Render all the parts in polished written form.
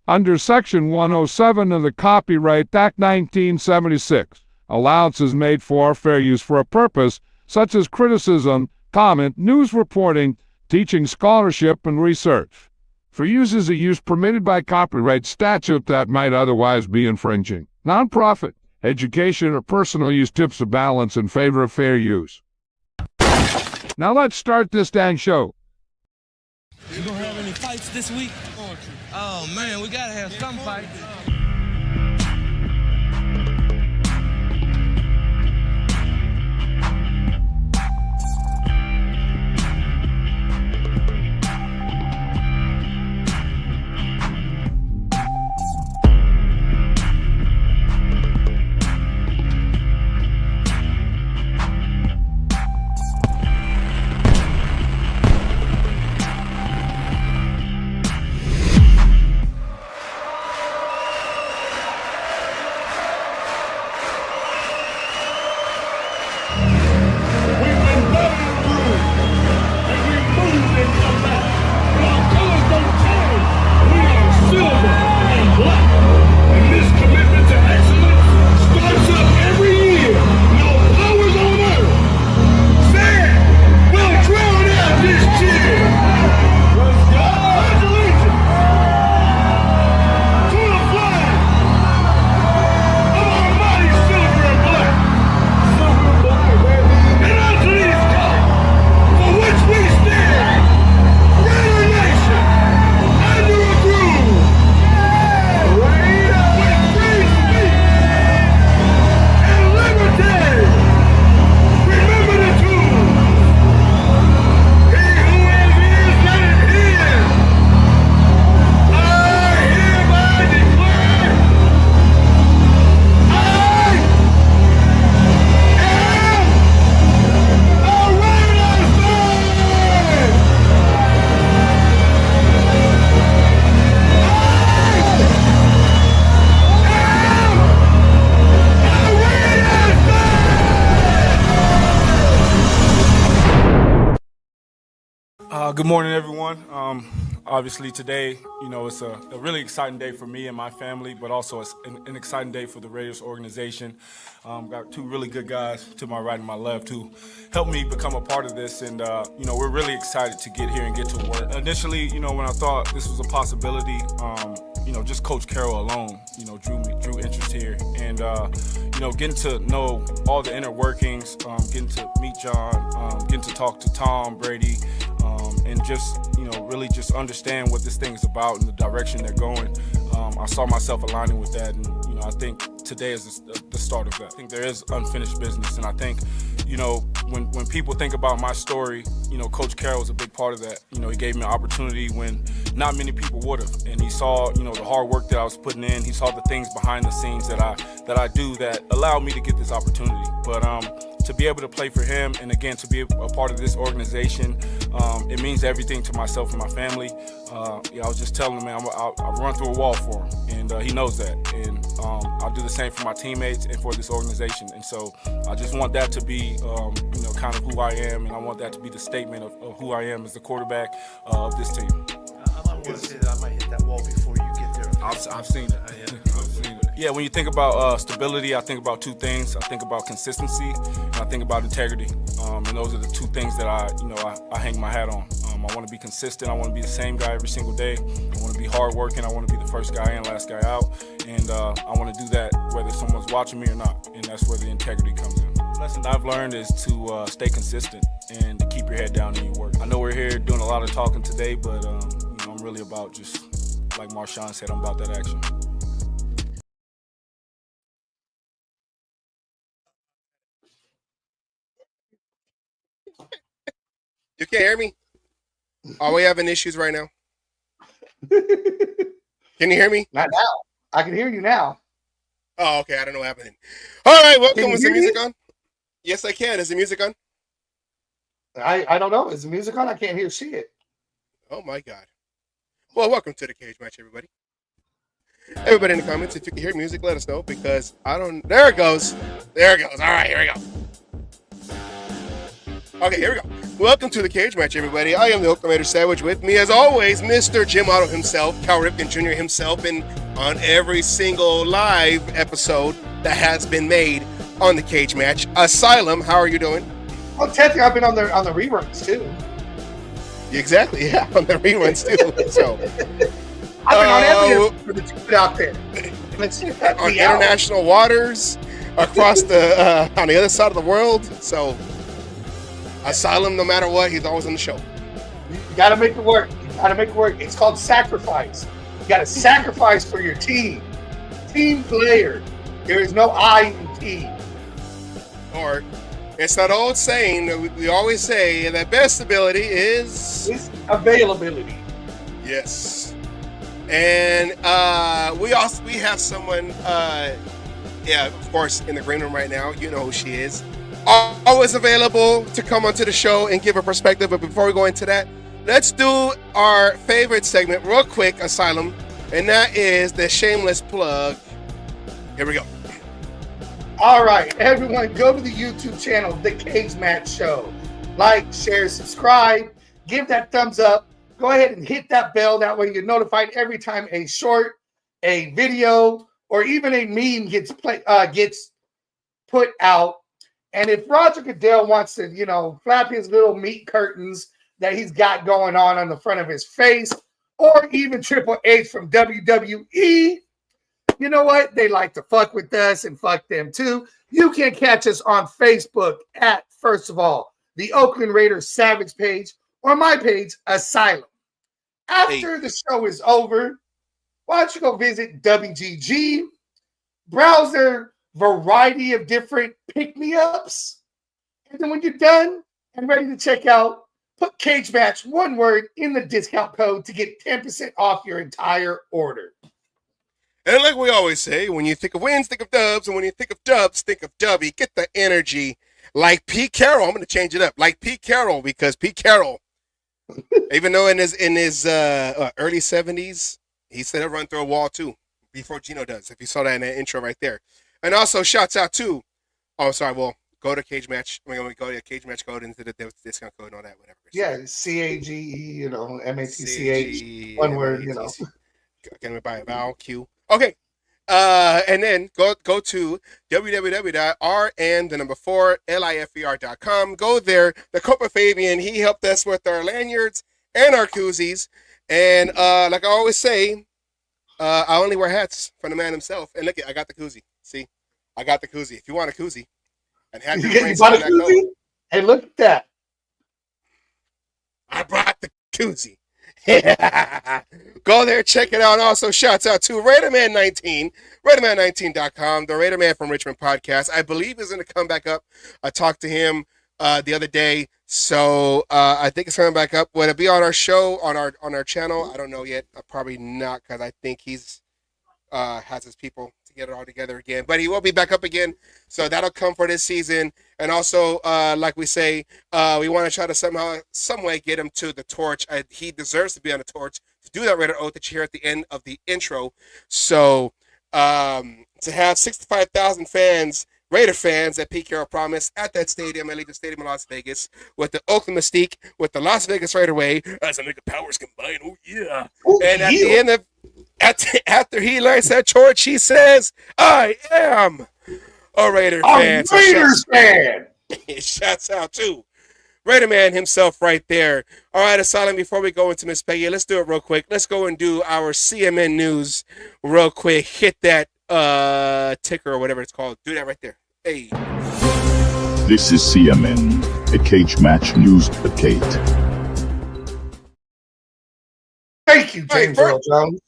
Under Section 107 of the Copyright Act 1976, allowance is made for fair use for a purpose such as criticism, comment, news reporting, teaching, scholarship, and research. For uses of use permitted by copyright statute that might otherwise be infringing. Nonprofit, education, or personal use tips the balance in favor of fair use. Now let's start this dang show. You don't have any fights this week? Oh man, we gotta have some fights. Good morning, everyone. Obviously today, it's a really exciting day for me and my family, but also it's an exciting day for the Raiders organization. Got two really good guys to my right and my left who helped me become a part of this, and we're really excited to get here and get to work. Initially, when I thought this was a possibility, just Coach Carroll alone, drew interest here, and getting to know all the inner workings, getting to meet John, getting to talk to Tom Brady, and just really just understand what this thing is about and the direction they're going. I saw myself aligning with that, and I think today is the start of that. I think there is unfinished business, and I think when people think about my story, Coach Carroll was a big part of that. He gave me an opportunity when not many people would have, and he saw the hard work that I was putting in. He saw the things behind the scenes that I do that allowed me to get this opportunity. But to be able to play for him, and again to be a part of this organization, it means everything to myself and my family. I was just telling him, man, I'll run through a wall for him, and he knows that. And I'll do the same for my teammates and for this organization. And so I just want that to be, kind of who I am, and I want that to be the statement of who I am as the quarterback of this team. I'm going to say that I might hit that wall before you get there. I've seen it. I've seen it. Yeah, when you think about stability, I think about two things. I think about consistency, and I think about integrity. And those are the two things that I hang my hat on. I want to be consistent. I want to be the same guy every single day. I want to be hardworking. I want to be the first guy in, last guy out. And I want to do that whether someone's watching me or not. And that's where the integrity comes in. The lesson I've learned is to stay consistent and to keep your head down in your work. I know we're here doing a lot of talking today, but I'm really about, just like Marshawn said, I'm about that action. You can't hear me? Are we having issues right now? Can you hear me? Not now. I can hear you now. Oh, okay. I don't know what happened. All right, welcome. Is the hear music me? on? Yes, I can. Is the music on? I don't know. Is the music on? I can't hear shit. Oh, my God. Well, welcome to the Cage Match, everybody. Everybody in the comments, if you can hear music, let us know, because I don't... There it goes. There it goes. All right, here we go. Okay, here we go. Welcome to the Cage Match, everybody. I am the Oakland Raider Savage. With me, as always, Mr. Jim Otto himself, Cal Ripken Jr. himself, and on every single live episode that has been made on the Cage Match, Asylum. How are you doing? Well, technically, I've been on the reruns too. Exactly, yeah, on the reruns too. So I've been on every for the dude out there. On international waters, across the on the other side of the world. So Asylum, no matter what, he's always on the show. You gotta make it work. You gotta make it work. It's called sacrifice. You gotta sacrifice for your team. Team player. There is no I in team. Or it's that old saying that we always say that best ability is availability. Yes. And we have someone of course, in the green room right now. You know who she is. Always available to come onto the show and give a perspective. But before we go into that, let's do our favorite segment real quick, Asylum, and that is the shameless plug. Here we go. All right, everyone, go to the YouTube channel, The Cage Match Show. Like, share, subscribe, give that thumbs up. Go ahead and hit that bell. That way you're notified every time a short, a video, or even a meme gets put out. And if Roger Goodell wants to, flap his little meat curtains that he's got going on the front of his face, or even Triple H from WWE, you know what? They like to fuck with us and fuck them too. You can catch us on Facebook at, first of all, the Oakland Raiders Savage page, or my page, Asylum. After the show is over, why don't you go visit WGG, browse their variety of different pick-me-ups, and then when you're done and ready to check out, put Cage Match, one word, in the discount code to get 10% off your entire order. And like we always say, when you think of wins, think of dubs, and when you think of dubs, think of Dubby. Get the energy like Pete Carroll. I'm going to change it up, like Pete Carroll, because Pete Carroll, even though in his early 70s, he said he'll run through a wall too before Geno does. If you saw that in that intro right there. And also, shouts out to, go to Cage Match. We're going to go to Cage Match code into the discount code and all that, whatever. Yeah, CAGE, MATCH, one word, Can we buy a vowel? Q. Okay. And then go to www.rn4lifer.com. Go there. The Copa Fabian, he helped us with our lanyards and our koozies. And like I always say, I only wear hats from the man himself. And look, I got the koozie. See, I got the koozie. If you want a koozie, and have your brains on that code. Hey, look at that! I brought the koozie. Go there, check it out. Also, shouts out to RaiderMan19, RaiderMan19.com, the Raiderman from Richmond podcast. I believe is going to come back up. I talked to him the other day, so I think it's coming back up. Will it be on our show, on our channel? I don't know yet. Probably not, because I think he's has his people to get it all together again. But he will be back up again, so that'll come for this season. And also, like we say, we want to try to some way get him to the torch. He deserves to be on the torch to do that Raider oath that you hear at the end of the intro. So to have 65,000 fans, Raider fans that Pete Carroll promised at that stadium, Allegiant Stadium in Las Vegas, with the Oakland Mystique, with the Las Vegas Raider way, as a nigga powers combine. Oh yeah! Ooh, and at the end of after he lights that torch, he says, "I am a Raider fan." A Raiders fan. Shouts out to Raider Man himself right there. All right, Asylum, before we go into Miss Peggy, let's do it real quick. Let's go and do our CMN news real quick. Hit that ticker or whatever it's called. Do that right there. Hey. This is CMN, a Cage Match News update. Thank you, James Earl Jones.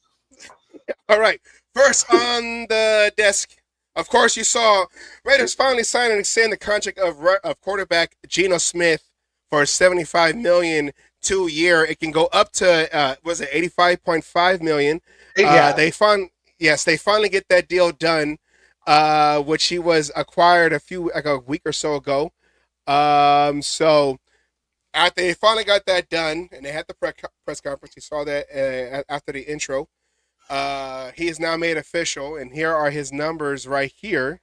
All right. First on the desk, of course, you saw Raiders finally sign and extend the contract of quarterback Geno Smith for $75 million 2 year. It can go up to was it $85.5 million? Yeah. They finally get that deal done, which he was acquired a week or so ago. So after they finally got that done and they had the press conference, you saw that after the intro. He is now made official, and here are his numbers right here.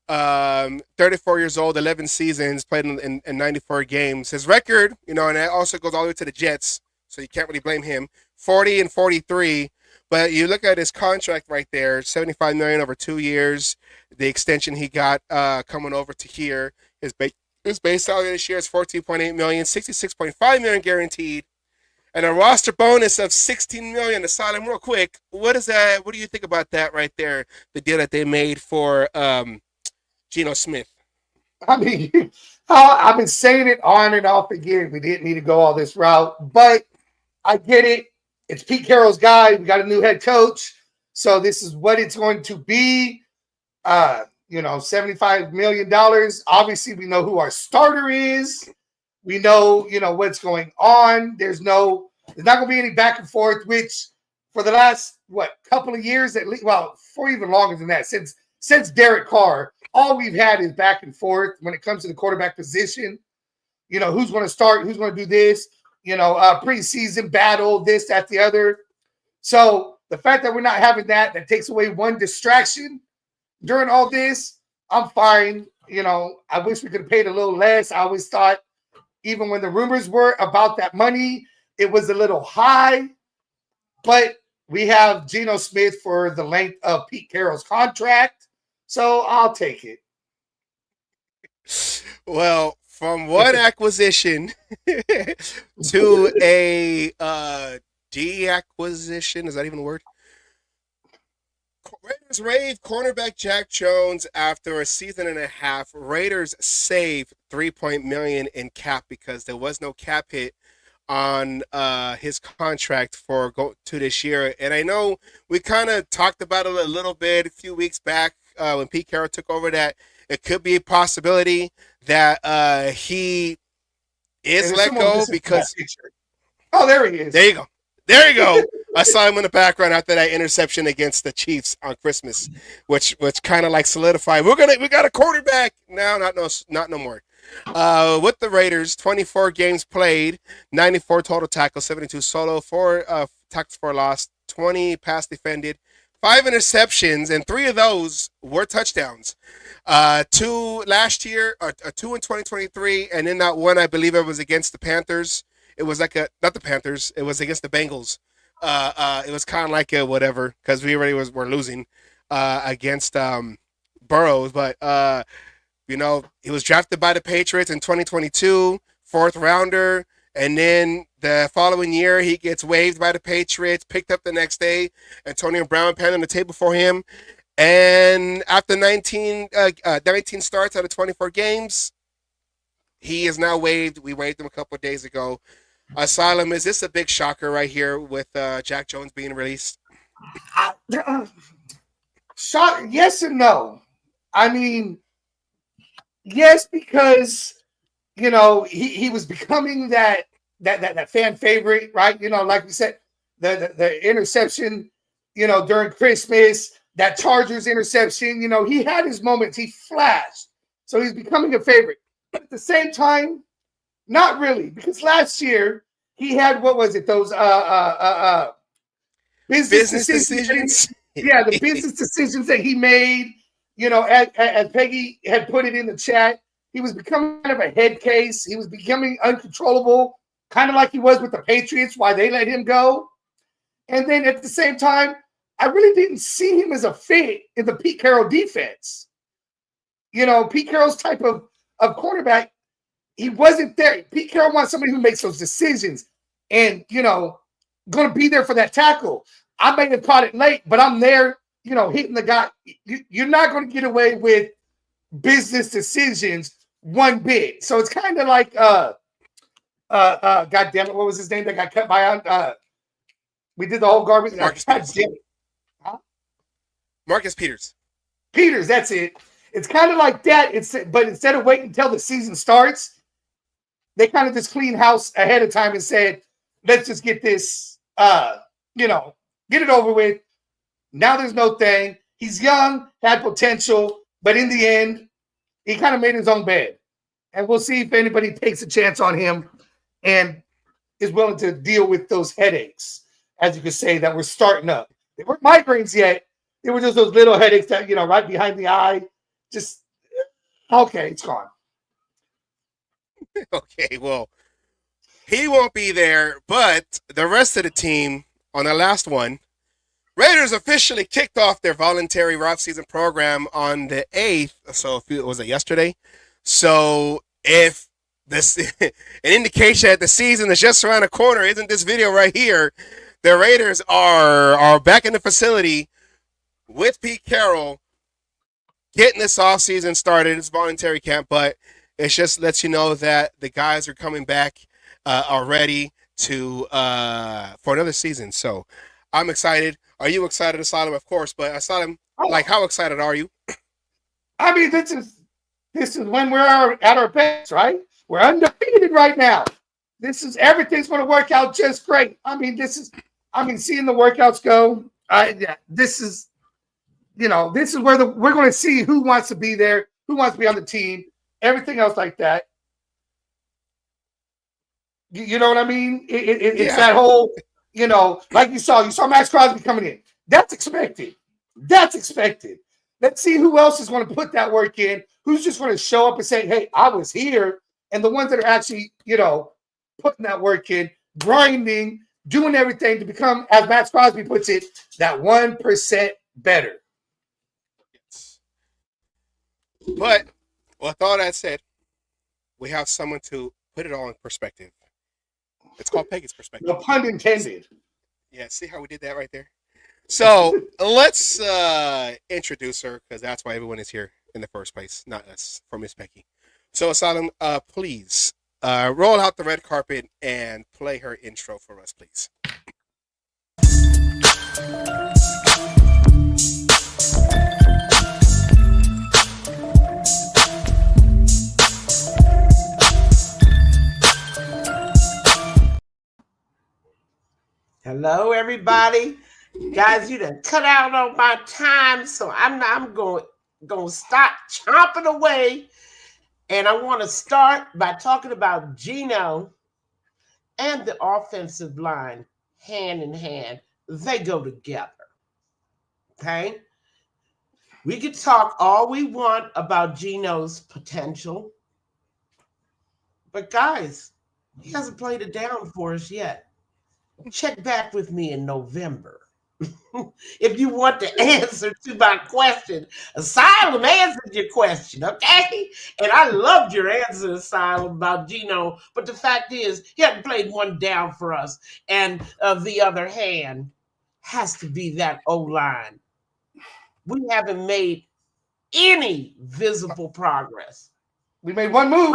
34 years old, 11 seasons, played in 94 games. His record, and that also goes all the way to the Jets, so you can't really blame him. 40-43. But you look at his contract right there, $75 million over 2 years. The extension he got coming over to here, his base salary this year is $14.8 million, $66.5 million guaranteed, and a roster bonus of $16 million. Asylum, real quick, what is that? What do you think about that right there? The deal that they made for Geno Smith. I mean, I've been saying it on and off again. We didn't need to go all this route, but I get it. It's Pete Carroll's guy. We got a new head coach. So this is what it's going to be. $75 million. Obviously, we know who our starter is. We know, what's going on. There's not going to be any back and forth, which for the last, couple of years at least, for even longer than that, since Derek Carr, all we've had is back and forth when it comes to the quarterback position. Who's going to start, who's going to do this, preseason battle, this, that, the other. So the fact that we're not having that takes away one distraction during all this, I'm fine. I wish we could have paid a little less. I always thought, even when the rumors were about that money, it was a little high. But we have Geno Smith for the length of Pete Carroll's contract. So I'll take it. Well, from one acquisition to a de-acquisition, is that even a word? Raiders rave cornerback Jack Jones after a season and a half. Raiders saved $3 million in cap because there was no cap hit on his contract for to this year. And I know we kind of talked about it a little bit a few weeks back when Pete Carroll took over, that it could be a possibility that he is let go because... Oh, there he is. There you go. There you go. I saw him in the background after that interception against the Chiefs on Christmas, which kind of like solidified. We got a quarterback. No, not no more. With the Raiders, 24 games played, 94 total tackles, 72 solo, 4 tackles for loss, 20 pass defended, 5 interceptions, and 3 of those were touchdowns. 2 last year, 2 in 2023, and in that one, I believe it was against the Panthers. It was like not the Panthers. It was against the Bengals. It was kind of like a whatever because we already were losing against Burrows, but he was drafted by the Patriots in 2022, 4th rounder, and then the following year he gets waived by the Patriots, picked up the next day. Antonio Brown pen on the table for him, and after 19 starts out of 24 games, he is now waived. We waived him a couple of days ago. Asylum, is this a big shocker right here with Jack Jones being released? Shock? Yes and no. I mean, yes, because he was becoming that fan favorite, right? Like we said, the interception, during Christmas, that Chargers interception. He had his moments. He flashed, so he's becoming a favorite. But at the same time, not really, because last year he had, what was it? Those business decisions. Yeah, the business decisions that he made. As Peggy had put it in the chat, he was becoming kind of a head case. He was becoming uncontrollable, kind of like he was with the Patriots, why they let him go. And then at the same time, I really didn't see him as a fit in the Pete Carroll defense. Pete Carroll's type of quarterback, he wasn't there. Pete Carroll wants somebody who makes those decisions and, going to be there for that tackle. I may have caught it late, but I'm there, hitting the guy. You're not going to get away with business decisions one bit. So it's kind of like, God damn it, what was his name that got cut by on? We did the whole garbage. Marcus Peters. Peters, that's it. It's kind of like that. But instead of waiting until the season starts, they kind of just cleaned house ahead of time and said, let's just get this, get it over with. Now there's no thing. He's young, had potential, but in the end, he kind of made his own bed. And we'll see if anybody takes a chance on him and is willing to deal with those headaches, as you could say, that were starting up. They weren't migraines yet. They were just those little headaches that, right behind the eye. Just Okay, it's gone. Okay, well, he won't be there, but the rest of the team on the last one, Raiders officially kicked off their voluntary off-season program on the 8th. So was it yesterday? So if this an indication that the season is just around the corner, isn't this video right here? The Raiders are back in the facility with Pete Carroll, getting this off-season started. It's voluntary camp, but it just lets you know that the guys are coming back, are ready to for another season. So I'm excited. Are you excited, Asylum? Of course, but Asylum, like, how excited are you? I mean, this is when we're at our best, right? We're undefeated right now. Everything's going to work out just great. I mean, seeing the workouts go. This is where we're going to see who wants to be there, who wants to be on the team, everything else like that. You know what I mean? It's that whole, like you saw Max Crosby coming in. That's expected. Let's see who else is going to put that work in, who's just going to show up and say, hey, I was here. And the ones that are actually, putting that work in, grinding, doing everything to become, as Max Crosby puts it, that 1% better. But with all that said, we have someone to put it all in perspective. It's called Peggy's perspective. No pun intended. Yeah, see how we did that right there? So let's introduce her, because that's why everyone is here in the first place, not us, for Miss Peggy. So Asylum, please roll out the red carpet and play her intro for us, please. Hello, everybody. Guys, you done cut out on my time, so I'm going to stop chomping away. And I want to start by talking about Geno and the offensive line hand in hand. They go together. Okay? We can talk all we want about Geno's potential. But guys, he hasn't played it down for us yet. Check back with me in November. If you want the answer to my question. Asylum answered your question, okay? And I loved your answer, Asylum, about Geno. But the fact is, he hasn't played one down for us. And the other hand has to be that O-line. We haven't made any visible progress. We made one move.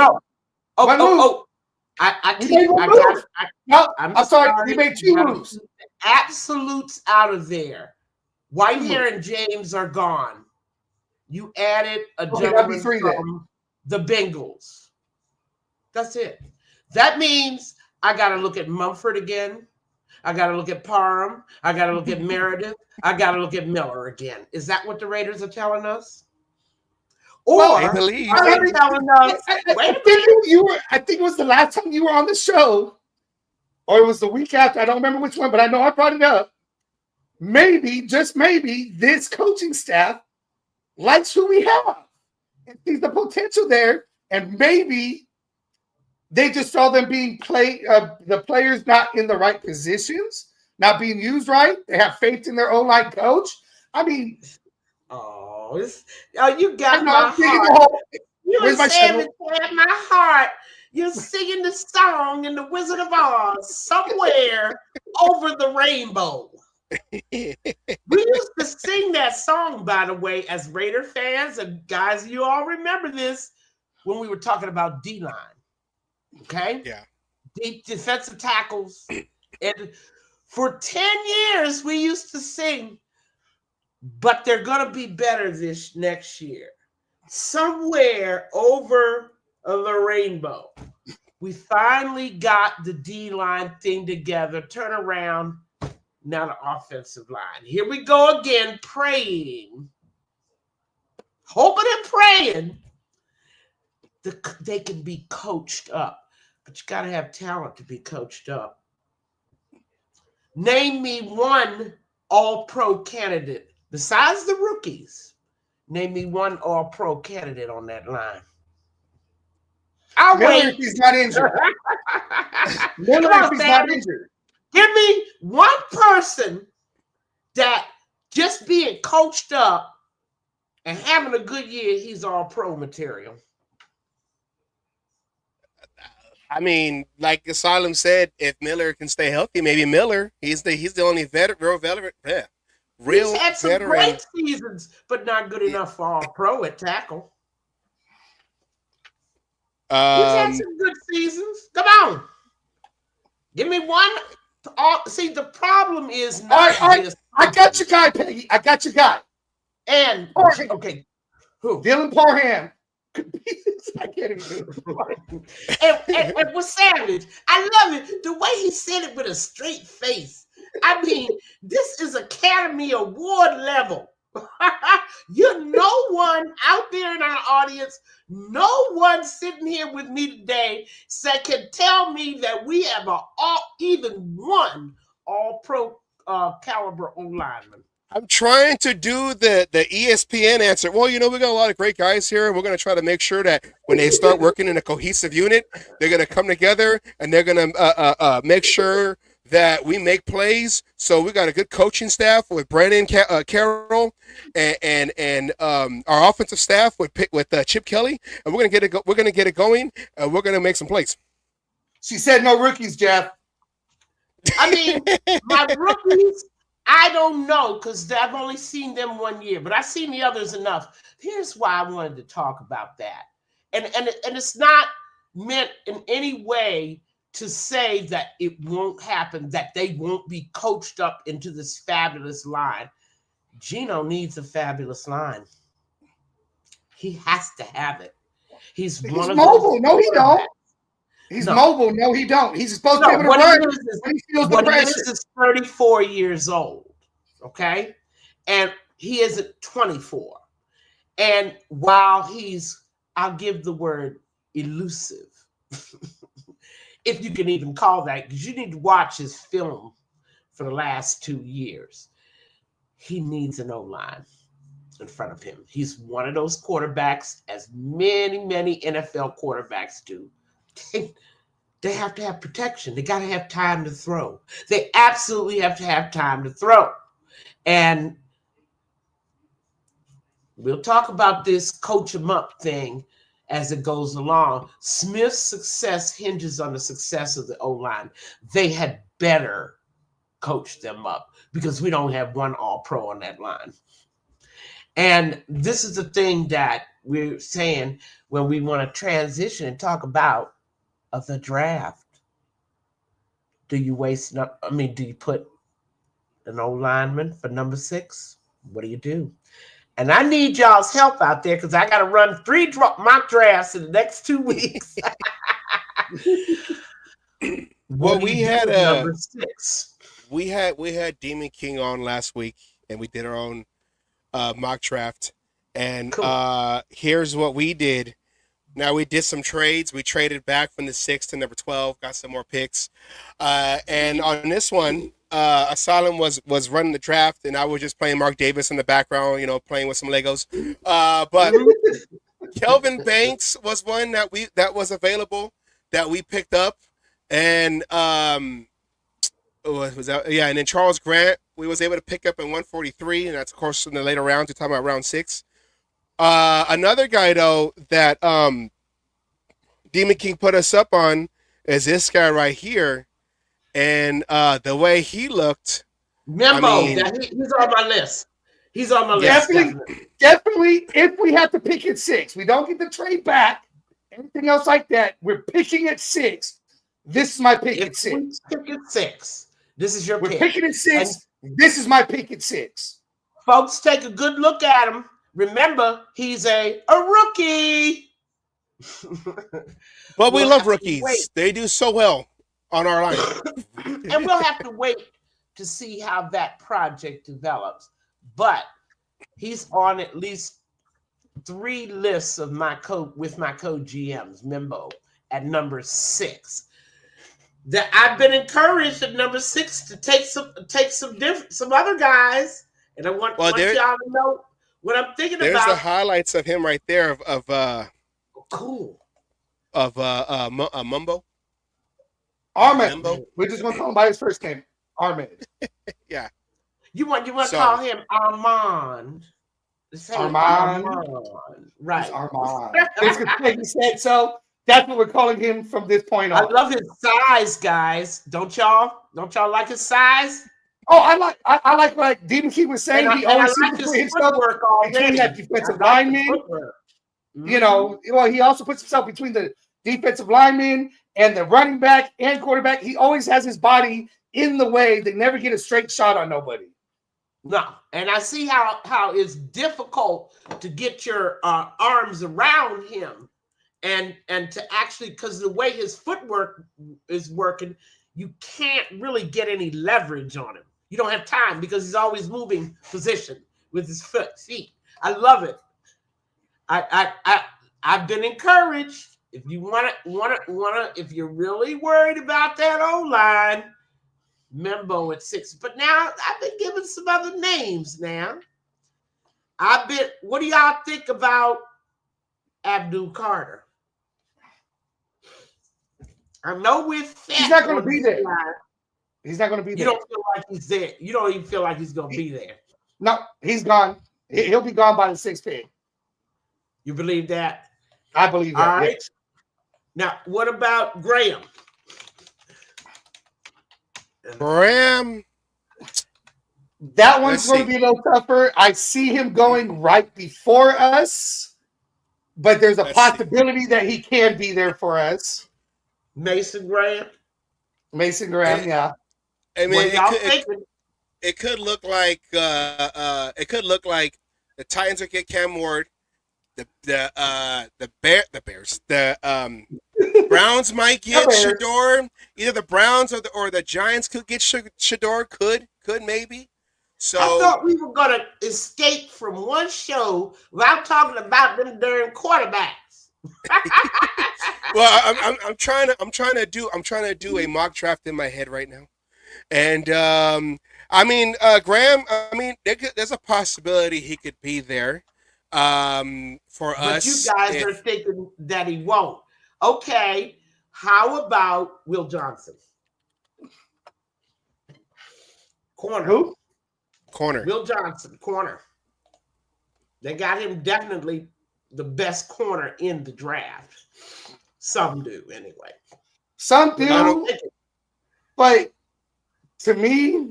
I'm sorry. We made two moves. Absolutes out of there. Whitehair and James are gone. You added a gentleman from the Bengals. That's it. That means I got to look at Mumford again. I got to look at Parham. I got to look at Meredith. I got to look at Miller again. Is that what the Raiders are telling us? Or I believe. are they telling us? I think it was the last time you were on the show, or it was the week after. I don't remember which one, but I know I brought it up. Maybe, just maybe, this coaching staff likes who we have and sees the potential there, and maybe they just saw them being the players not in the right positions, not being used right. They have faith in their O-line coach. I mean, you got my heart. You were saying it had my heart. You're singing the song in the Wizard of Oz, somewhere over the rainbow. We used to sing that song, by the way, as Raider fans, and guys, you all remember this when we were talking about D-line. Okay? Yeah. Deep defensive tackles. And for 10 years, we used to sing, but they're going to be better this next year. Somewhere over the rainbow. We finally got the D-line thing together. Turn around. Now the offensive line. Here we go again, praying. Hoping and praying that they can be coached up. But you got to have talent to be coached up. Name me one all-pro candidate. Besides the rookies, name me one all-pro candidate on that line. I'll Miller wait. if he's not injured. Miller Come on, if he's not Savage. injured. Give me one person that just being coached up and having a good year, he's all pro material. I mean, like Asylum said, if Miller can stay healthy, maybe Miller. He's the only real veteran. Yeah, real He's had some veteran. great seasons, but not good enough for all pro at tackle. He's had some good seasons. Come on. Give me one. See, the problem is not All right. this. I got your guy, Peggy. I got your guy. And Parham. okay, who? Dylan Parham. I can't even do it. and with Savage, I love it. The way he said it with a straight face. I mean, this is Academy Award level. You're no one out there in our audience, no one sitting here with me today can tell me that we have even one all-pro caliber O-lineman. I'm trying to do the ESPN answer. Well, we got a lot of great guys here. We're going to try to make sure that when they start working in a cohesive unit, they're going to come together and they're going to make sure that we make plays. So we got a good coaching staff with Brandon Carroll and our offensive staff with Chip Kelly, and we're going to get it going, and we're going to make some plays. She said no rookies, Jeff. I mean, my rookies, I don't know because I've only seen them 1 year, but I've seen the others enough. Here's why I wanted to talk about that. And it's not meant in any way to say that it won't happen, that they won't be coached up into this fabulous line. Geno needs a fabulous line. He has to have it. He's mobile. No, he don't. He's mobile. No, he don't. He's supposed to be able to run when he feels the pressure. He is 34 years old, okay? And he isn't 24. And while I'll give the word elusive, if you can even call that, because you need to watch his film for the last 2 years. He needs an O-line in front of him. He's one of those quarterbacks, as many, many NFL quarterbacks do. They have to have protection. They got to have time to throw. They absolutely have to have time to throw. And we'll talk about this coach 'em up thing as it goes along. Smith's success hinges on the success of the O-line. They had better coach them up because we don't have one all-pro on that line. And this is the thing that we're saying when we want to transition and talk about of the draft. Do you do you put an O-lineman for number 6? What do you do? And I need y'all's help out there because I got to run 3 mock drafts in the next 2 weeks. Well, we had number 6. We had Demon King on last week, and we did our own mock draft. And cool. Here's what we did. Now, we did some trades. We traded back from the 6 to number 12, got some more picks. And on this one, Asylum was running the draft, and I was just playing Mark Davis in the background, playing with some Legos. But Kelvin Banks was one that was available that we picked up. And was that? Yeah, and then Charles Grant, we was able to pick up in 143, and that's, of course, in the later rounds. You're talking about round 6. Another guy, though, that Demon King put us up on is this guy right here. And the way he looked. Membo, he's on my list. He's on my list. Definitely, if we have to pick at 6, we don't get the trade back. Anything else like that, we're picking at 6. This is my pick at 6. Pick at 6. This is your pick. We're picking at 6. And this is my pick at 6. Folks, take a good look at him. Remember, he's a rookie. But we love rookies. They do so well on our line. And we'll have to wait to see how that project develops. But he's on at least 3 lists of my co-GMs, Membo, at number 6. That I've been encouraged at number 6 to take some other guys. And I want y'all to know what I'm thinking about. There's the highlights of him right there of cool. Mumbo. Ahmed. Mumbo. We're just gonna call him by his first name. Ahmed. Yeah. You want to So- call him Armand. Say Armand. Right. It's Armand. It's because Peggy said so. That's what we're calling him from this point I on. love his size, guys. Don't y'all like his size? Oh, I like what Dubby was saying. And He I always like seems to his put himself footwork between already. that defensive I like the lineman. footwork. You know, well, he also puts himself between the defensive lineman and the running back and quarterback. He always has his body in the way. They never get a straight shot on nobody. No, and I see how it's difficult to get your arms around him, and to actually, because the way his footwork is working, you can't really get any leverage on him. You don't have time because he's always moving position with his feet. I love it. I've been encouraged. If you wanna, if you're really worried about that O-line, Membo at 6. But now I've been given some other names now. What do y'all think about Abdul Carter? I know we're set. He's not going to be there. line. He's not going to be there. You don't feel like he's there. You don't even feel like he's going to be there. No, he's gone. He'll be gone by the 6th pick. You believe that? I believe that. All right. Yes. Now, what about Graham? Graham. That one's Let's going to see. be a little tougher. I see him going right before us, but there's a Let's see. possibility that he can be there for us. Mason Graham? Mason Graham, yeah. I mean, What y'all thinking? it could look like the Titans will get Cam Ward. The Browns might get Bears. Shador. Either the Browns or the Giants could get Shador. Could maybe. So I thought we were going to escape from one show without talking about them darn quarterbacks. well, I'm trying to do a mock draft in my head right now, and Graham. I mean, there's a possibility he could be there. For us, But you guys are thinking that he won't. Okay, how about Will Johnson? Corner. Who? corner. Will Johnson, corner. They got him definitely the best corner in the draft. Some do, anyway. Some do, but to me,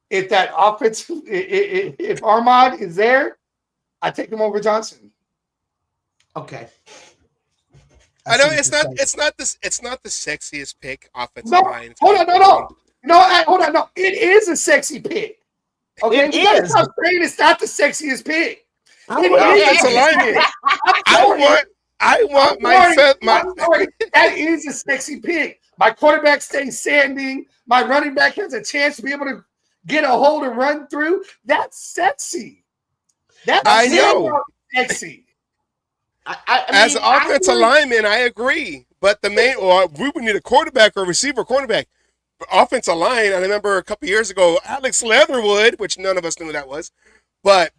if that offense, if Armand is there, I take him over Johnson. Okay. I know it's not the sexiest pick offensive No, line. hold on, hold on, no. It is a sexy pick. Okay, It we gotta is. stop saying it's not the sexiest pick. Offensive lineman. I want that is a sexy pick. My quarterback stays standing. My running back has a chance to be able to get a hold and run through. That's sexy. I know. Sexy. As an offensive lineman, I agree. But the main, we would need a quarterback or a receiver cornerback. But offensive line, I remember a couple years ago, Alex Leatherwood, which none of us knew who that was. But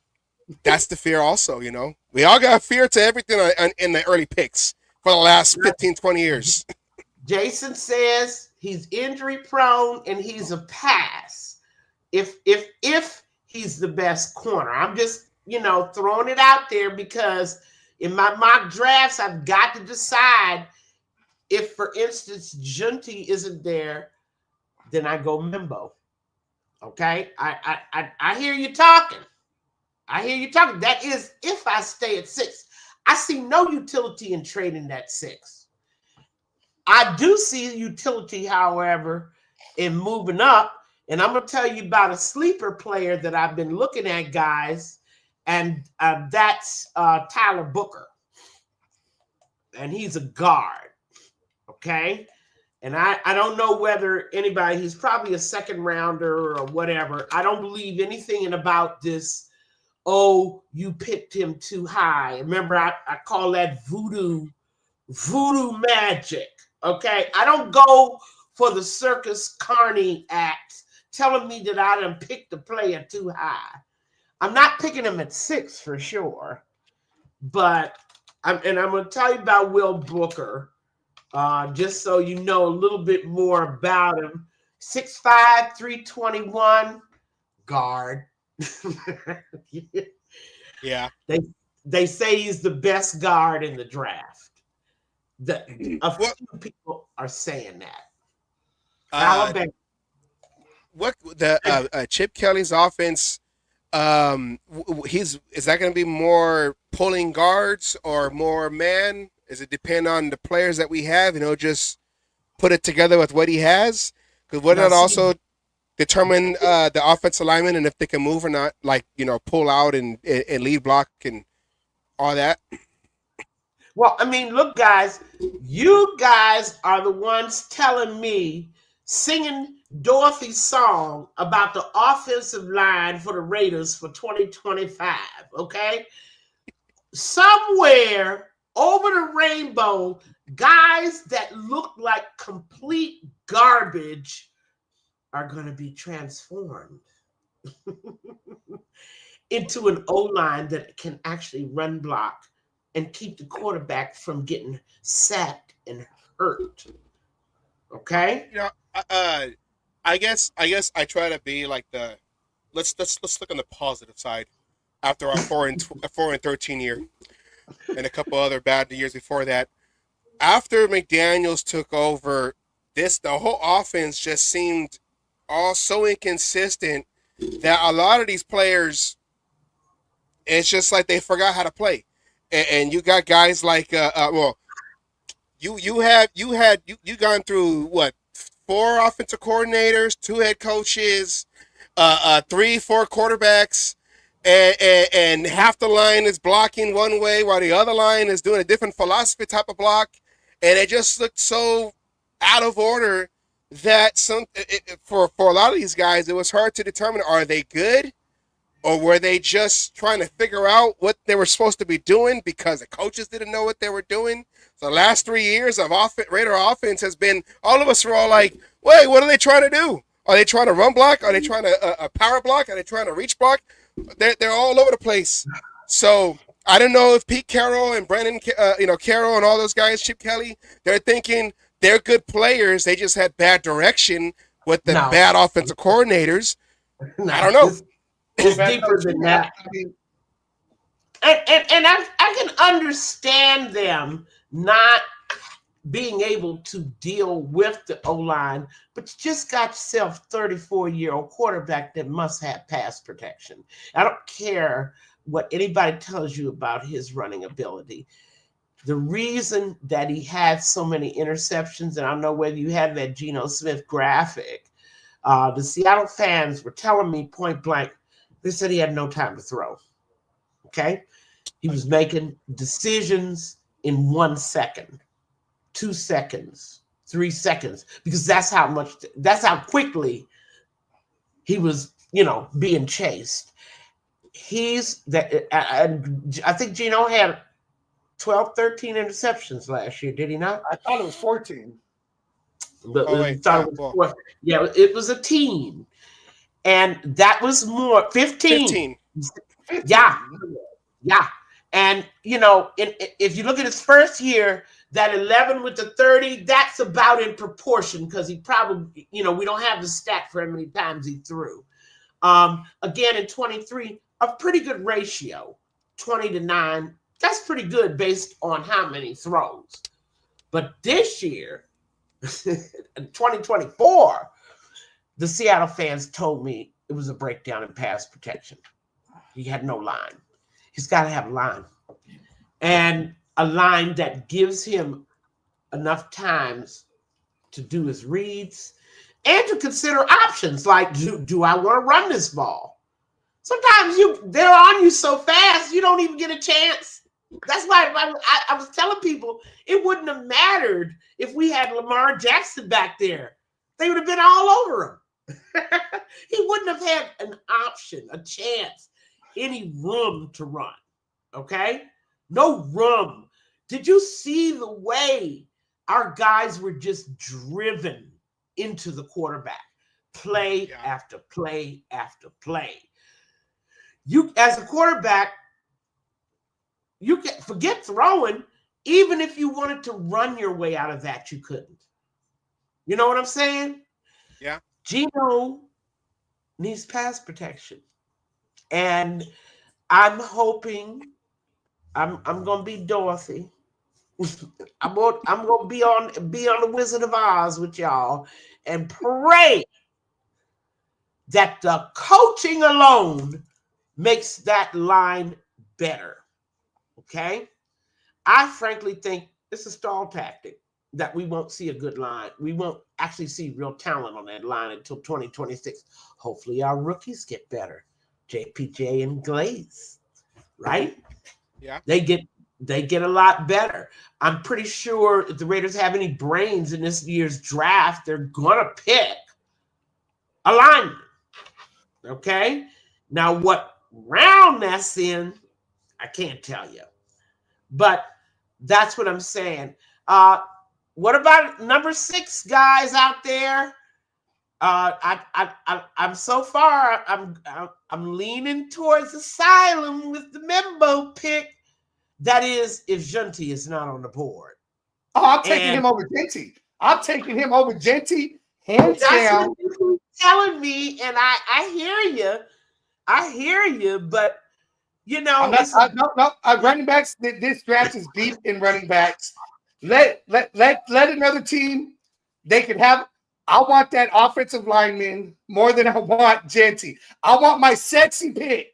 that's the fear also, you know. We all got fear to everything in the early picks for the last 15, 20 years. Jason says he's injury prone and he's a pass. If he's the best corner, I'm just throwing it out there because in my mock drafts I've got to decide if, for instance, Junty isn't there, then I go Membo. Okay, I hear you talking. That is if I stay at 6. I see no utility in trading that 6. I do see utility, however, in moving up. And I'm going to tell you about a sleeper player that I've been looking at, guys. And that's Tyler Booker. And he's a guard. Okay. And I don't know whether he's probably a second rounder or whatever. I don't believe anything about this. Oh, you picked him too high. Remember, I call that voodoo magic. Okay, I don't go for the Circus Carney act telling me that I done picked the player too high. I'm not picking him at 6 for sure, but And I'm going to tell you about Will Booker, just so you know a little bit more about him. 6'5", 321, guard. Yeah. They say he's the best guard in the draft. A few people are saying that. Alabama. What the Chip Kelly's offense? Is that going to be more pulling guards or more man? Does it depend on the players that we have? Just put it together with what he has. Because would that also determine the offensive alignment and if they can move or not? Like pull out and lead block and all that. Well, I mean, look, guys, you guys are the ones telling me, singing Dorothy's song about the offensive line for the Raiders for 2025, okay? Somewhere over the rainbow, guys that look like complete garbage are going to be transformed into an O-line that can actually run block and keep the quarterback from getting sacked and hurt. Okay? I guess I try to be like let's look on the positive side after our 4-13 year and a couple other bad years before that. After McDaniels took over, the whole offense just seemed all so inconsistent that a lot of these players, it's just like they forgot how to play. And you got guys like you gone through what, 4 offensive coordinators, 2 head coaches, 3-4 quarterbacks, and half the line is blocking one way while the other line is doing a different philosophy type of block, and it just looked so out of order that for a lot of these guys it was hard to determine, are they good or were they just trying to figure out what they were supposed to be doing because the coaches didn't know what they were doing. So the last 3 years of Raider offense has been, all of us were all like, wait, what are they trying to do? Are they trying to run block? Are they trying to power block? Are they trying to reach block? They're all over the place. So I don't know if Pete Carroll and Brandon, Carroll and all those guys, Chip Kelly, they're thinking they're good players. They just had bad direction with the bad offensive coordinators. I don't know. It's deeper than that. And I can understand them not being able to deal with the O-line, but you just got yourself a 34-year-old quarterback that must have pass protection. I don't care what anybody tells you about his running ability. The reason that he had so many interceptions, and I don't know whether you had that Geno Smith graphic, the Seattle fans were telling me point blank, they said he had no time to throw. Okay? He was making decisions in 1 second, 2 seconds, 3 seconds, because that's how quickly he was, being chased. I think Geno had 12, 13 interceptions last year, did he not? I thought it was 14. But it was a team. And that was more 15. Yeah. And if you look at his first year, that 11 with the 30, that's about in proportion because he probably, we don't have the stat for how many times he threw. Again, in 23, a pretty good ratio, 20-9. That's pretty good based on how many throws. But this year, 2024, the Seattle fans told me it was a breakdown in pass protection. He had no line. He's got to have a line. And a line that gives him enough times to do his reads and to consider options like, do I want to run this ball? Sometimes they're on you so fast, you don't even get a chance. That's why I was telling people it wouldn't have mattered if we had Lamar Jackson back there. They would have been all over him. He wouldn't have had an option, a chance, any room to run. Okay? No room. Did you see the way our guys were just driven into the quarterback? Play after play after play. You, as a quarterback, you can forget throwing. Even if you wanted to run your way out of that, you couldn't. You know what I'm saying? Yeah. Geno needs pass protection. And I'm hoping I'm gonna be Dorothy. I'm gonna be on the Wizard of Oz with y'all and pray that the coaching alone makes that line better. Okay? I frankly think it's a stall tactic that we won't see a good line. We won't actually see real talent on that line until 2026. Hopefully our rookies get better. JPJ and Glaze, right? Yeah. They get a lot better. I'm pretty sure if the Raiders have any brains in this year's draft, they're gonna pick a lineman. Okay? Now what round that's in, I can't tell you. But that's what I'm saying. What about number 6 guys out there? I'm so far. I'm leaning towards Asylum with the Membo pick. That is, if Junti is not on the board. Oh, I'm taking him over Genty. I'm taking him over Genty, hands down. What you're telling me, and I hear you. I hear you, but you know, running backs. This draft is deep in running backs. Let another team. They can have. I want that offensive lineman more than I want Genty. I want my sexy pick.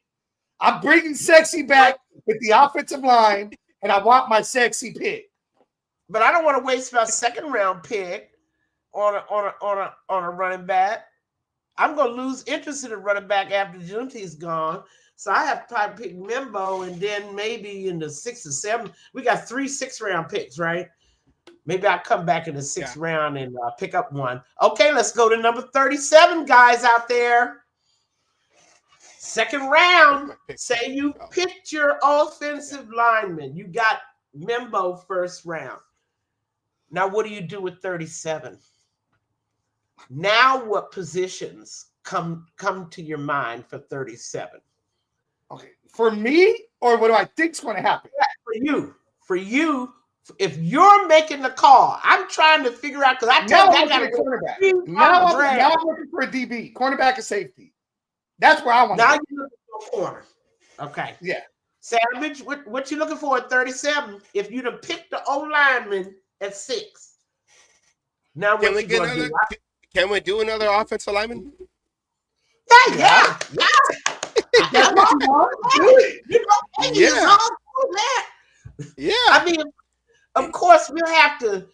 I'm bringing sexy back with the offensive line, and I want my sexy pick. But I don't want to waste my second round pick on a running back. I'm going to lose interest in a running back after Junti's gone. So I have to probably pick Membo, and then maybe in the 6th or 7th. We got 3 6-round picks, right? Maybe I'll come back in the 6th round and pick up one. Okay, let's go to number 37, guys out there. Second round, say you picked your offensive lineman. You got Membo first round. Now, what do you do with 37? Now, what positions come to your mind for 37? Okay, for me, or what do I think's going to happen? Yeah, for you, if you're making the call, I'm trying to figure out, because I tell you I got a cornerback. Now I'm looking for a DB, cornerback or safety. That's where I want to go. Now you're looking for a corner. Okay. Yeah. Savage, what you looking for at 37? If you'd have picked the O-lineman at 6. Now what you going to do? Can we do another offensive lineman? Yeah. That's what you want to do. Yeah. I mean, of course, we'll have to,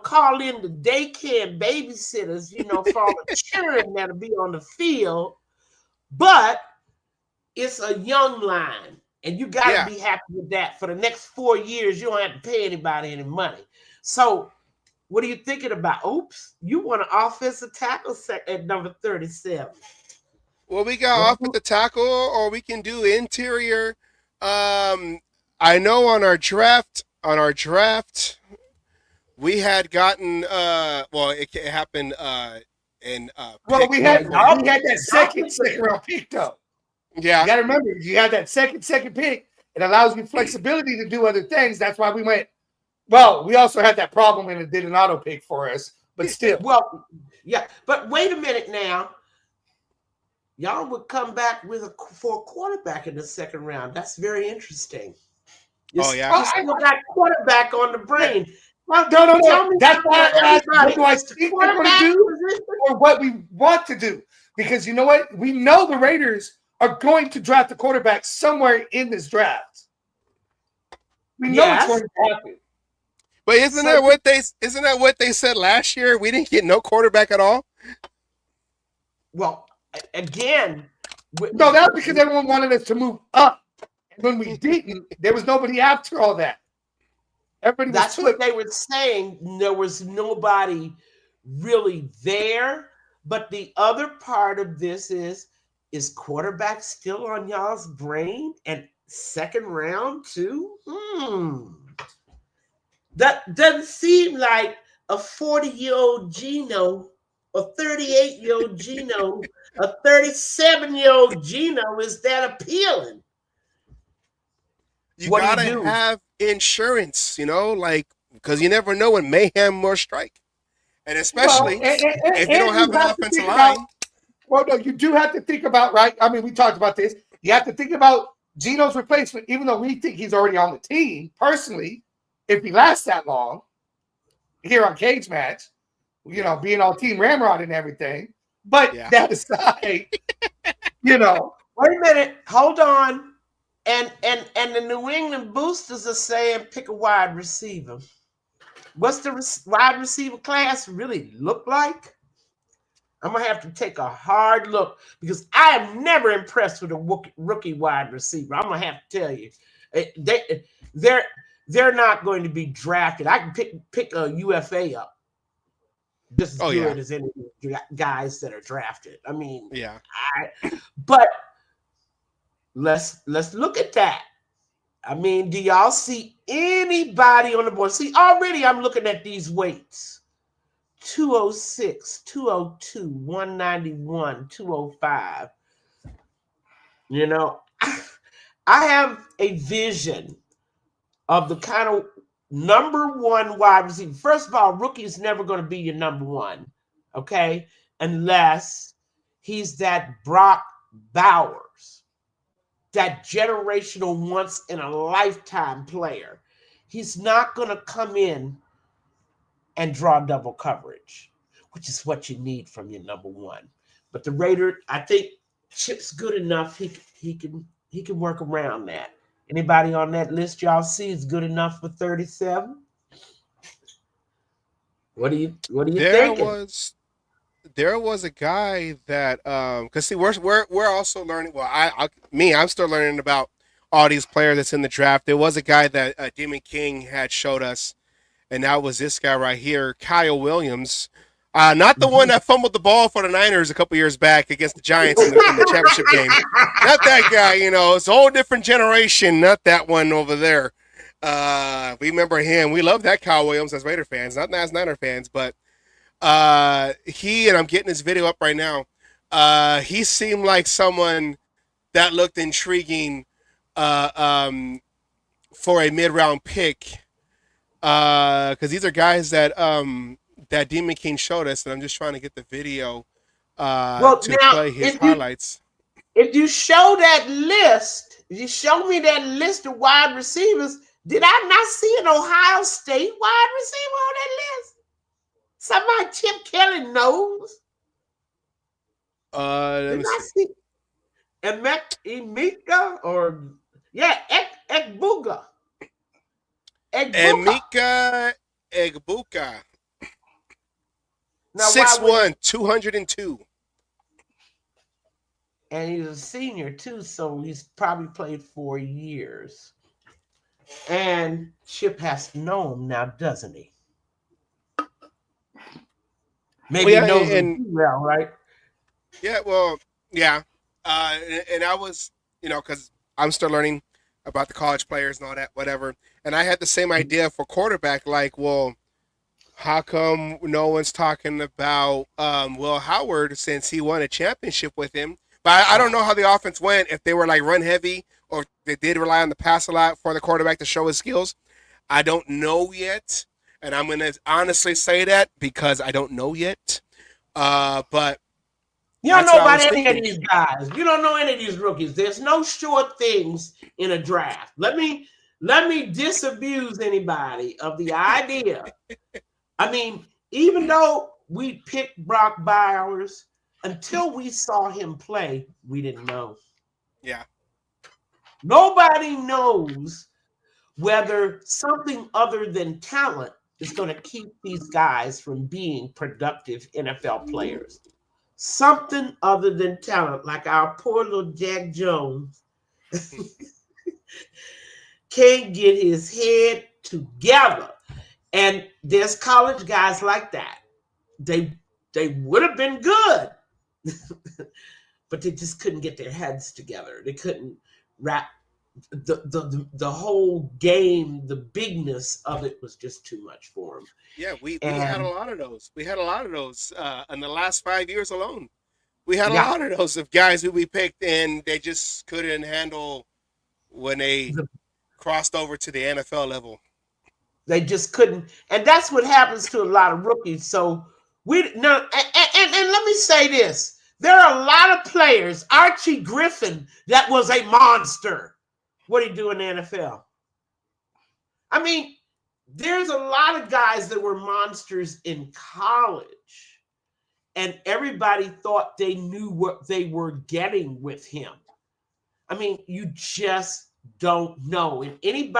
call in the daycare and babysitters, for all the children that'll be on the field. But it's a young line, and you got to be happy with that. For the next 4 years, you don't have to pay anybody any money. So what are you thinking about? Oops, you want an offensive tackle at number 37. Well, we got offensive tackle, or we can do interior. I know on our draft, we had gotten it happened in we had that second round pick though. Yeah, you got to remember, you have that second pick. It allows you flexibility to do other things. That's why we went. Well, we also had that problem and it did an auto pick for us, but still. Well, yeah, but wait a minute now. Y'all would come back for a quarterback in the second round. That's very interesting. You still got quarterback on the brain. No. That's why I asked, what do I think we're going to do or what we want to do? Because you know what? We know the Raiders are going to draft a quarterback somewhere in this draft. We know it's going to happen. But isn't that what they said last year? We didn't get no quarterback at all. Well, again, no, that's because everyone wanted us to move up. And when we didn't, there was nobody after all that. That's what they were saying. There was nobody really there. But the other part of this is quarterback still on y'all's brain? And second round too? That doesn't seem like a 40-year-old Geno, a 38-year-old Geno, a 37-year-old Geno is that appealing. You What do you gotta do? have insurance, like, because you never know when mayhem will strike, and especially if you don't and have you an have to offensive think about. line. Well, no, you do have to think about, right? I mean, we talked about this. You have to think about Geno's replacement, even though we think he's already on the team. Personally, if he lasts that long here on Cage Match, being on Team Ramrod and everything. But Yeah. that aside, Wait a minute. Hold on. And the New England boosters are saying pick a wide receiver. What's the wide receiver class really look like? I'm gonna have to take a hard look because I am never impressed with a rookie wide receiver. I'm gonna have to tell you, they're not going to be drafted. I can pick a UFA up just as good as any guys that are drafted. I mean, Yeah. But let's look at that. I mean, do y'all see anybody on the board? See, already I'm looking at these weights. 206, 202, 191, 205. I have a vision of the kind of number one wide receiver. First of all, rookie is never going to be your number one, okay? Unless he's that Brock Bowers, that generational once in a lifetime player. He's not going to come in and draw double coverage, which is what you need from your number one. But the Raider, I think Chip's good enough. He can work around that. Anybody on that list y'all see is good enough for 37? What do you thinking? There was a guy that because see we're also learning. Well, I'm still learning about all these players that's in the draft. There was a guy that Demon King had showed us, and that was this guy right here, Kyle Williams. Not the one that fumbled the ball for the Niners a couple years back against the Giants in the championship game. Not that guy, it's a whole different generation. Not that one over there. We remember him. We love that Kyle Williams as Raider fans, not as Niner fans, but and I'm getting his video up right now. He seemed like someone that looked intriguing for a mid-round pick. Because these are guys that Demon King showed us, and I'm just trying to get the video to play his highlights. If you show that list, if you show me that list of wide receivers, did I not see an Ohio State wide receiver on that list? Somebody Chip Kelly knows. Let me see. Emeka or Egbuka. Emeka Egbuka. 6'1", 202. And he's a senior too, so he's probably played 4 years. And Chip has to know him now, doesn't he? Maybe he knows him too well, right? Yeah, well, yeah. And I was, because I'm still learning about the college players and all that, whatever. And I had the same idea for quarterback, like, well, how come no one's talking about Will Howard since he won a championship with him? But I don't know how the offense went, if they were like run heavy or if they did rely on the pass a lot for the quarterback to show his skills. I don't know yet. And I'm going to honestly say that because I don't know yet. But you don't know about any of these guys. You don't know any of these rookies. There's no sure things in a draft. Let me disabuse anybody of the idea. I mean, even though we picked Brock Bowers, until we saw him play, we didn't know. Yeah. Nobody knows whether something other than talent is going to keep these guys from being productive NFL players. Something other than talent, like our poor little Jack Jones can't get his head together. And there's college guys like that. They would have been good, but they just couldn't get their heads together. They couldn't wrap the whole game. The bigness of it was just too much for them. Yeah, we had a lot of those. We had a lot of those in the last 5 years alone. We had a lot of those of guys who we picked, and they just couldn't handle when they crossed over to the NFL level. They just couldn't, and that's what happens to a lot of rookies. So and let me say this: there are a lot of players. Archie Griffin, that was a monster. What did he do in the NFL? I mean, there's a lot of guys that were monsters in college, and everybody thought they knew what they were getting with him. I mean, you just don't know. And any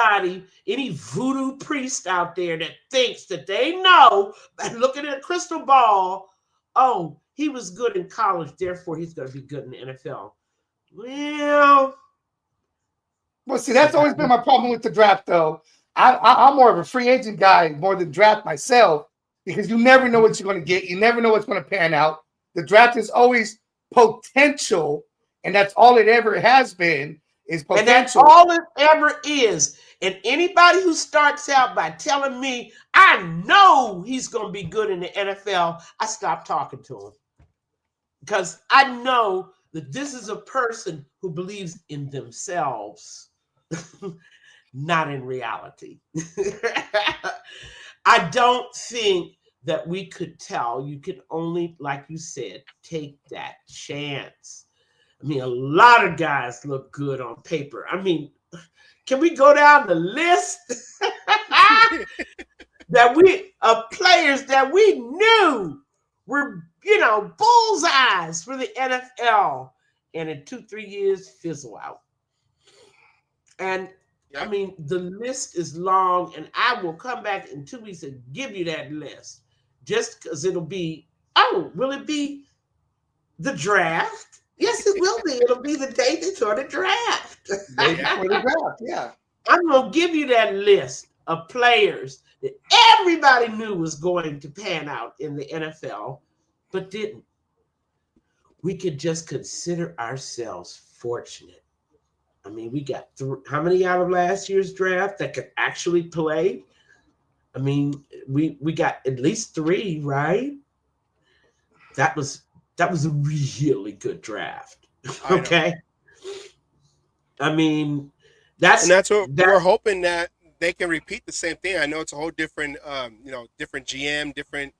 voodoo priest out there that thinks that they know and looking at a crystal ball, oh, he was good in college, therefore he's going to be good in the NFL. Well, see, that's always been my problem with the draft, though. I'm more of a free agent guy more than draft myself, because you never know what you're going to get. You never know what's going to pan out. The draft is always potential, and that's all it ever has been, is potential. And that's all it ever is. And anybody who starts out by telling me, I know he's going to be good in the NFL, I stop talking to him. Because I know that this is a person who believes in themselves, not in reality. I don't think that we could tell. You can only, like you said, take that chance. I mean, a lot of guys look good on paper. I mean, can we go down the list of players that we knew were, bullseyes for the NFL, and in 2-3 years fizzle out? And I mean, the list is long, and I will come back in 2 weeks and give you that list, just because it'll be, will it be the draft? Yes, it will be. It'll be the day before the draft. Day before the draft, yeah. I'm going to give you that list of players that everybody knew was going to pan out in the NFL, but didn't. We could just consider ourselves fortunate. I mean, we got how many out of last year's draft that could actually play? I mean, we got at least 3, right? That was a really good draft. Okay. I mean, that's what we're hoping, that they can repeat the same thing. I know it's a whole different, different GM, different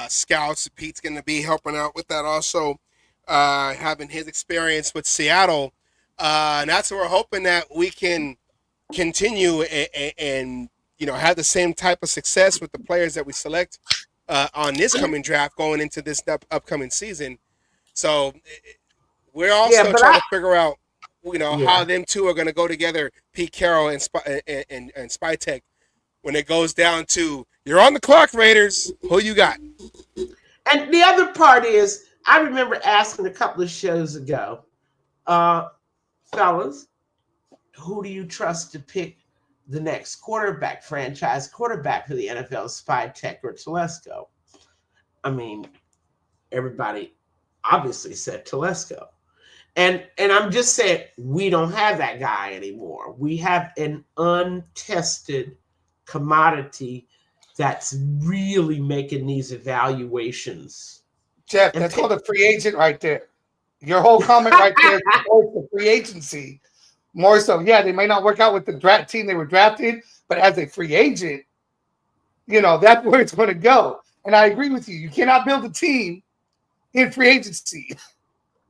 scouts. Pete's going to be helping out with that also, having his experience with Seattle. And that's what we're hoping, that we can continue and have the same type of success with the players that we select on this coming draft going into this upcoming season. So we're also trying to figure out, how them two are going to go together, Pete Carroll and Spytech, when it goes down to, you're on the clock, Raiders. Who you got? And the other part is, I remember asking a couple of shows ago, fellas, who do you trust to pick the next franchise quarterback for the NFL, Spytech or Telesco? I mean, everybody obviously said Telesco. And I'm just saying, we don't have that guy anymore. We have an untested commodity that's really making these evaluations. Jeff, that's called a free agent right there. Your whole comment right there is the free agency. More so, yeah, they may not work out with the draft team they were drafted, but as a free agent, that's where it's going to go. And I agree with you. You cannot build a team in free agency,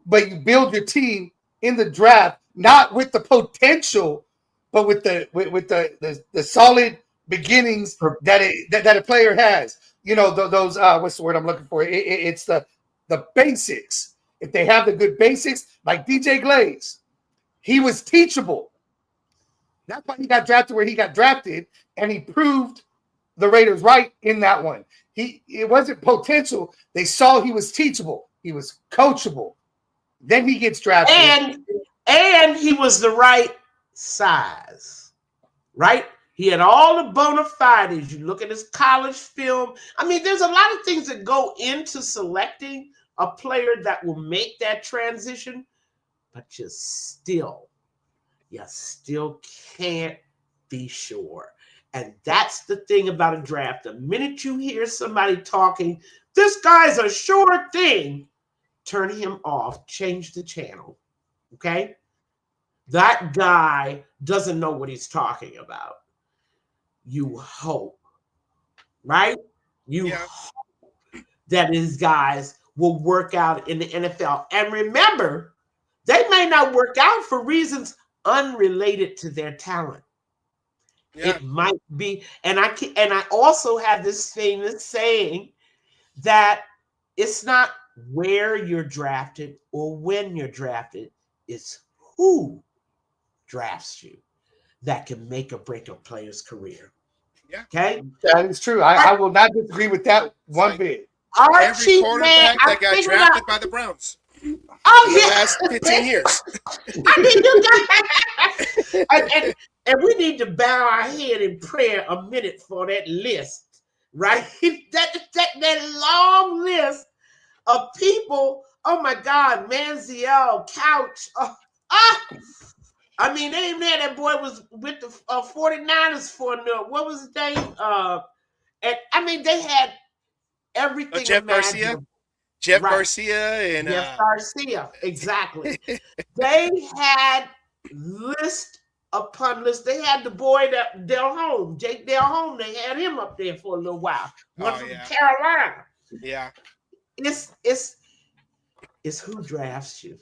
but you build your team in the draft, not with the potential, but with the solid beginnings that a player has. Those what's the word I'm looking for? It's the basics. If they have the good basics, like DJ Glaze, he was teachable. That's why he got drafted where he got drafted, and he proved the Raiders right in that one. It wasn't potential. They saw he was teachable. He was coachable. Then he gets drafted. And he was the right size, right? He had all the bona fides. You look at his college film. I mean, there's a lot of things that go into selecting a player that will make that transition, but you still can't be sure. And that's the thing about a draft. The minute you hear somebody talking, this guy's a sure thing, turn him off, change the channel, okay? That guy doesn't know what he's talking about. You hope, right? You hope that his guys will work out in the NFL. And remember, they may not work out for reasons unrelated to their talent. Yeah. It might be, and I also have this famous saying that it's not where you're drafted or when you're drafted, it's who drafts you that can make or break a player's career. Yeah. Okay. That is true. I will not disagree with that one bit. Every quarterback that got drafted by the Browns. Oh, in the last 15 years. I mean, you got and we need to bow our head in prayer a minute for that list, right? that long list of people. Oh my God, Manziel, Couch. I mean, they even had that boy was with the 49ers for what was his name? And I mean, they had everything. Jeff Garcia. Jeff Garcia and Jeff Garcia, exactly. They had list upon list. They had the boy that Jake Delhomme. They had him up there for a little while. One from Carolina. Yeah. It's who drafts you.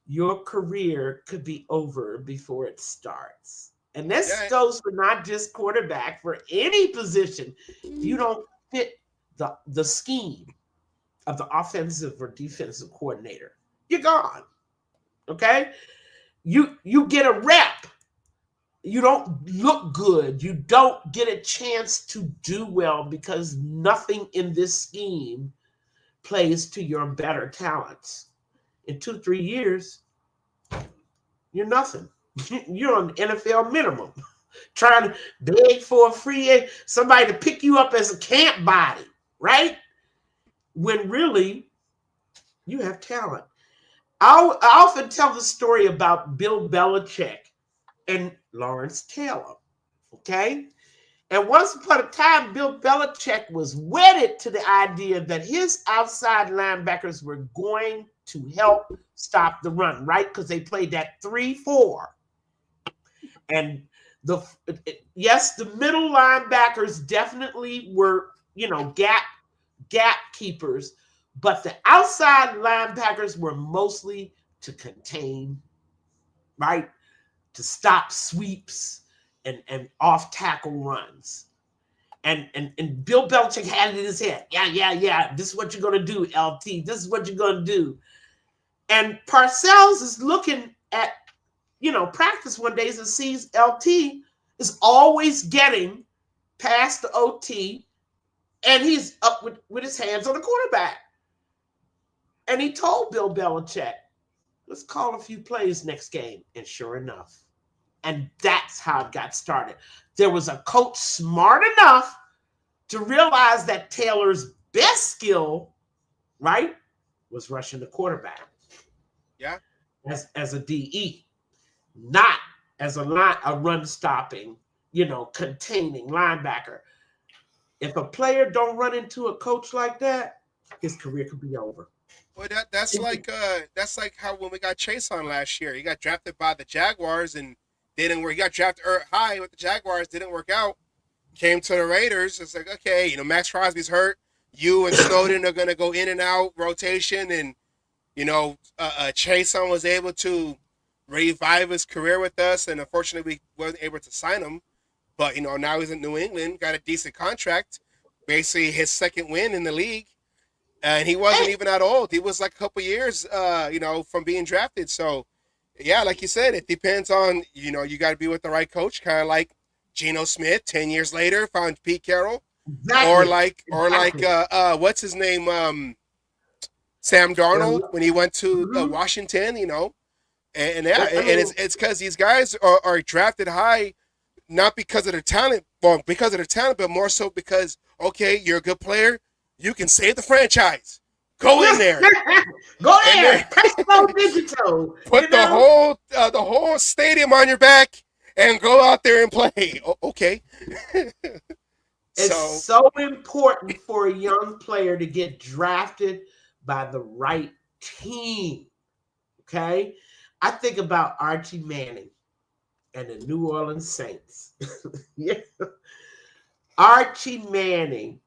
Your career could be over before it starts. And this goes for not just quarterback, for any position. If you don't fit the scheme of the offensive or defensive coordinator, you're gone. Okay? You get a rep. You don't look good. You don't get a chance to do well because nothing in this scheme plays to your better talents. In 2-3 years, you're nothing. You're on NFL minimum, trying to beg for a free somebody to pick you up as a camp body, right? When really you have talent. I often tell the story about Bill Belichick and Lawrence Taylor, okay? And once upon a time, Bill Belichick was wedded to the idea that his outside linebackers were going to help stop the run, right? Because they played that 3-4. And the middle linebackers definitely were, gap keepers, but the outside linebackers were mostly to contain, right? To stop sweeps and off tackle runs. And Bill Belichick had it in his head. Yeah. This is what you're gonna do, LT. This is what you're gonna do. And Parcells is looking at practice one day and sees LT is always getting past the OT, and he's up with his hands on the quarterback. And he told Bill Belichick, let's call a few plays next game. And sure enough, and that's how it got started. There was a coach smart enough to realize that Taylor's best skill, right, was rushing the quarterback. Yeah. As a DE, not as a run stopping, containing linebacker. If a player don't run into a coach like that, his career could be over. Well, that's like how when we got Chase on last year, he got drafted by the Jaguars and didn't work. He got drafted high with the Jaguars, didn't work out. Came to the Raiders. It's like, okay, Max Crosby's hurt. You and Snowden are gonna go in and out rotation, and Chase on was able to revive his career with us, and unfortunately we wasn't able to sign him. But now he's in New England, got a decent contract, basically his second win in the league, and he wasn't even that old. He was like a couple years, from being drafted. So, yeah, like you said, it depends on you got to be with the right coach, kind of like Geno Smith. 10 years later, found Pete Carroll, or like what's his name, Sam Darnold when he went to Washington, and it's because these guys are drafted high. Not because of their talent, but more so because, okay, you're a good player. You can save the franchise. Go in there. Go there. Press digital. Put the whole stadium on your back and go out there and play. Okay. It's so important for a young player to get drafted by the right team. Okay. I think about Archie Manning and the New Orleans Saints. Yeah. Archie Manning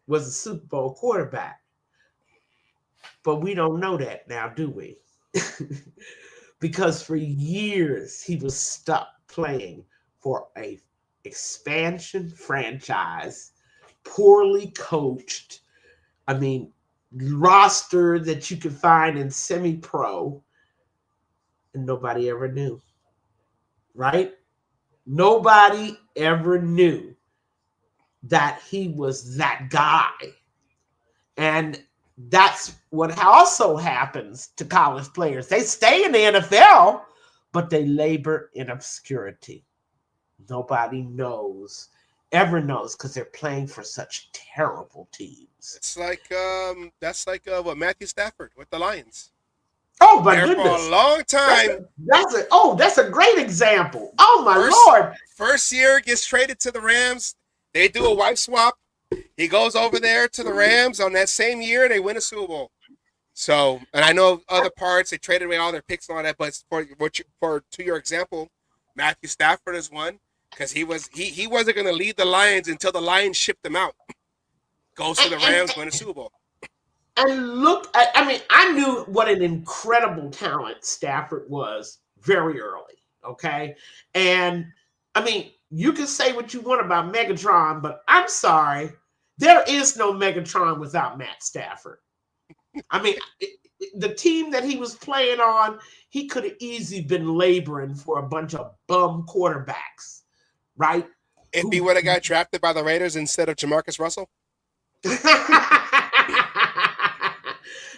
was a Super Bowl quarterback, but we don't know that now, do we? Because for years he was stuck playing for a expansion franchise, poorly coached. I mean, roster that you could find in semi-pro, and nobody ever knew, right? Nobody ever knew that he was that guy. And that's what also happens to college players. They stay in the NFL, but they labor in obscurity. Nobody knows, ever knows, because they're playing for such terrible teams. It's like that's like what Matthew Stafford with the Lions. Oh my there goodness! For a long time. That's a great example. Oh my Lord! First year gets traded to the Rams. They do a wife swap. He goes over there to the Rams on that same year. They win a Super Bowl. So, and I know other parts, they traded away all their picks and all that, but to your example, Matthew Stafford is one, because he wasn't going to lead the Lions until the Lions shipped him out. Goes to the Rams, win a Super Bowl. And look, I knew what an incredible talent Stafford was very early, okay? And, I mean, you can say what you want about Megatron, but I'm sorry, there is no Megatron without Matt Stafford. I mean, the team that he was playing on, he could have easily been laboring for a bunch of bum quarterbacks, right? If he would have got drafted by the Raiders instead of Jamarcus Russell?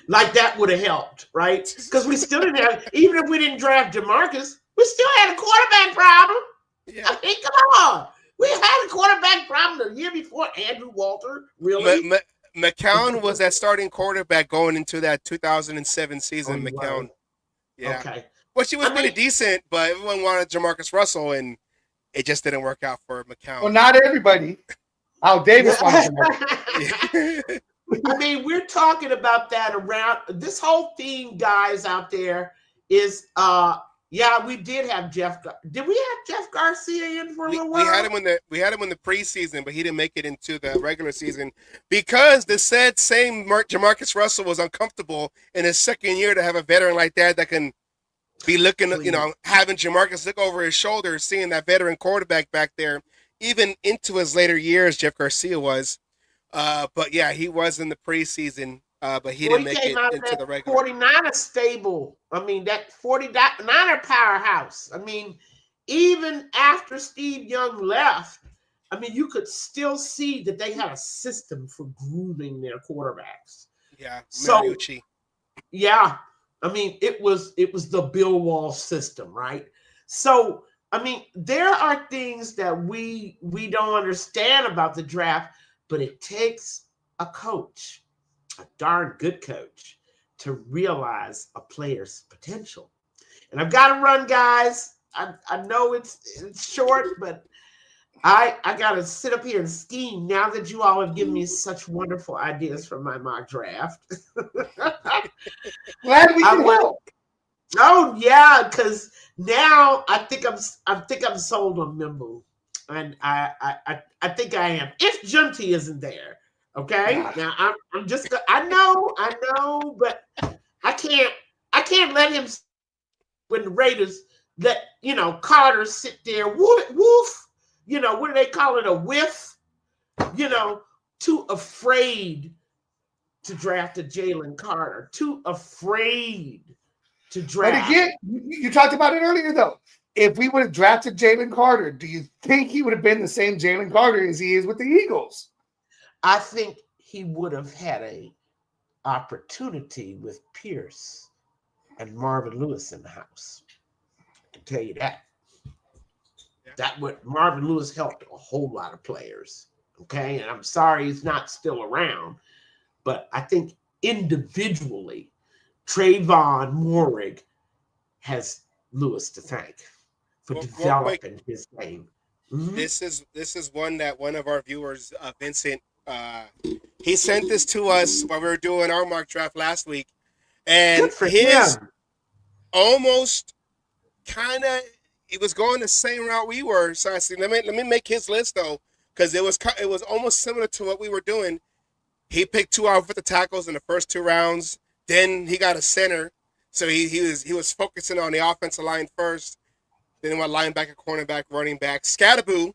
Like that would have helped, right? Because we still didn't have, even if we didn't draft Jamarcus, we still had a quarterback problem. Yeah. I mean, come on. We had a quarterback problem the year before. Andrew Walter, really? McCown was that starting quarterback going into that 2007 season. Oh, McCown. Right. Yeah. Okay. Well, she was pretty decent, but everyone wanted Jamarcus Russell, and it just didn't work out for McCown. Well, not everybody. Al Davis wanted Jamarcus. I mean, we're talking about that around this whole theme, guys, out there is yeah, we did have Jeff. Did we have Jeff Garcia in for a little while? We had him in the preseason, but he didn't make it into the regular season because the same Jamarcus Russell was uncomfortable in his second year to have a veteran like that can be looking, having Jamarcus look over his shoulder, seeing that veteran quarterback back there, even into his later years. Jeff Garcia was. But yeah, he was in the preseason, but he didn't make it into the regular. 49er stable. I mean, that 49er powerhouse. I mean, even after Steve Young left, I mean, you could still see that they had a system for grooming their quarterbacks. Yeah, Mariucci. Yeah, I mean, it was the Bill Walsh system, right? So, I mean, there are things that we don't understand about the draft. But it takes a coach, a darn good coach, to realize a player's potential. And I've got to run, guys. I know it's short, but I got to sit up here and scheme now that you all have given me such wonderful ideas for my mock draft. Glad we can help. Oh yeah, because now I think I'm sold on Mimble. And I think I am. If Junty isn't there, okay. Now I'm just. I know, but I can't let him. When the Raiders let Carter sit there, woof. What do they call it? A whiff. Too afraid to draft a Jalen Carter. Too afraid to draft. But again, you talked about it earlier, though. If we would have drafted Jalen Carter, do you think he would have been the same Jalen Carter as he is with the Eagles? I think he would have had a opportunity with Pierce and Marvin Lewis in the house. I can tell you that. That would Marvin Lewis helped a whole lot of players. Okay, and I'm sorry he's not still around, but I think individually, Trayvon Moehrig has Lewis to thank for developing his game. Mm-hmm. This is one that one of our viewers, Vincent, he sent this to us while we were doing our mock draft last week, and almost kind of it was going the same route we were. So I said, let me make his list though, because it was almost similar to what we were doing. He picked 2 offensive tackles in the first 2 rounds. Then he got a center, so he was focusing on the offensive line first. Then went linebacker, cornerback, running back, Scatterboo,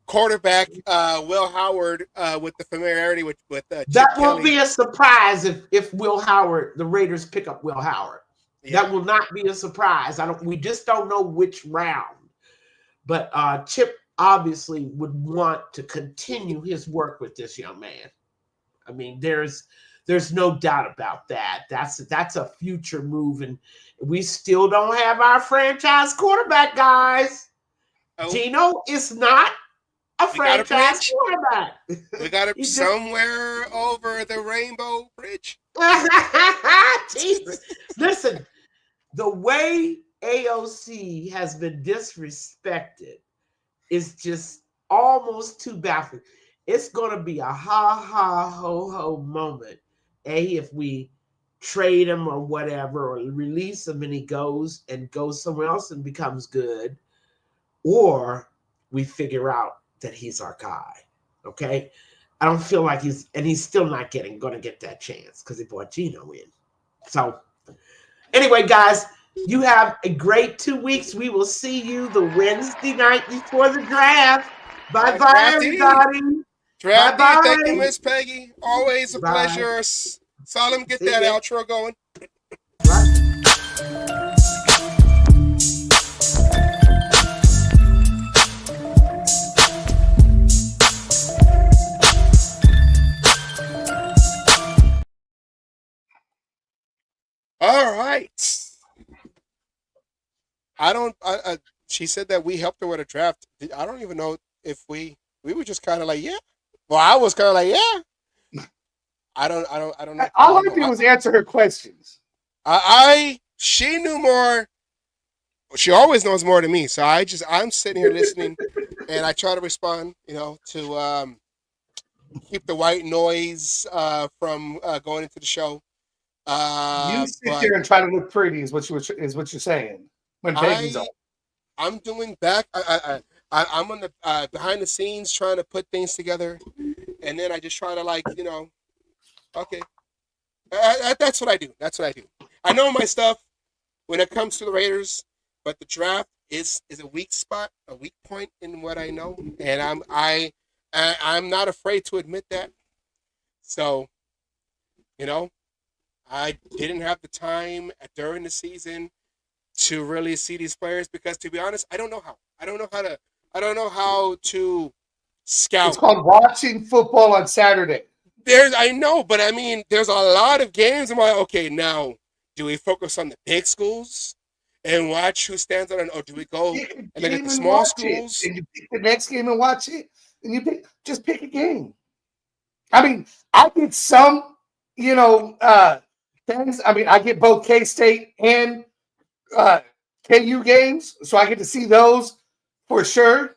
quarterback, Will Howard, with the familiarity with Chip That won't Kelly. be a surprise if Will Howard, the Raiders pick up Will Howard. Yeah. That will not be a surprise. We just don't know which round. But Chip obviously would want to continue his work with this young man. I mean, there's no doubt about that. That's a future move, and we still don't have our franchise quarterback, guys. Oh. Geno is not a franchise quarterback. We got it somewhere over the Rainbow Bridge. Listen, the way AOC has been disrespected is just almost too baffling. It's going to be a ha ho ho moment. If we trade him or whatever, or release him and he goes somewhere else and becomes good, or we figure out that he's our guy. Okay, I don't feel like he's still not going to get that chance because he brought Geno in. So anyway, guys, you have a great 2 weeks. We will see you the Wednesday night before the draft. Bye-bye, everybody. Drafty, bye-bye. Thank you, Miss Peggy. Always a pleasure. Saw them get that outro going. All right. She said that we helped her with a draft. I don't even know if we were just kind of like, yeah. Well, I was kind of like, yeah. I don't know. All I did was answer her questions. She knew more. She always knows more than me. So I'm sitting here listening, and I try to respond, to keep the white noise from going into the show. You sit here and try to look pretty is what you're saying. When Peggy's on. I'm doing back. I'm on the behind the scenes trying to put things together, and then I just try to okay. That's what I do. That's what I do. I know my stuff when it comes to the Raiders, but the draft is a weak spot, a weak point in what I know, and I'm not afraid to admit that. So, I didn't have the time during the season to really see these players because, to be honest, I don't know how. I don't know how to scout. It's called watching football on Saturday. I know, but I mean, there's a lot of games. I'm like, okay, now, do we focus on the big schools and watch who stands out, or do we go and look at the small schools? And you pick the next game and watch it, and you just pick a game. I mean, I get some, things. I mean, I get both K-State and KU games, so I get to see those for sure.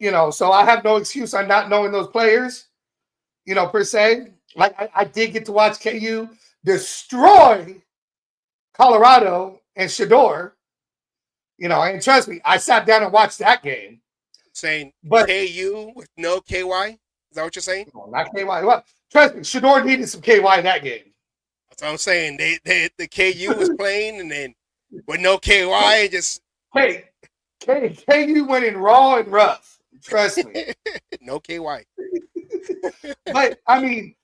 So I have no excuse on not knowing those players, per se. Like I did get to watch KU destroy Colorado and Shador, and trust me, I sat down and watched that game. Saying KU with no KY? Is that what you're saying? No, not KY. Well, trust me, Shador needed some KY in that game. That's what I'm saying. The KU was playing, and then with no KY, just KU went in raw and rough. Trust me. No KY. But I mean,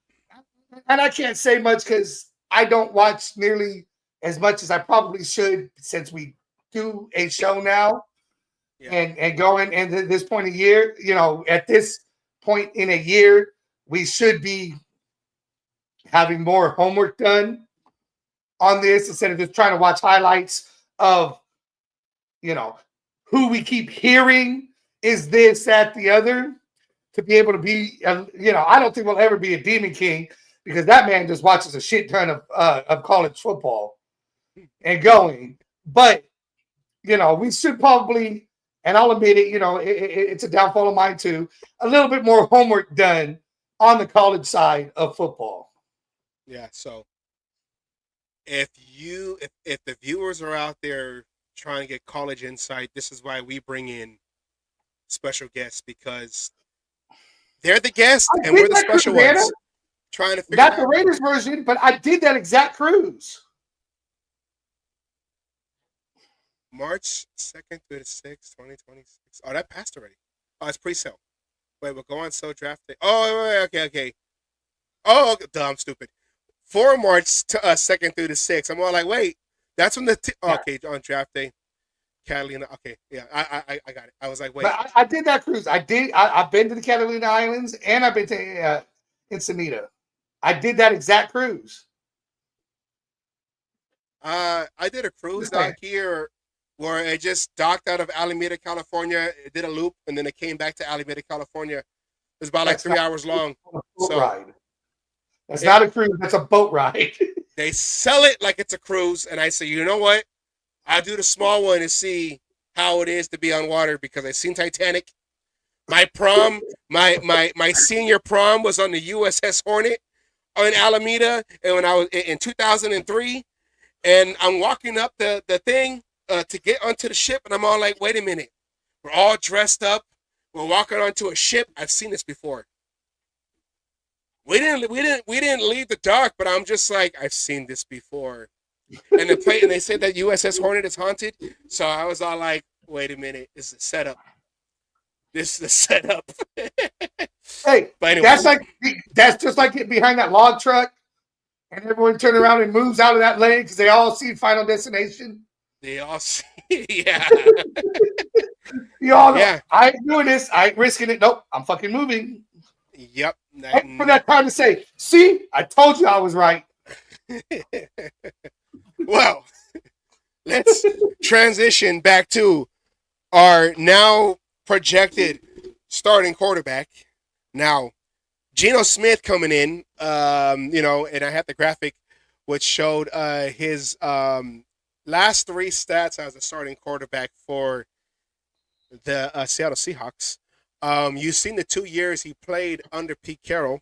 and I can't say much because I don't watch nearly as much as I probably should since we do a show now. Yeah. And going into this point of year, at this point in a year, we should be having more homework done on this instead of just trying to watch highlights of, who we keep hearing is this, that, the other, to be able to be, I don't think we'll ever be a Demon King because that man just watches a shit ton of college football and going. But, we should probably, and I'll admit it, it's a downfall of mine too, a little bit more homework done on the college side of football. Yeah, so if the viewers are out there trying to get college insight, this is why we bring in special guests, because they're the guests I and we're did the that special cruise, Anna. ones trying to figure Not it the out. Raiders version, but I did that exact cruise. March 2nd through the 6th, 2026. Oh, that passed already. Oh, it's pre-sale. Wait, we're going so draft day. Oh, wait, okay. Oh, duh, I'm stupid. For March 2nd through the 6th. I'm all like, wait, that's when okay, on draft day. Catalina. Okay, yeah, I got it. I was like, wait. But I did that cruise. I've been to the Catalina Islands and I've been to Ensenada. I did that exact cruise. I did a cruise dock here where it just docked out of Alameda, California. It did a loop and then it came back to Alameda, California. It was about like 3 hours long. Boat ride. That's not a cruise. That's a boat ride. They sell it like it's a cruise, and I say, you know what? I'll do the small one to see how it is to be on water, because I've seen Titanic. My prom, my senior prom was on the USS Hornet in Alameda, and when I was in 2003, and I'm walking up the thing to get onto the ship, and I'm all like, wait a minute, we're all dressed up, we're walking onto a ship. I've seen this before. We didn't leave the dock, but I'm just like, I've seen this before. And they said that USS Hornet is haunted. So I was all like, wait a minute, this is a setup. This is a setup. Hey, anyway, that's just like getting behind that log truck and everyone turns around and moves out of that lane because they all see Final Destination. They all see, yeah. You all know, yeah. I ain't doing this. I ain't risking it. Nope, I'm fucking moving. Yep. For that time to say, see, I told you I was right. Well, let's transition back to our now projected starting quarterback. Now, Geno Smith coming in, and I had the graphic which showed his last 3 stats as a starting quarterback for the Seattle Seahawks. You've seen the 2 years he played under Pete Carroll.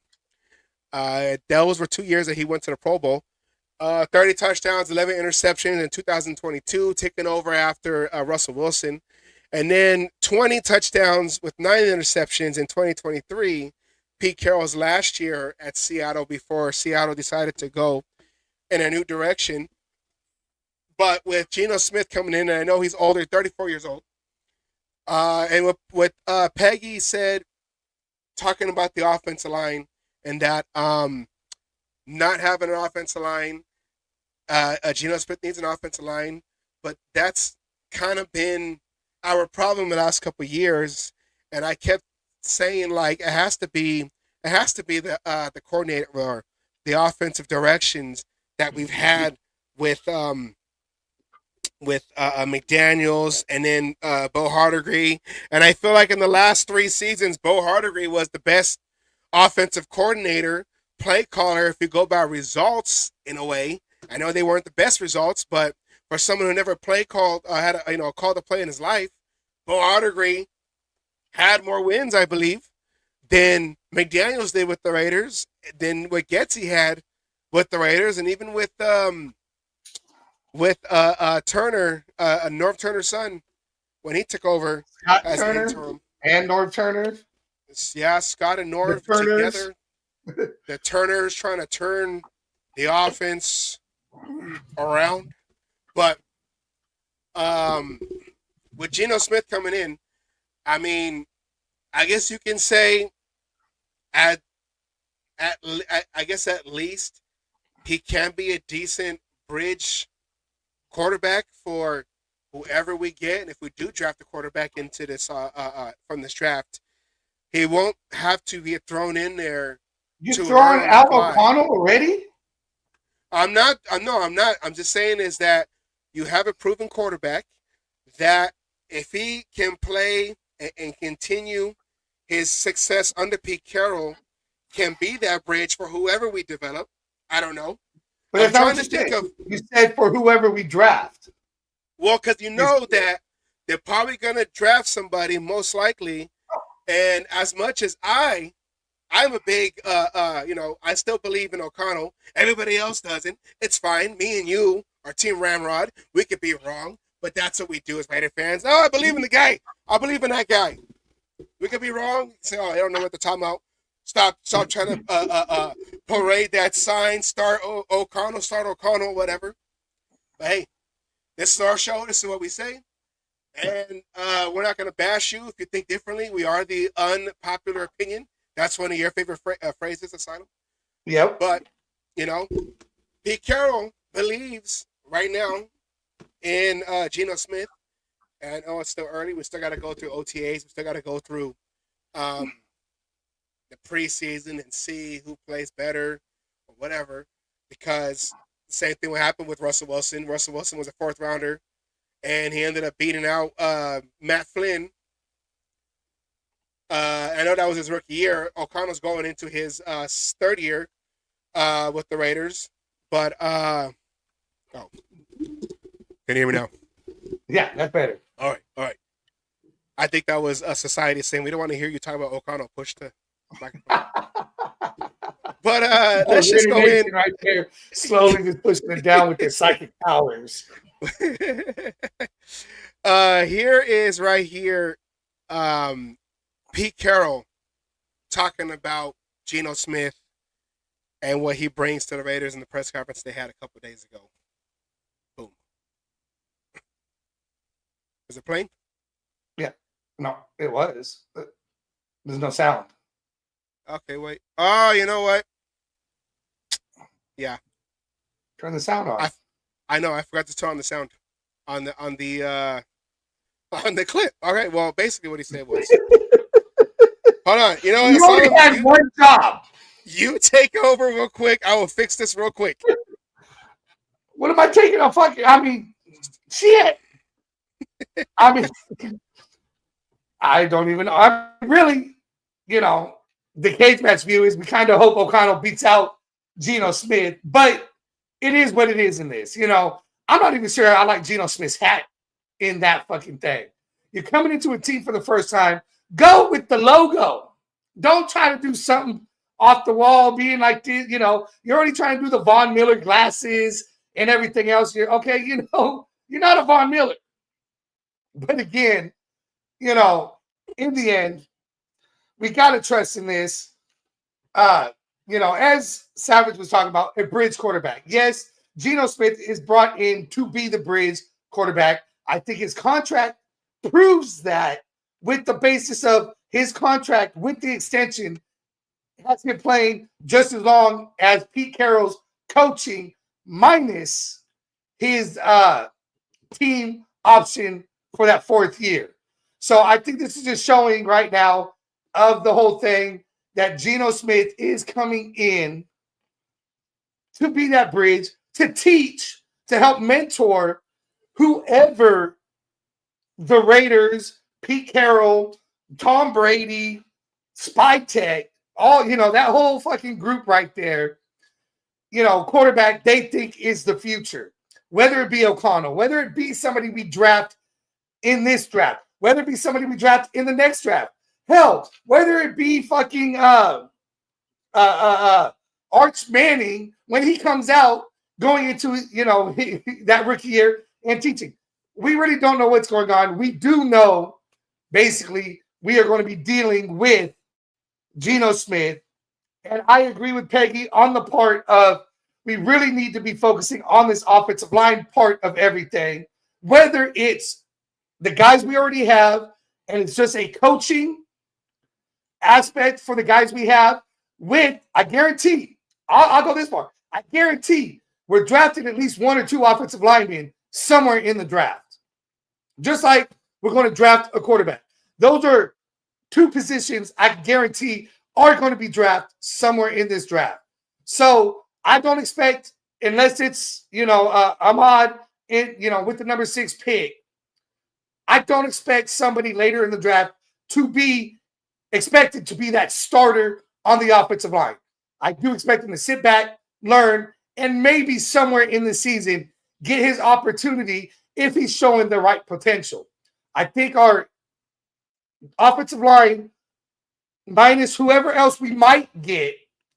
Those were 2 years that he went to the Pro Bowl. 30 touchdowns, 11 interceptions in 2022, taking over after Russell Wilson. And then 20 touchdowns with 9 interceptions in 2023, Pete Carroll's last year at Seattle before Seattle decided to go in a new direction. But with Geno Smith coming in, and I know he's older, 34 years old, and what Peggy said, talking about the offensive line, and that not having an offensive line, Geno Smith needs an offensive line, but that's kind of been our problem the last couple of years. And I kept saying, like, it has to be the coordinator or the offensive directions that we've had with McDaniels and then Bo Hardegree. And I feel like in the last 3 seasons, Bo Hardegree was the best offensive coordinator, play caller, if you go by results in a way. I know they weren't the best results, but for someone who never called a play in his life, Bo Hardegree had more wins, I believe, than McDaniels did with the Raiders, than what Getsy had with the Raiders, and even with Turner, Norv Turner's son, when he took over Scott as Turner interim. And Norv Turner. Yeah, Scott and Norv together. The Turners trying to turn the offense around. But with Geno Smith coming in, I mean, I guess you can say I guess at least he can be a decent bridge quarterback for whoever we get. And if we do draft a quarterback into this from this draft, he won't have to get thrown in there. You throwing Al O'Connell already? I'm not. I'm just saying is that you have a proven quarterback that if he can play and continue his success under Pete Carroll, can be that bridge for whoever we develop. I don't know. But I'm trying to think of. You said for whoever we draft. Well, because you know that they're probably going to draft somebody most likely. And as much as I I'm a big, I still believe in O'Connell. Everybody else doesn't. It's fine. Me and you are Team Ramrod. We could be wrong, but that's what we do as Raider fans. Oh, I believe in the guy. I believe in that guy. We could be wrong. Say, oh, I don't know what they're talking about. Stop trying to parade that sign. Start O'Connell, whatever. But hey, this is our show. This is what we say. And we're not going to bash you if you think differently. We are the unpopular opinion. That's one of your favorite phrases, Asylum. Yep. But, Pete Carroll believes right now in Geno Smith. And I know it's still early. We still got to go through OTAs. We still got to go through the preseason and see who plays better or whatever. Because the same thing would happen with Russell Wilson. Russell Wilson was a 4th rounder, and he ended up beating out Matt Flynn. I know that was his rookie year. O'Connell's going into his 3rd year with the Raiders. But, can you hear me now? Yeah, that's better. All right. I think that was a society saying we don't want to hear you talk about O'Connell. Push the microphone. But let's just go in right there, slowly just pushing it down with their psychic powers. Here is right here, Pete Carroll talking about Geno Smith and what he brings to the Raiders in the press conference they had a couple days ago. Boom. Is it playing? Yeah. No, it was. There's no sound. Okay, wait. Oh, you know what? Yeah. Turn the sound off. I know. I forgot to turn on the sound on the clip. All right. Well, basically what he said was, hold on. You know what? You only had one job. You take over real quick. I will fix this real quick. What am I taking a fucking? I mean, shit. I mean, I don't even know. I really, the cage match view is we kind of hope O'Connell beats out Geno Smith, but it is what it is in this. I'm not even sure I like Geno Smith's hat in that fucking thing. You're coming into a team for the first time. Go with the logo. Don't try to do something off the wall, being like this. You're already trying to do the Von Miller glasses and everything else. You're not a Von Miller. But again, in the end, we got to trust in this. As Savage was talking about, a bridge quarterback. Yes, Geno Smith is brought in to be the bridge quarterback. I think his contract proves that with the basis of his contract with the extension has been playing just as long as Pete Carroll's coaching minus his team option for that 4th year. So I think this is just showing right now of the whole thing that Geno Smith is coming in to be that bridge, to teach, to help mentor whoever the Raiders, Pete Carroll, Tom Brady, Spy Tech, all, that whole fucking group right there, quarterback they think is the future. Whether it be O'Connell, whether it be somebody we draft in this draft, whether it be somebody we draft in the next draft. Hell, whether it be fucking Arch Manning when he comes out going into that rookie year and teaching. We really don't know what's going on. We do know basically we are going to be dealing with Geno Smith. And I agree with Peggy on the part of we really need to be focusing on this offensive line part of everything, whether it's the guys we already have and it's just a coaching aspect for the guys we have with, I guarantee, I'll go this far. I guarantee we're drafting at least 1 or 2 offensive linemen somewhere in the draft. Just like we're going to draft a quarterback. Those are 2 positions I guarantee are going to be drafted somewhere in this draft. So I don't expect, unless it's, Ahmad with the number 6 pick, I don't expect somebody later in the draft to be expected to be that starter on the offensive line. I do expect him to sit back, learn, and maybe somewhere in the season get his opportunity if he's showing the right potential. I think our offensive line minus whoever else we might get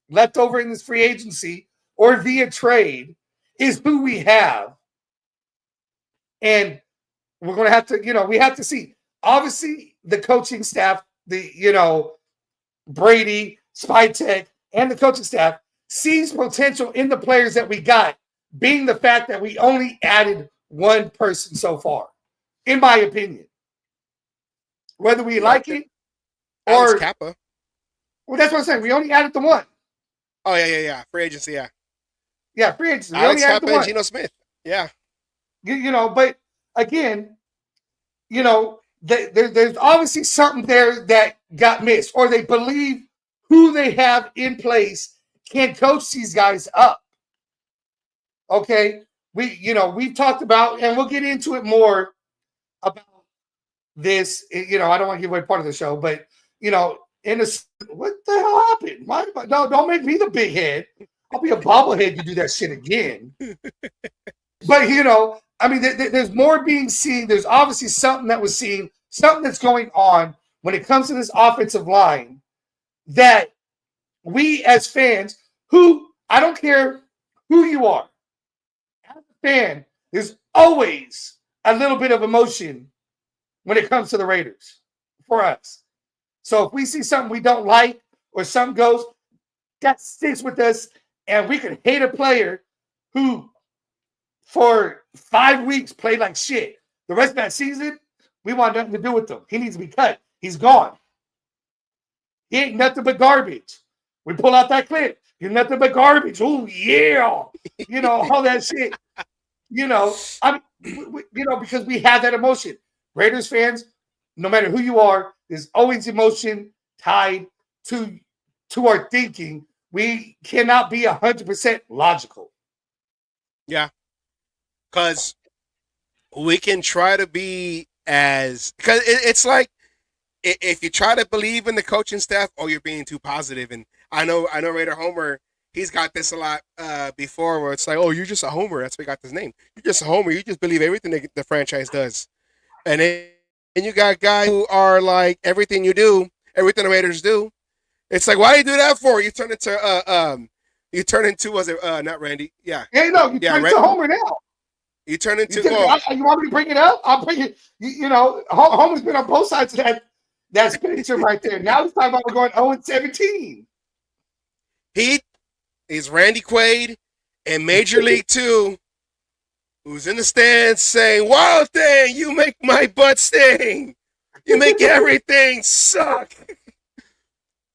left over in this free agency or via trade, is who we have. And we're going to have to, we have to see. Obviously, the coaching staff, Brady, Spytek, and the coaching staff sees potential in the players that we got, being the fact that we only added one person so far, in my opinion. Whether we like it or Alex Kappa. Well, that's what I'm saying. We only added the one. Oh, yeah. Free agency, yeah. Yeah, free agency. We Alex only added Kappa the and one. Geno Smith. Yeah. But again, there's obviously something there that got missed, or they believe who they have in place can coach these guys up. Okay, we've talked about, and we'll get into it more about this. I don't want to give away part of the show, but what the hell happened? No, don't make me the big head. I'll be a bobblehead. You do that shit again. But there's more being seen. There's obviously something that was seen, something that's going on when it comes to this offensive line that we as fans, who I don't care who you are, as a fan, there's always a little bit of emotion when it comes to the Raiders for us. So if we see something we don't like or something goes, that sticks with us, and we can hate a player who for 5 weeks played like shit. The rest of that season, we want nothing to do with him. He needs to be cut. He's gone. He ain't nothing but garbage. We pull out that clip. You're nothing but garbage. Oh, yeah. All that shit. Because we have that emotion. Raiders fans, no matter who you are, there's always emotion tied to our thinking. We cannot be 100% logical. Yeah. Because we can try to be because it's like, if you try to believe in the coaching staff, you're being too positive. And I know Raider Homer, he's got this a lot before, where it's like, you're just a homer. That's where he got this name. You're just a homer. You just believe everything that the franchise does. And then you got guys who are like, everything you do, everything the Raiders do, it's like, why do you do that for? You turn into was it not Randy? Yeah. Hey, no, you turn into Homer now. You turn into you want me to bring it up? I'll bring it. Homer's been on both sides of that spectrum right there. Now it's talking about we're going 0-17. He is Randy Quaid in Major League 2, who's in the stands saying, "Wild thing, you make my butt sting. You make everything suck."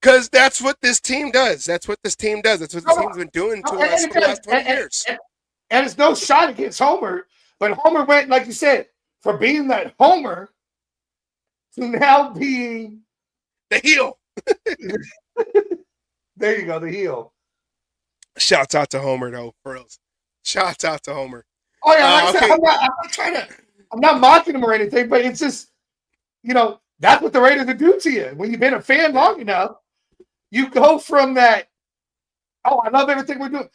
Because that's what this team does. That's what this team's been doing to us for the last 20 years. And it's no shot against Homer, but Homer went, like you said, from being that Homer to now being the heel. There you go, the heel. Shouts out to Homer, though, for real. Shouts out to Homer. Oh yeah, I'm not mocking him or anything, but it's just, that's what the Raiders will do to you when you've been a fan long enough. You go from that, I love everything we're doing.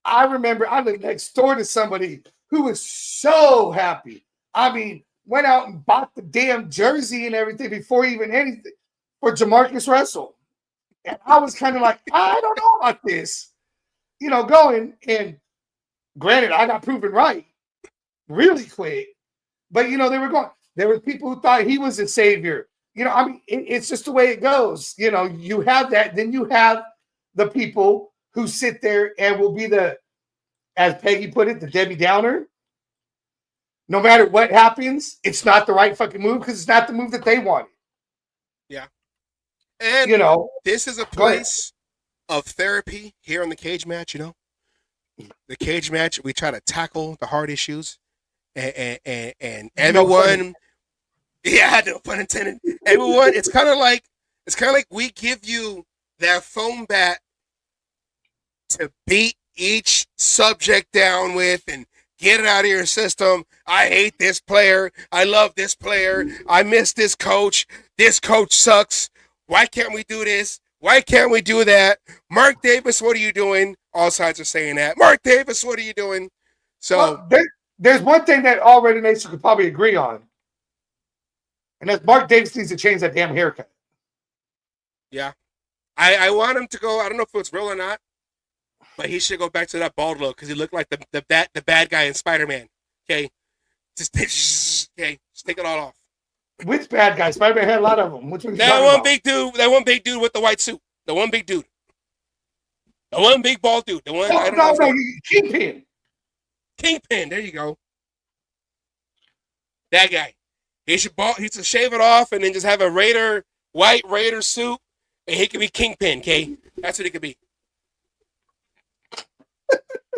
I remember I lived next door to somebody who was so happy. I mean, went out and bought the damn jersey and everything before even anything for Jamarcus Russell. And I was kind of like, I don't know about this. Going, and granted, I got proven right really quick. But, they were going. There were people who thought he was a savior. It's just the way it goes. You have that. Then you have the people who sit there and will be as Peggy put it, the Debbie Downer. No matter what happens, it's not the right fucking move because it's not the move that they wanted. Yeah. And, this is a place of therapy here on the Cage Match, The Cage Match, we try to tackle the hard issues. And everyone, no pun intended. Everyone, it's kind of like we give you that foam bat to beat each subject down with and get it out of your system. I hate this player. I love this player. I miss this coach. This coach sucks. Why can't we do this? Why can't we do that? Mark Davis, what are you doing? All sides are saying that. Mark Davis, what are you doing? So there's one thing that all Raider Nation could probably agree on, and that's Mark Davis needs to change that damn haircut. Yeah. I want him to go. I don't know if it's real or not, but he should go back to that bald look because he looked like the bad guy in Spider-Man. Okay, just take it all off. Which bad guy? Spider-Man had a lot of them. Which one? That one big dude. That one big dude with the white suit. The one big dude. The one big bald dude. The one. I don't know. Kingpin. Kingpin. There you go. That guy. He should shave it off and then just have a white Raider suit, and he could be Kingpin. Okay, that's what he could be.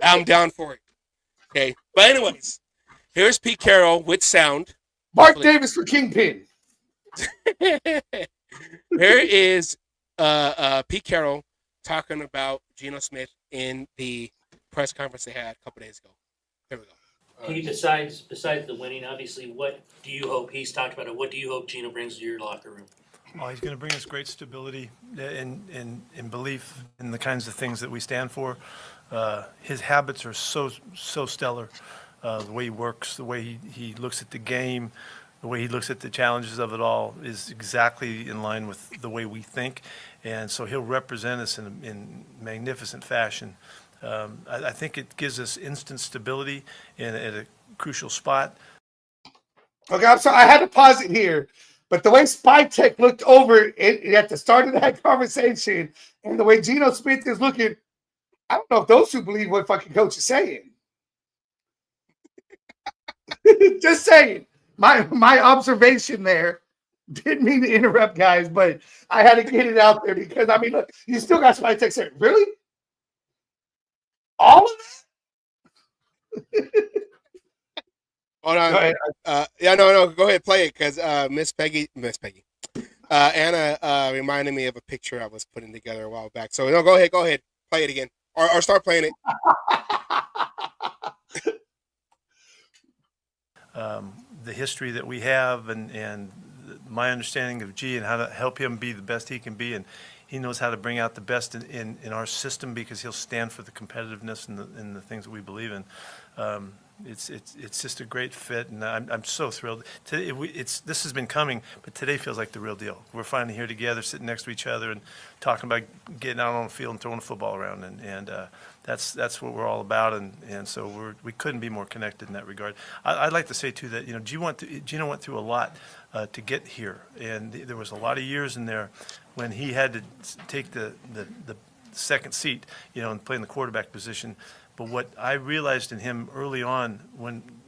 I'm down for it. Okay, but anyways, here's Pete Carroll with sound. Mark Davis for Kingpin. Here is Pete Carroll talking about Geno Smith in the press conference they had a couple days ago. Here we go. Pete, besides the winning, obviously, what do you hope? He's talked about it. What do you hope Geno brings to your locker room? Well, he's going to bring us great stability and belief in the kinds of things that we stand for. His habits are so stellar. The way he works, the way he looks at the game, the way he looks at the challenges of it all is exactly in line with the way we think. And so he'll represent us in magnificent fashion. I think it gives us instant stability at a crucial spot. Okay, I'm sorry. I had to pause it here. But the way Spy Tech looked over at the start of that conversation and the way Geno Smith is looking, I don't know if those two believe what fucking coach is saying. Just saying. My observation there. Didn't mean to interrupt, guys, but I had to get it out there because, I mean, look, you still got Spy Tech saying, really? All of that? Hold on. Go ahead. No. Go ahead, play it because Miss Peggy, Anna reminded me of a picture I was putting together a while back. So no, go ahead, play it again, or start playing it. The history that we have and my understanding of G and how to help him be the best he can be, and he knows how to bring out the best in our system because he'll stand for the competitiveness and the things that we believe in. It's just a great fit, and I'm so thrilled. This has been coming, but today feels like the real deal. We're finally here together, sitting next to each other, and talking about getting out on the field and throwing a football around, and that's what we're all about, and so we couldn't be more connected in that regard. I'd like to say too that Geno went through a lot to get here, and there was a lot of years in there when he had to take the second seat, and play in the quarterback position. But what I realized in him early on,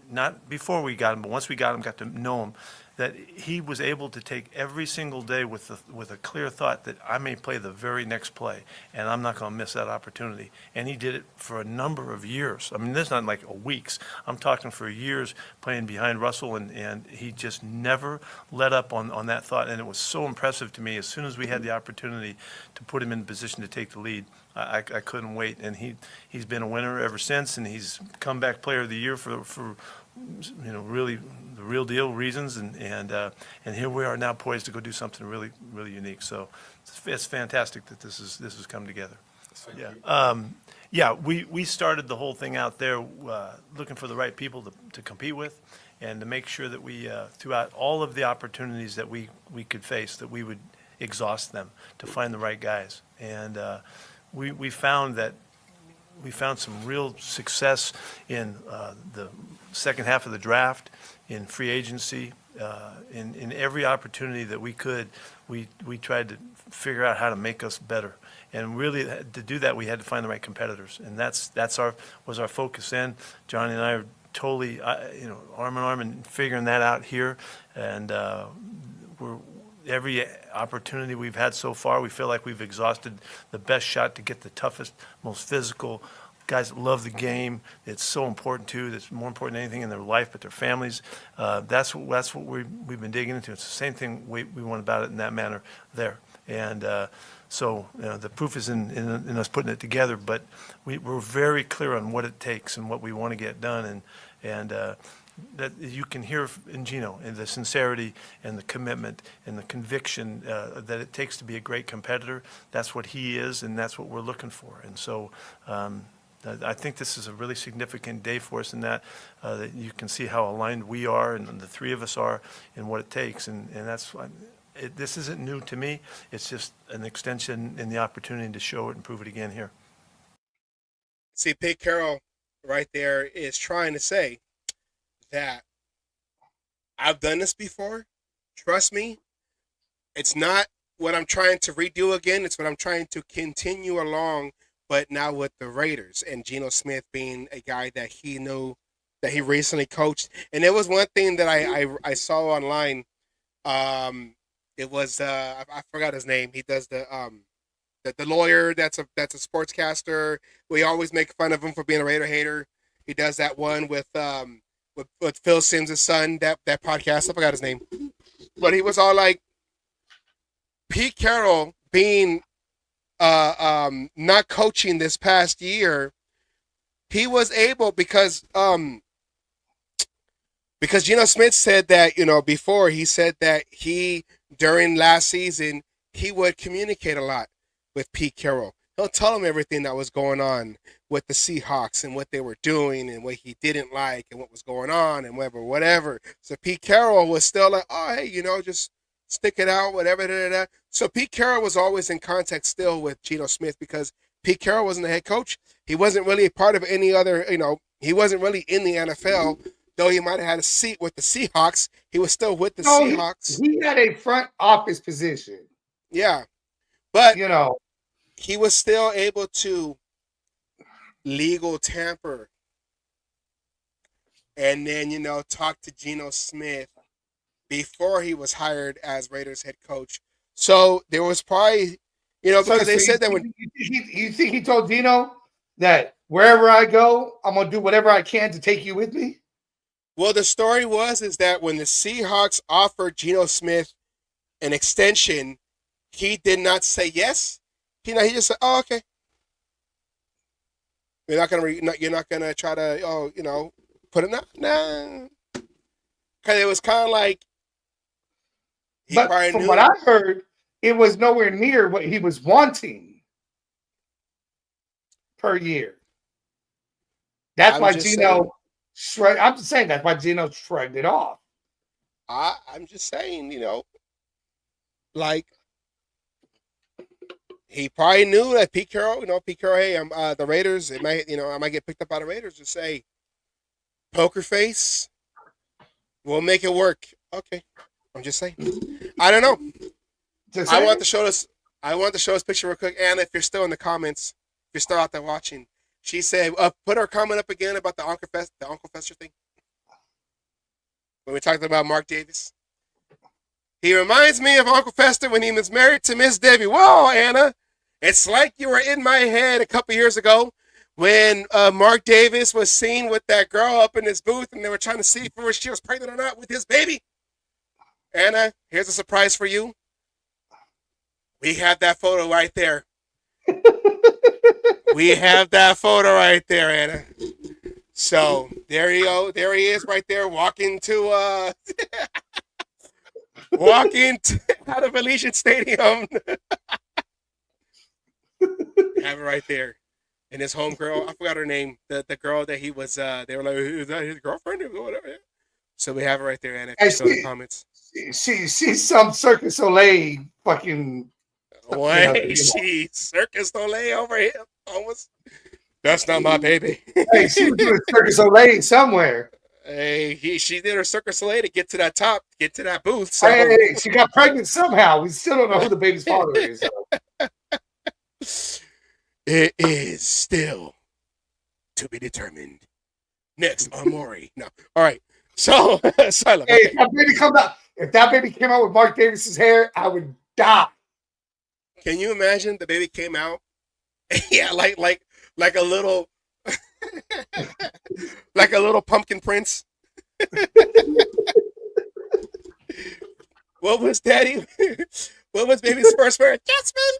not before we got him, but once we got to know him, that he was able to take every single day with a clear thought that I may play the very next play, and I'm not going to miss that opportunity. And he did it for a number of years. I mean, this is not like weeks. I'm talking for years playing behind Russell, and he just never let up on that thought. And it was so impressive to me. As soon as we had the opportunity to put him in position to take the lead, I couldn't wait. And he's been a winner ever since, and he's comeback player of the year for really the real deal reasons, and here we are now poised to go do something really, really unique. So it's fantastic that this has come together. We started the whole thing out there looking for the right people to compete with, and to make sure that we throughout all of the opportunities that we could face, that we would exhaust them to find the right guys. And we found some real success in the second half of the draft, in free agency, in every opportunity that we could. We tried to figure out how to make us better, and really to do that we had to find the right competitors, and was our focus then. Johnny and I are totally arm in arm in figuring that out here, and every opportunity we've had so far, we feel like we've exhausted the best shot to get the toughest, most physical guys that love the game. It's so important too. That's more important than anything in their life, but their families. That's what we've been digging into. It's the same thing we want about it in that manner there. And so the proof is in us putting it together. But we're very clear on what it takes and what we want to get done. And that you can hear in Geno, and the sincerity and the commitment and the conviction that it takes to be a great competitor. That's what he is, and that's what we're looking for. And so I think this is a really significant day for us in that you can see how aligned we are and the three of us are in what it takes. And that's this isn't new to me. It's just an extension and the opportunity to show it and prove it again here. See, Pete Carroll right there is trying to say that I've done this before. Trust me, it's not what I'm trying to redo again. It's what I'm trying to continue along, but now with the Raiders and Geno Smith being a guy that he knew, that he recently coached. And there was one thing that I saw online. It was I forgot his name. He does the lawyer that's a sportscaster. We always make fun of him for being a Raider hater. He does that one with Phil Simms' son, that podcast. I forgot his name. But he was all like, Pete Carroll being not coaching this past year, he was able because Geno Smith said that, before he said that during last season, he would communicate a lot with Pete Carroll. He'll tell him everything that was going on with the Seahawks and what they were doing and what he didn't like and what was going on and whatever. So Pete Carroll was still like, oh, hey, just stick it out, whatever. Da, da, da. So Pete Carroll was always in contact still with Geno Smith because Pete Carroll wasn't the head coach. He wasn't really a part of any other, he wasn't really in the NFL. Though he might have had a seat with the Seahawks, he was still with the Seahawks. He had a front office position. Yeah. But, he was still able to legal tamper and then, talk to Geno Smith before he was hired as Raiders head coach. So there was probably, because they said that when you think he told Geno that wherever I go, I'm going to do whatever I can to take you with me? Well, the story is that when the Seahawks offered Geno Smith an extension, he did not say yes. He just said, "Oh, okay." You're not gonna try to, put it nah. Because it was kind of like. But from what I heard, it was nowhere near what he was wanting per year. That's why Geno. I'm just saying that's why Geno shrugged it off. I'm just saying, like. He probably knew that Pete Carroll, hey, I'm the Raiders. It might, I might get picked up by the Raiders. Just say, poker face, we'll make it work. Okay, I'm just saying. I don't know. I want to show this picture real quick. Anna, if you're still in the comments, if you're still out there watching, she said, put her comment up again about the Uncle Fester thing. When we talked about Mark Davis. He reminds me of Uncle Fester when he was married to Miss Debbie. Whoa, Anna. It's like you were in my head a couple years ago when Mark Davis was seen with that girl up in his booth and they were trying to see if she was pregnant or not with his baby. Anna, here's a surprise for you. We have that photo right there. We have that photo right there, Anna. So there you go. There he is right there walking to out of Allegiant Stadium. Have it right there. And his homegirl, I forgot her name. The girl that he was, they were like, is that his girlfriend or whatever? So we have it right there, Anna. In the comments. She's some Circus Soleil fucking. Wait, she's Circus Soleil over here. Almost. That's not my baby. Hey, she was doing Circus Soleil somewhere. Hey, she did her Circus Soleil to get to that top, get to that booth. So. Hey, she got pregnant somehow. We still don't know who the baby's father is. It is still to be determined. Next on Maury. No. All right. So, Silent. Hey, if that baby came out with Mark Davis's hair, I would die. Can you imagine the baby came out? Yeah, like a little like a little pumpkin prince. What was Daddy? What was baby's first word? Jasmine,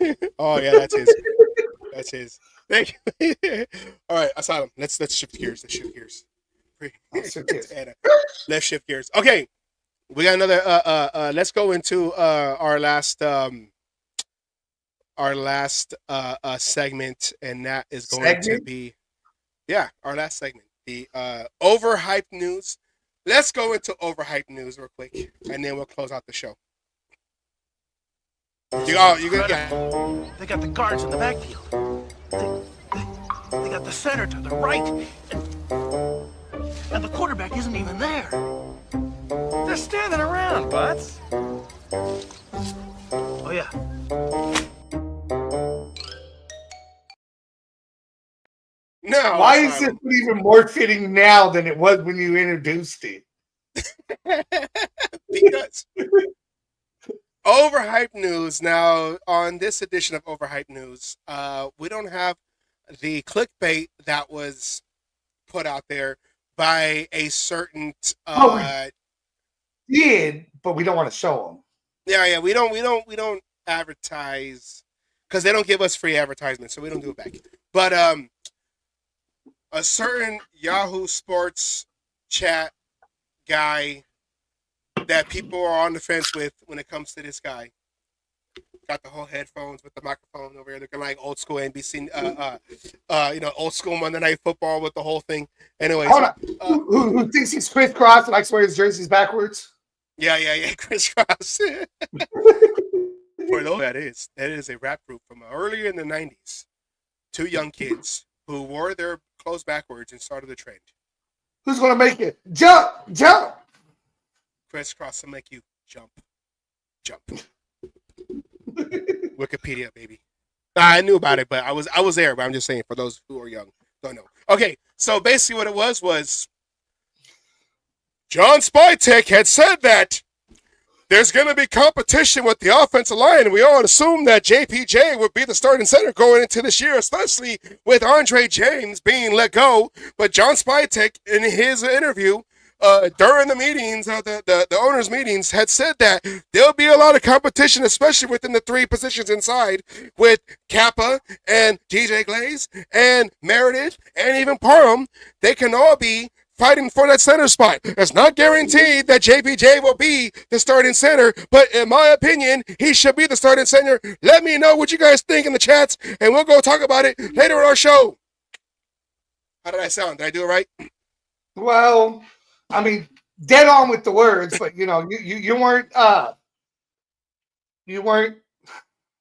baby. Oh yeah, that's his. That's his. Thank you. All right, Asylum. Let's shift gears. Let's shift gears. Let's shift gears. Okay, we got another. Let's go into our last segment, and that is going to be, our last segment, the overhyped news. Let's go into overhyped news real quick, and then we'll close out the show. You got yeah. They got the guards in the backfield. They got the center to the right, and the quarterback isn't even there. They're standing around, Butts. Oh yeah. No. Why is this even more fitting now than it was when you introduced it? Because overhyped news. Now, on this edition of Overhyped News, we don't have the clickbait that was put out there by a certain We did, but we don't want to show them. Yeah, we don't advertise because they don't give us free advertisements, so we don't do it back. But a certain Yahoo Sports chat guy that people are on the fence with when it comes to this guy. Got the whole headphones with the microphone over here, looking like old school NBC, old school Monday Night Football with the whole thing. Anyway, hold on. Who thinks he's crisscross and likes to wear his jerseys backwards? Yeah, crisscross. For those that is a rap group from earlier in the '90s. Two young kids who wore their clothes backwards and started the trend. Who's gonna make it? Jump! Crisscross will make you jump. Wikipedia, baby. I knew about it, but I was there. But I'm just saying for those who are young, don't know. Okay, so basically what it was John Spytek had said that there's going to be competition with the offensive line, and we all assume that JPJ would be the starting center going into this year, especially with Andre James being let go. But John Spytek, in his interview during the meetings, the owners' meetings, had said that there'll be a lot of competition, especially within the three positions inside, with Kappa and DJ Glaze and Meredith and even Parham. They can all be fighting for that center spot. It's not guaranteed that JPJ will be the starting center, but in my opinion, he should be the starting center. Let me know what you guys think in the chats, and we'll go talk about it later in our show. How did I sound? Did I do it right? Well, I mean, dead on with the words, but you weren't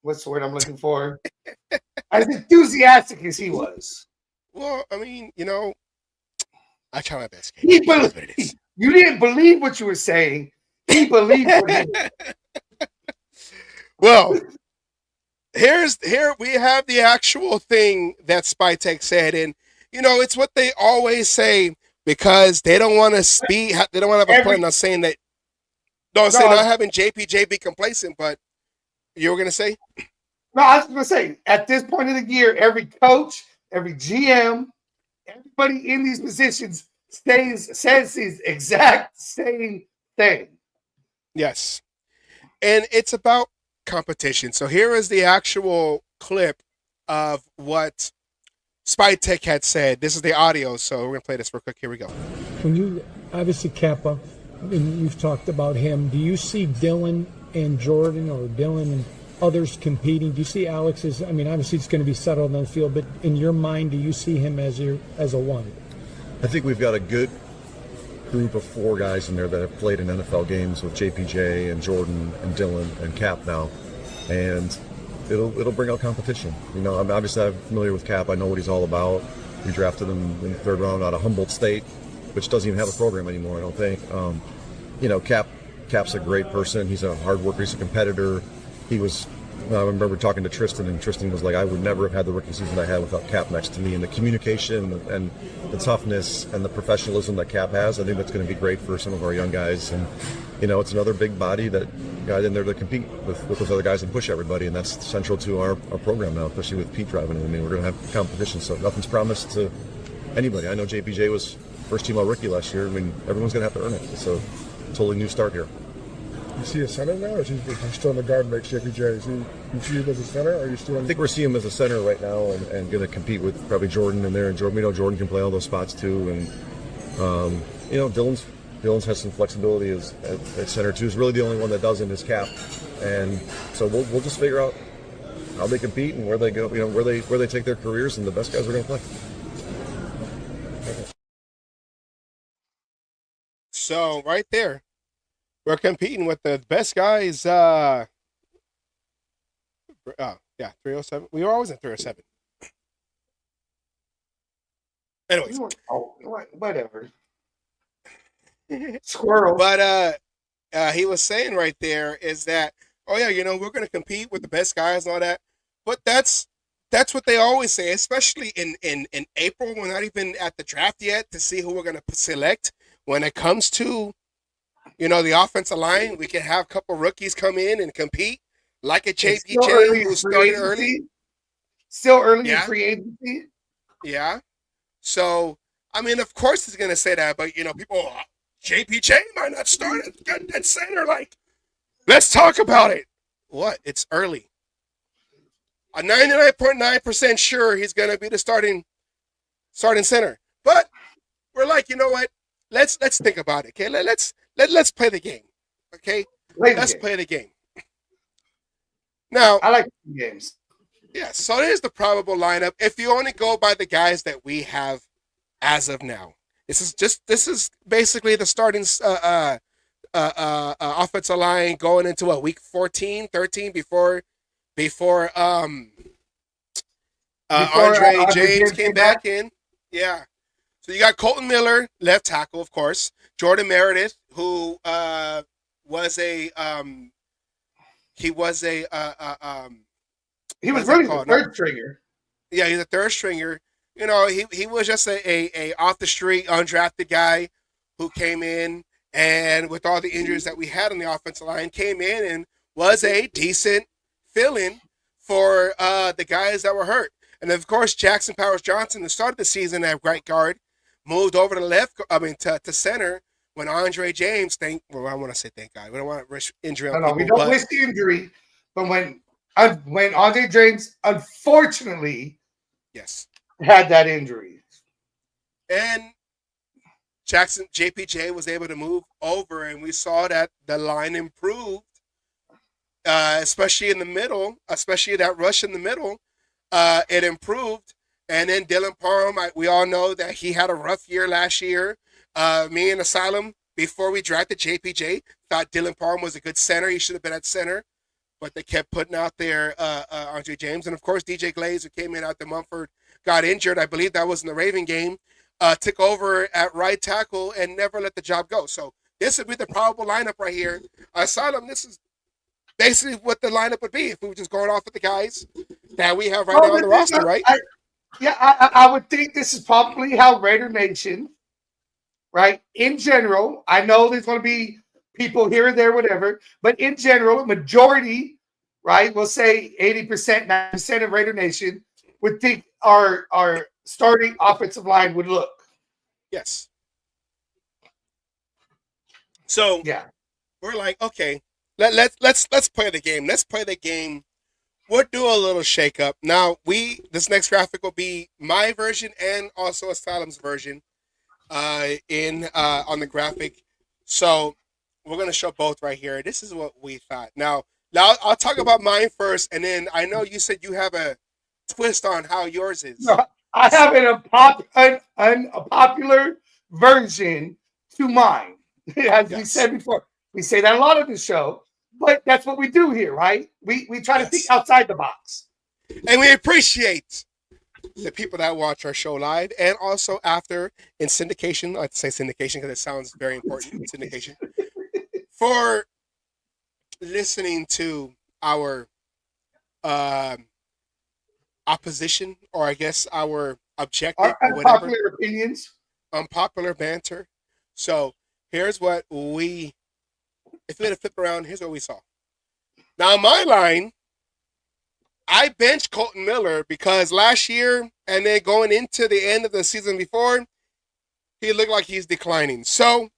what's the word I'm looking for? As enthusiastic as he was. Well, I mean, I try my best. You didn't believe what you were saying. He believed what he was. Well, here we have the actual thing that Spytek said, and it's what they always say because they don't want to they don't want to have a plan on saying that. Not having JPJ be complacent, but you were gonna say? No, I was gonna say at this point of the year, every coach, every GM, everybody in these positions says the exact same thing. Yes. And it's about competition. So here is the actual clip of what Spytek had said. This is the audio, so we're going to play this real quick. Here we go. When you, obviously Kappa, and you've talked about him, do you see Dylan and Jordan or Dylan and others competing? Do you see Alex as, obviously it's going to be settled on the field, but in your mind, do you see him as a one? I think we've got a good group of four guys in there that have played in NFL games with JPJ and Jordan and Dylan and Cap now, and it'll bring out competition. I'm obviously familiar with Cap. I know what he's all about. We drafted him in the third round out of Humboldt State, which doesn't even have a program anymore, I don't think. Cap's a great person. He's a hard worker. He's a competitor. I remember talking to Tristan, and Tristan was like, I would never have had the rookie season I had without Cap next to me. And the communication and the toughness and the professionalism that Cap has, I think that's going to be great for some of our young guys. And, it's another big body that got in there to compete with those other guys and push everybody. And that's central to our program now, especially with Pete driving it. We're going to have competition, so nothing's promised to anybody. I know JPJ was first team all rookie last year. Everyone's going to have to earn it. It's a totally new start here. You see a center now, or is he still in the guard next JPJ? You see him as a center, or are you still? I think we're seeing him as a center right now, and going to compete with probably Jordan in there. And Jordan, we know Jordan can play all those spots too. And Dylan's has some flexibility at center too. He's really the only one that doesn't is Cap, and so we'll just figure out how they compete and where they go. Where they take their careers, and the best guys are going to play. So right there. We're competing with the best guys Yeah, 307. We were always in 307. Anyways, whatever. Squirrel. But he was saying right there is that, oh yeah, we're going to compete with the best guys and all that. But that's what they always say, especially in April. We're not even at the draft yet to see who we're going to select. When it comes to, the offensive line, we can have a couple rookies come in and compete, like a JPJ who started early. Still early in free agency. Yeah. So, I mean, of course he's going to say that, but, people, JPJ might not start at center. Like, let's talk about it. What? It's early. I'm 99.9% sure he's going to be the starting center. But we're like, you know what? Let's think about it. Okay, let's play the game. Okay, let's play the game. Now, I like games. Yeah, so here's the probable lineup. If you only go by the guys that we have as of now, this is basically the starting offensive line going into week 14, 13 before Andre James came back in. Yeah. So you got Colton Miller, left tackle, of course. Jordan Meredith, who was a he was really the third stringer. Yeah, he's a third stringer. He was just a off the street, undrafted guy who came in, and with all the injuries that we had on the offensive line, came in and was a decent fill-in for the guys that were hurt. And of course, Jackson Powers Johnson, who started the season at right guard, moved over to center when Andre James, I want to say thank God. We don't want to risk injury on people. We don't risk the injury, but when Andre James, unfortunately, had that injury. And JPJ was able to move over, and we saw that the line improved, especially in the middle, especially that rush in the middle. It improved. And then Dylan Parham, we all know that he had a rough year last year. Me and Asylum, before we drafted JPJ, thought Dylan Parham was a good center. He should have been at center. But they kept putting out there Andre James. And, of course, DJ Glaze, who came in after Mumford got injured. I believe that was in the Raven game. Took over at right tackle and never let the job go. So this would be the probable lineup right here. Asylum, this is basically what the lineup would be if we were just going off with the guys that we have right now on the roster, right? I would think this is probably how Raider Nation, right, in general, I know there's going to be people here and there, whatever, but in general, majority, right, we'll say 80%, 90% of Raider Nation would think our starting offensive line would look. Yes. So we're like, okay, let's play the game. Let's play the game. We'll do a little shakeup. Now, this next graphic will be my version and also Asylum's version on the graphic. So we're going to show both right here. This is what we thought. Now I'll talk about mine first, and then I know you said you have a twist on how yours is. No, I have an unpopular version to mine. As we said before, we say that a lot of the show. But that's what we do here, right? We try to think outside the box. And we appreciate the people that watch our show live and also after in syndication. I like to say syndication because it sounds very important. Syndication. For listening to our opposition, or I guess our objective. Our unpopular opinions. Unpopular banter. So here's what if we had to flip around, here's what we saw. Now, my line, I benched Colton Miller because last year and then going into the end of the season before, he looked like he's declining. So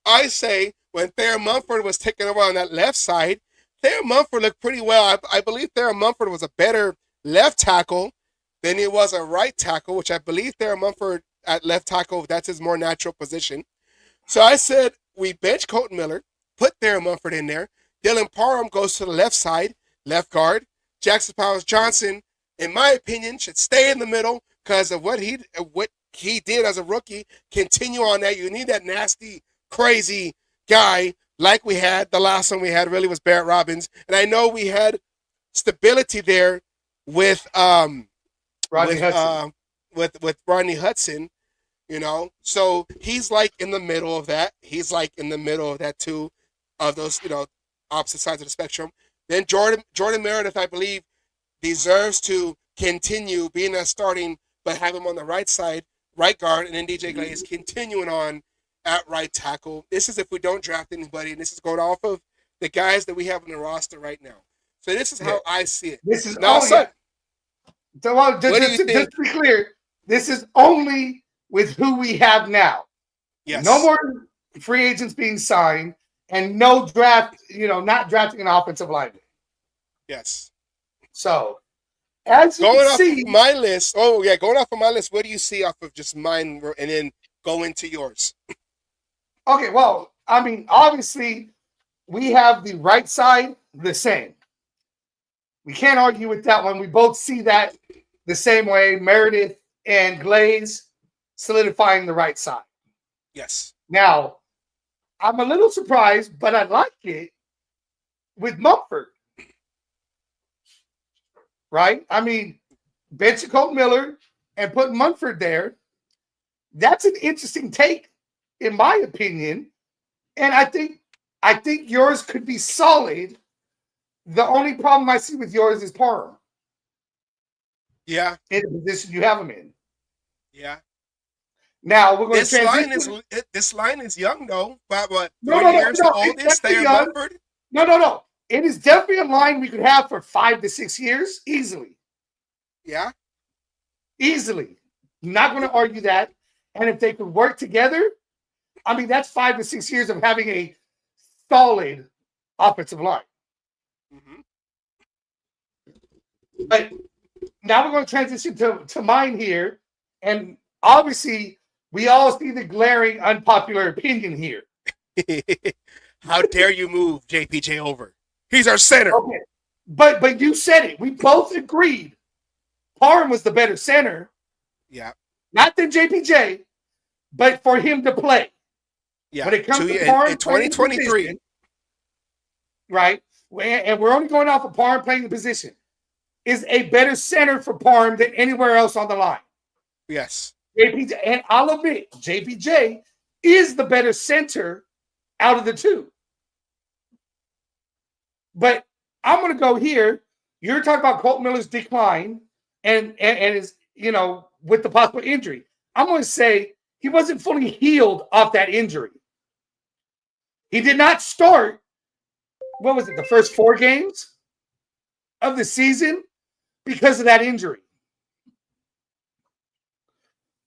I say when Thayer Mumford was taking over on that left side, Thayer Mumford looked pretty well. I believe Thayer Mumford was a better left tackle than he was a right tackle, which I believe Thayer Mumford at left tackle, that's his more natural position. So I said we bench Colton Miller, put Thayer Mumford in there. Dylan Parham goes to the left side, left guard. Jackson Powers Johnson, in my opinion, should stay in the middle because of what he did as a rookie. Continue on that. You need that nasty, crazy guy like we had. The last one we had really was Barrett Robbins. And I know we had stability there with Rodney Hudson. With Rodney Hudson, you know. So he's like in the middle of that. He's like in the middle of that too, of those, you know, opposite sides of the spectrum. Then Jordan Meredith, I believe, deserves to continue being that starting, but have him on the right side, right guard, and then DJ Glaze continuing on at right tackle. This is if we don't draft anybody, and this is going off of the guys that we have on the roster right now. So this is how I see it. This is now, just to be clear, this is only with who we have now. Yes. No more free agents being signed, and no draft. You know, not drafting an offensive lineman. Yes. So, as you going can off see, of my list. Oh yeah, going off of my list. What do you see off of just mine, and then go into yours? Okay, well, I mean, obviously, we have the right side the same. We can't argue with that one. We both see that the same way. Meredith and Glaze solidifying the right side. Yes. Now, I'm a little surprised, but I like it with Mumford. Right? I mean, bench Colt Miller and put Mumford there. That's an interesting take, in my opinion. And I think yours could be solid. The only problem I see with yours is Parham. Yeah. In the position you have him in. Yeah. Now we're going this to transition. This line is young though. But what? No. Years the oldest. They are Mumford. No. It is definitely a line we could have for 5 to 6 years easily. Yeah. Easily. Not going to argue that. And if they could work together, I mean, that's 5 to 6 years of having a solid offensive line. Mm-hmm. But now we're going to transition to mine here. And obviously, we all see the glaring unpopular opinion here. How dare you move JPJ over? He's our center. Okay. But you said it. We both agreed Parham was the better center. Yeah. Not than JPJ, but for him to play. Yeah. When it comes to Parham in 2023. Position, right? And we're only going off of Parham playing the position. Is a better center for Parham than anywhere else on the line. Yes. JPJ, and I'll admit, JPJ is the better center out of the two. But I'm going to go here. You're talking about Colt Miller's decline and his, you know, with the possible injury. I'm going to say he wasn't fully healed off that injury. He did not start, what was it, the first 4 games of the season because of that injury.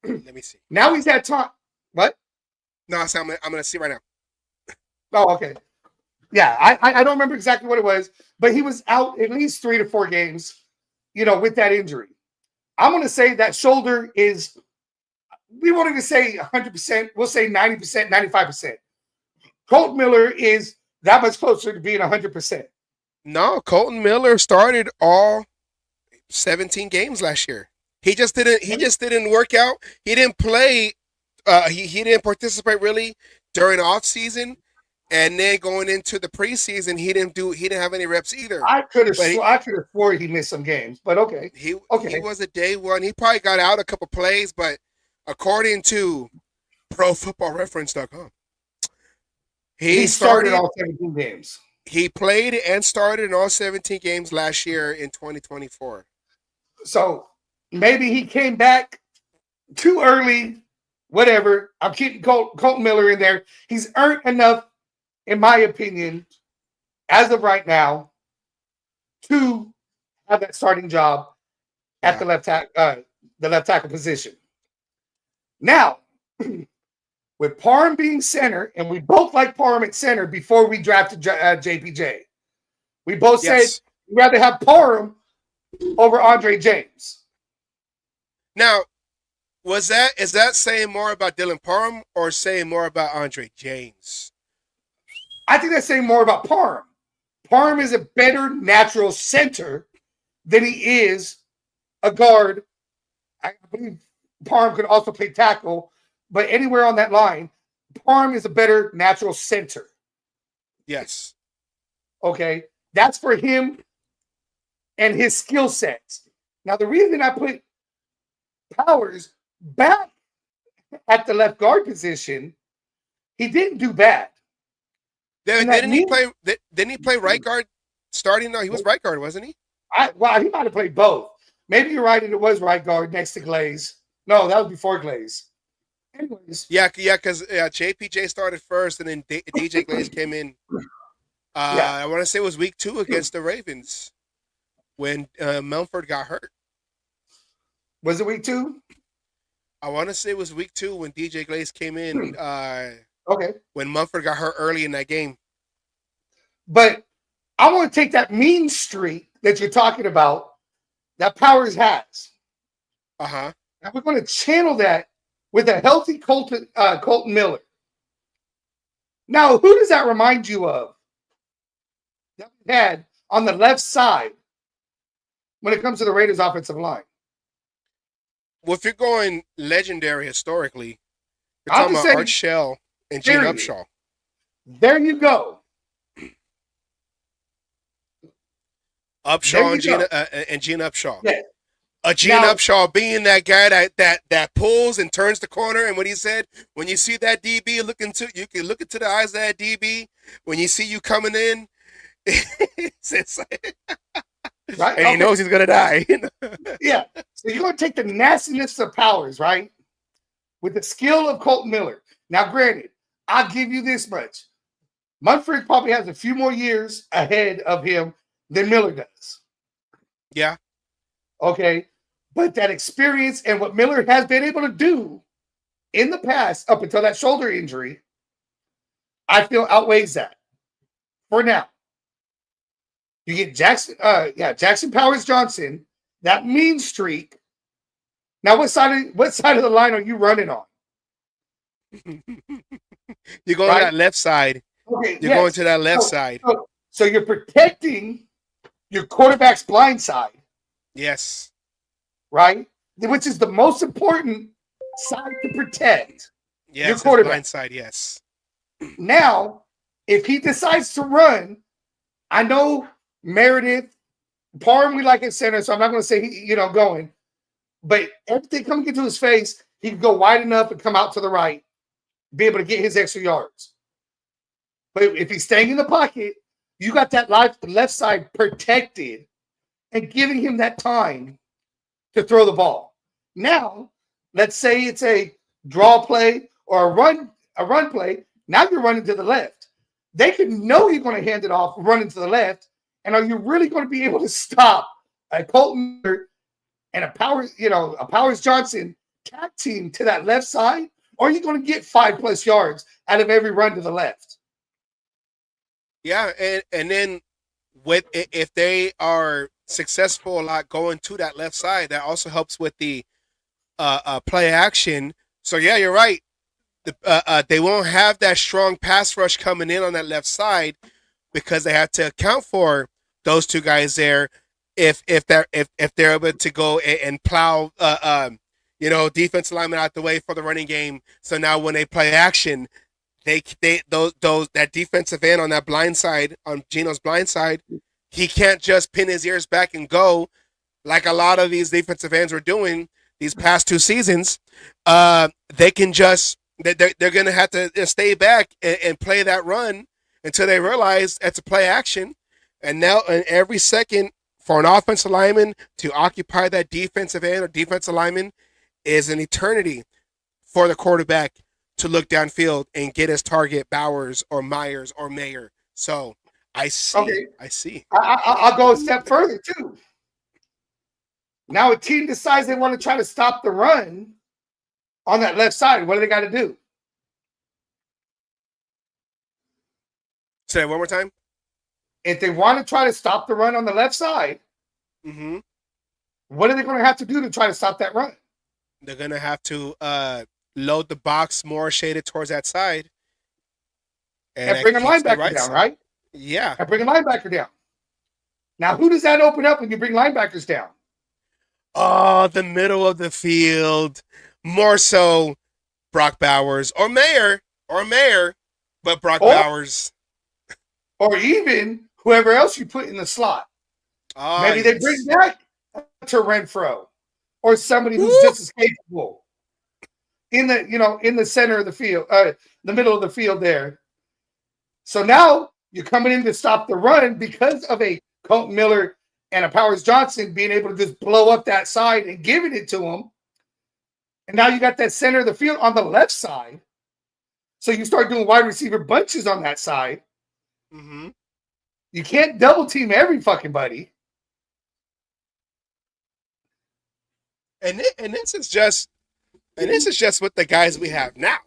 Let me see. Now he's had time. What? No, I'm going to see right now. Oh, okay. Yeah, I don't remember exactly what it was, but he was out at least 3 to 4 games, you know, with that injury. I'm going to say that shoulder is, we won't even say 100%, we'll say 90%, 95%. Colt Miller is that much closer to being 100%. No, Colton Miller started all 17 games last year. He just didn't work out. He didn't play. He didn't participate really during the off season, and then going into the preseason, he didn't have any reps either. I could have sworn he missed some games, but okay. He was a day one. He probably got out a couple plays, but according to ProFootballReference.com, he started all 17 games. He played and started in all 17 games last year in 2024. So maybe he came back too early, whatever. I'm keeping Colt Miller in there. He's earned enough, in my opinion, as of right now, to have that starting job at the left tackle position. Now, with Parham being center, and we both like Parham at center before we drafted JPJ. We both said we'd rather have Parham over Andre James. Now, is that saying more about Dylan Parham or saying more about Andre James? I think that's saying more about Parham. Parham is a better natural center than he is a guard. I believe Parham could also play tackle, but anywhere on that line, Parham is a better natural center. Yes. Okay. That's for him and his skill sets. Now, the reason I put Powers back at the left guard position, he didn't do bad. Didn't he play right guard starting? No, he was right guard, wasn't he? Well, he might have played both. Maybe you're right, and it was right guard next to Glaze. No, that was before Glaze. Anyways. Yeah, because JPJ started first, and then DJ Glaze came in. I want to say it was week 2 against the Ravens when Mumford got hurt. Was it week 2? I want to say it was week 2 when DJ Glaze came in. Okay. When Mumford got hurt early in that game. But I want to take that mean streak that you're talking about that Powers has. Uh-huh. And we're going to channel that with a healthy Colton Miller. Now, who does that remind you of that we had on the left side when it comes to the Raiders' offensive line? Well, if you're going legendary historically, you're talking about Art Shell and Gene Upshaw. There you go. Upshaw and Gene Upshaw. Yeah. Gene Upshaw being that guy that pulls and turns the corner, and what he said, when you see that DB you can look into the eyes of that DB. When you see you coming in, right? And he knows he's gonna die. Yeah. So you're gonna take the nastiness of Powers, right? With the skill of Colton Miller. Now, granted, I'll give you this much. Munford probably has a few more years ahead of him than Miller does. Yeah. Okay. But that experience and what Miller has been able to do in the past, up until that shoulder injury, I feel outweighs that for now. You get Jackson Powers Johnson, that mean streak. Now, what side of the line are you running on? You're going to that left side. Okay, You're going to that left side. So you're protecting your quarterback's blind side. Yes. Right? Which is the most important side to protect. Yes, your quarterback. Blind side, yes. Now, if he decides to run, I know Meredith, Parham we like at center, so I'm not going to say going. But everything coming into his face, he can go wide enough and come out to the right, be able to get his extra yards. But if he's staying in the pocket, you got that left side protected and giving him that time to throw the ball. Now, let's say it's a draw play or a run play. Now you're running to the left. They can know you're going to hand it off, running to the left. And are you really going to be able to stop a Colton and a Powers Johnson tag team to that left side? Or are you going to get 5+ yards out of every run to the left? Yeah, and then if they are successful a lot going to that left side, that also helps with the play action. So yeah, you're right. They won't have that strong pass rush coming in on that left side because they have to account for those two guys there. If they're able to go and plow defense alignment out the way for the running game. So now when they play action, that defensive end on that blind side, on Geno's blind side, he can't just pin his ears back and go like a lot of these defensive ends were doing these past 2 seasons. They can just they're going to have to stay back and play that run until they realize it's a play action. And now, every second for an offensive lineman to occupy that defensive end or defensive lineman is an eternity for the quarterback to look downfield and get his target Bowers or Myers or Mayer. So I see. Okay. I see. I'll go a step further too. Now a team decides they want to try to stop the run on that left side. What do they got to do? Say it one more time. If they want to try to stop the run on the left side, what are they going to have to do to try to stop that run? They're going to have to load the box more shaded towards that side. And bring a linebacker down, right? Yeah. And bring a linebacker down. Now, who does that open up when you bring linebackers down? Oh, the middle of the field. More so Brock Bowers or Mayer, but Brock Bowers. Or even whoever else you put in the slot. Maybe they bring back to Renfro or somebody who's just as capable in the center of the field, the middle of the field there. So now you're coming in to stop the run because of a Colton Miller and a Powers Johnson being able to just blow up that side and giving it to him. And now you got that center of the field on the left side. So you start doing wide receiver bunches on that side. Mm-hmm. You can't double team every fucking buddy. And this is just with the guys we have now.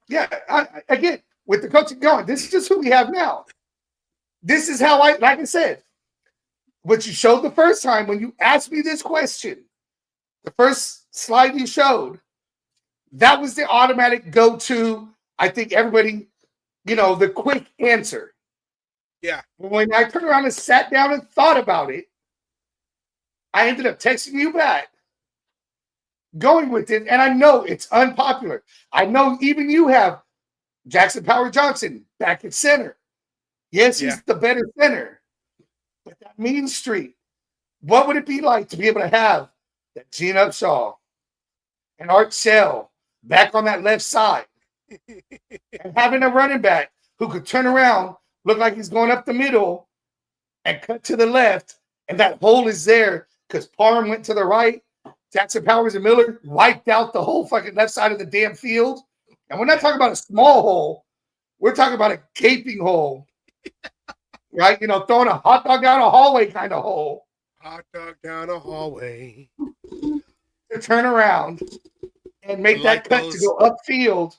Yeah, again, with the coaching going, this is just who we have now. This is how like I said, what you showed the first time when you asked me this question, the first slide you showed, that was the automatic go-to. I think everybody, the quick answer. Yeah. When I turned around and sat down and thought about it, I ended up texting you back, going with it, and I know it's unpopular. I know even you have Jackson Power Johnson back at center. Yes, he's the better center. But that mean streak, what would it be like to be able to have that Gene Upshaw and Art Shell back on that left side and having a running back who could turn around, look like he's going up the middle and cut to the left, and that hole is there because Parham went to the right. Jackson Powers and Miller wiped out the whole fucking left side of the damn field. And we're not talking about a small hole. We're talking about a gaping hole. Right? Throwing a hot dog down a hallway kind of hole. Hot dog down a hallway. To turn around and make that cut to go upfield.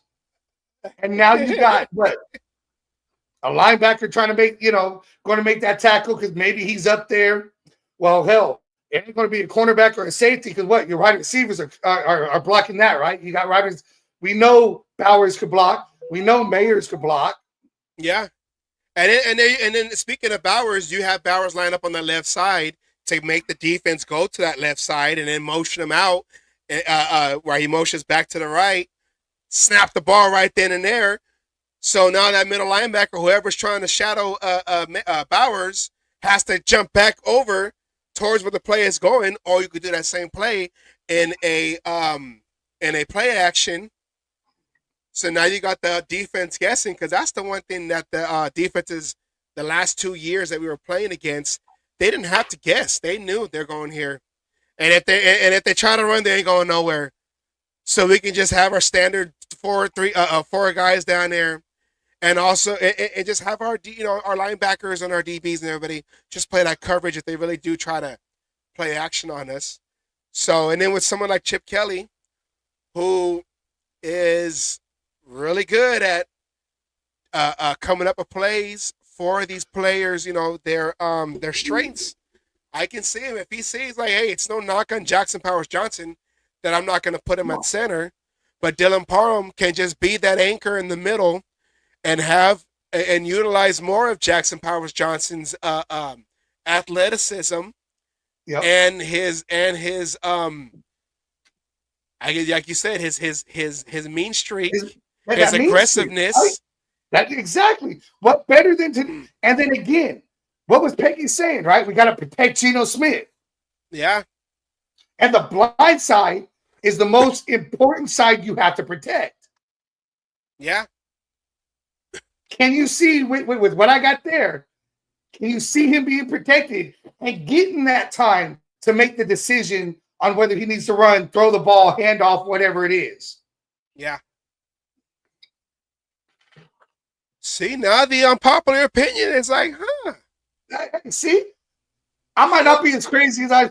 And now you got what? A linebacker trying to make, going to make that tackle because maybe he's up there. Well, hell, it ain't going to be a cornerback or a safety because what? Your wide receivers are blocking that, right? You got riders. We know Bowers could block. We know Mayers could block. Yeah. And then speaking of Bowers, you have Bowers line up on the left side to make the defense go to that left side and then motion him out where he motions back to the right, snap the ball right then and there. So now that middle linebacker, whoever's trying to shadow Bowers, has to jump back over towards where the play is going, or you could do that same play in a play action. So now you got the defense guessing, because that's the one thing that the defenses the last 2 years that we were playing against, they didn't have to guess. They knew they're going here, and if they try to run, they ain't going nowhere. So we can just have our standard four guys down there, and also and just have our our linebackers and our DBs and everybody just play that coverage if they really do try to play action on us. So, and then with someone like Chip Kelly, who is really good at coming up with plays for these players, their strengths. I can see him if he sees like, hey, it's no knock on Jackson Powers Johnson that I'm not going to put him at center, but Dylan Parham can just be that anchor in the middle and have and utilize more of Jackson Powers Johnson's athleticism and his like you said, his mean streak, his aggressiveness. Streak, right? That exactly. What better than to? And then again, what was Peggy saying? Right, we got to protect Geno Smith. Yeah, and the blind side is the most important side you have to protect. Yeah. Can you see with what I got there? Can you see him being protected and getting that time to make the decision on whether he needs to run, throw the ball, hand off, whatever it is? Yeah. See, now the unpopular opinion is like, See, I might not be as crazy as I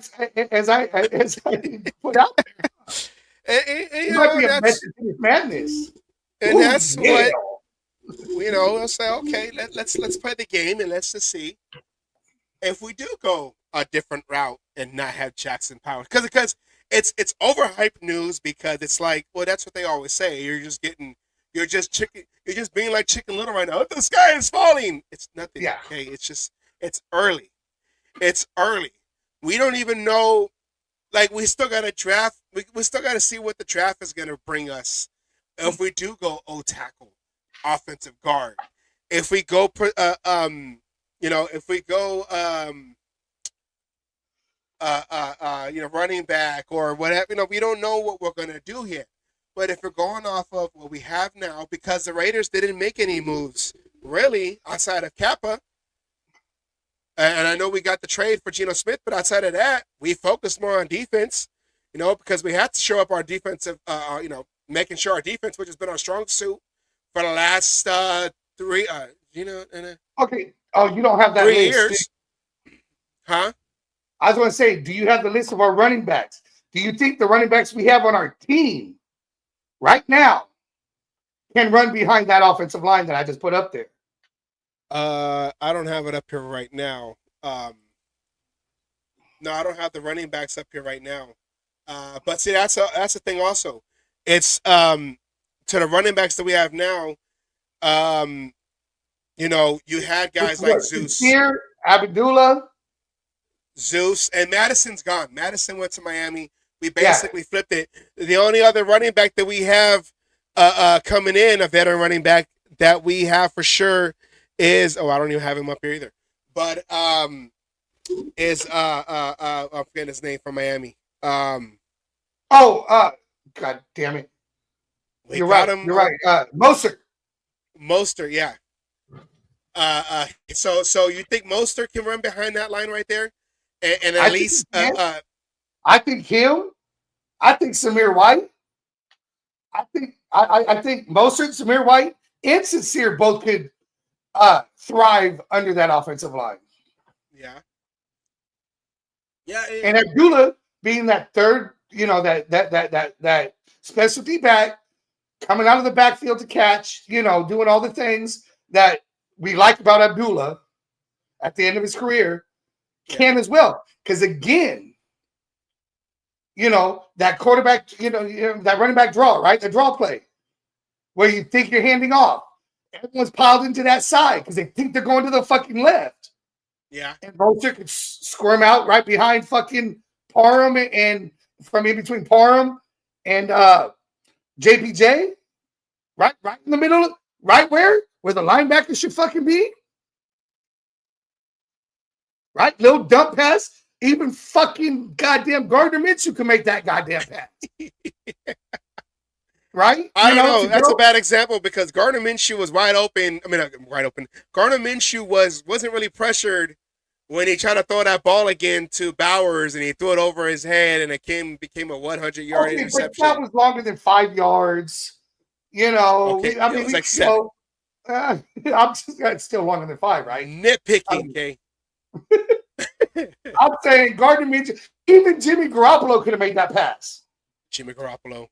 put out there. It might be a message of madness, and that's what we'll say. Okay, let's play the game and let's just see if we do go a different route and not have Jackson Powers, because it's overhyped news, because it's like, well, that's what they always say. You're just being like Chicken Little right now. The sky is falling. It's nothing. Yeah. Okay, it's early. It's early. We don't even know. Like, we still got to draft. We still got to see what the draft is going to bring us. If we do go O-tackle, offensive guard, if we go, running back or whatever. We don't know what we're going to do here. But if we're going off of what we have now, because the Raiders didn't make any moves really outside of Kappa, and I know we got the trade for Geno Smith, but outside of that, we focused more on defense, because we had to show up our defensive, making sure our defense, which has been our strong suit for the last three, Okay. Oh, you don't have that 3 list. years. Huh? I was going to say, do you have the list of our running backs? Do you think the running backs we have on our team right now can run behind that offensive line that I just put up there? I don't have it up here right now. No, I don't have the running backs up here right now. But see, that's the thing also. It's to the running backs that we have now. You had guys like Zeus, Here, Abdullah, Zeus, and Madison's gone. Madison went to Miami. We basically flipped it. The only other running back that we have coming in, a veteran running back that we have for sure is I don't even have him up here either. But is I'm forgetting his name from Miami. God damn it. You're right. You're right. Mostert, yeah. So you think Mostert can run behind that line right there, and at least I think him. I think Samir White. I think Mostert, Samir White, and Sincere both could thrive under that offensive line. Yeah. And Abdullah being that third, that specialty back coming out of the backfield to catch, doing all the things that we like about Abdullah at the end of his career, can as well. Because again, that quarterback, that running back draw, right? The draw play where you think you're handing off. Everyone's piled into that side because they think they're going to the fucking left. Yeah. And Vulture could squirm out right behind fucking Parham and from in between Parham and JPJ. Right in the middle, right where the linebacker should fucking be. Right? Little dump pass. Even fucking goddamn Gardner Minshew can make that goddamn pass. Right? I don't know. That's a bad example because Gardner Minshew was wide open. I mean, wide open. Gardner Minshew wasn't really pressured when he tried to throw that ball again to Bowers and he threw it over his head and it became a 100-yard interception. But that was longer than 5 yards. Okay. I mean, it was like 7. It's still longer than 5, right? Nitpicking, okay. I'm saying Gardner Minshew, even Jimmy Garoppolo could have made that pass. Jimmy Garoppolo.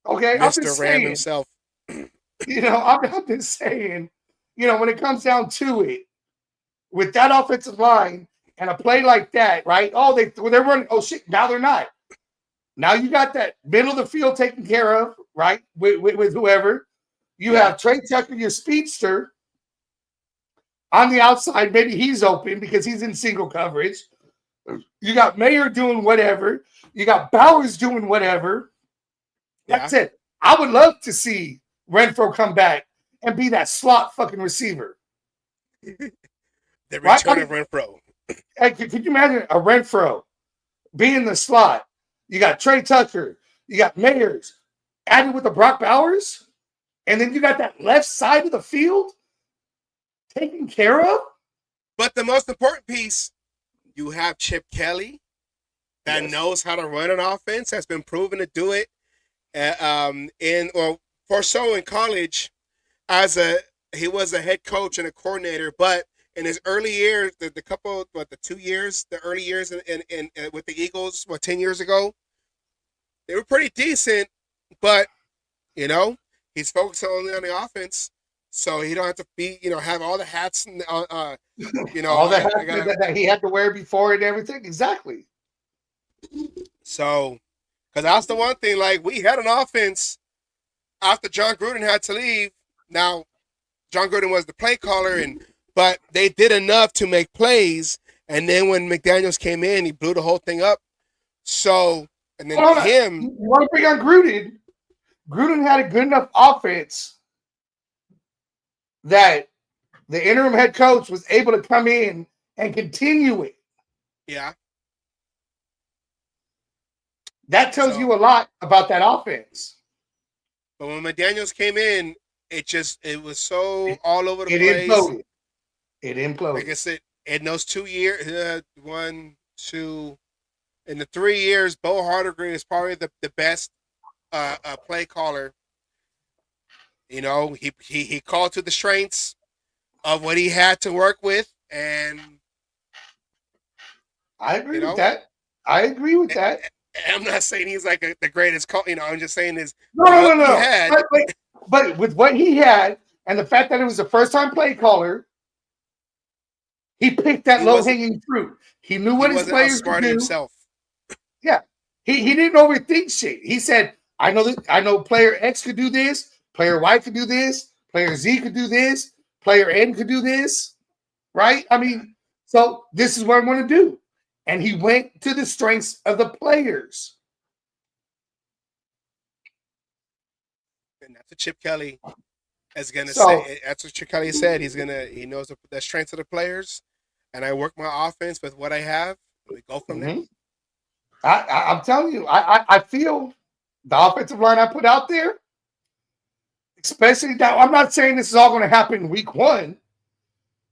Okay, Mr. Ram himself. I'm just saying, when it comes down to it, with that offensive line and a play like that, right? Oh, they're running. Oh shit! Now they're not. Now you got that middle of the field taken care of, right? With whoever you have, Trey Tucker, your speedster, on the outside. Maybe he's open because he's in single coverage. You got Mayer doing whatever. You got Bowers doing whatever. That's it. I would love to see Renfro come back and be that slot fucking receiver. The return of Renfro. Could you imagine a Renfro being the slot? You got Trey Tucker. You got Mayers added with the Brock Bowers. And then you got that left side of the field taken care of. But the most important piece, you have Chip Kelly that knows how to run an offense, has been proven to do it. In college, he was a head coach and a coordinator, but in his early years, the early years in with the Eagles, 10 years ago, they were pretty decent, but he's focused only on the offense, so he don't have to be, have all the hats and all the hats that he had to wear before and everything. Exactly. So. Because that's the one thing, like, we had an offense after John Gruden had to leave. Now, John Gruden was the play caller, but they did enough to make plays. And then when McDaniels came in, he blew the whole thing up. So, and then You want to bring on Gruden? Gruden had a good enough offense that the interim head coach was able to come in and continue it. Yeah. That tells you a lot about that offense. But when McDaniels came in, it was so all over the It place. imploded. It imploded. Like I said, in those 2 years, 1, 2, in the 3 years, Bo Hardergreen is probably the best play caller. You know, he called to the strengths of what he had to work with, and I agree with that. I agree with that. I'm not saying he's like the greatest call. You know, I'm just saying is no. But with what he had and the fact that it was the first time play caller, he picked that low hanging fruit. He knew what his players could do. Himself. Yeah, he didn't overthink shit. He said, I know player X could do this, player Y could do this, player Z could do this, player N could do this, right? I mean, so this is what I'm going to do. And he went to the strengths of the players. And that's what Chip Kelly is going to say. That's what Chip Kelly said. He knows the strengths of the players, and I work my offense with what I have. We go from there. I'm telling you, I feel the offensive line I put out there, especially now. I'm not saying this is all going to happen week 1.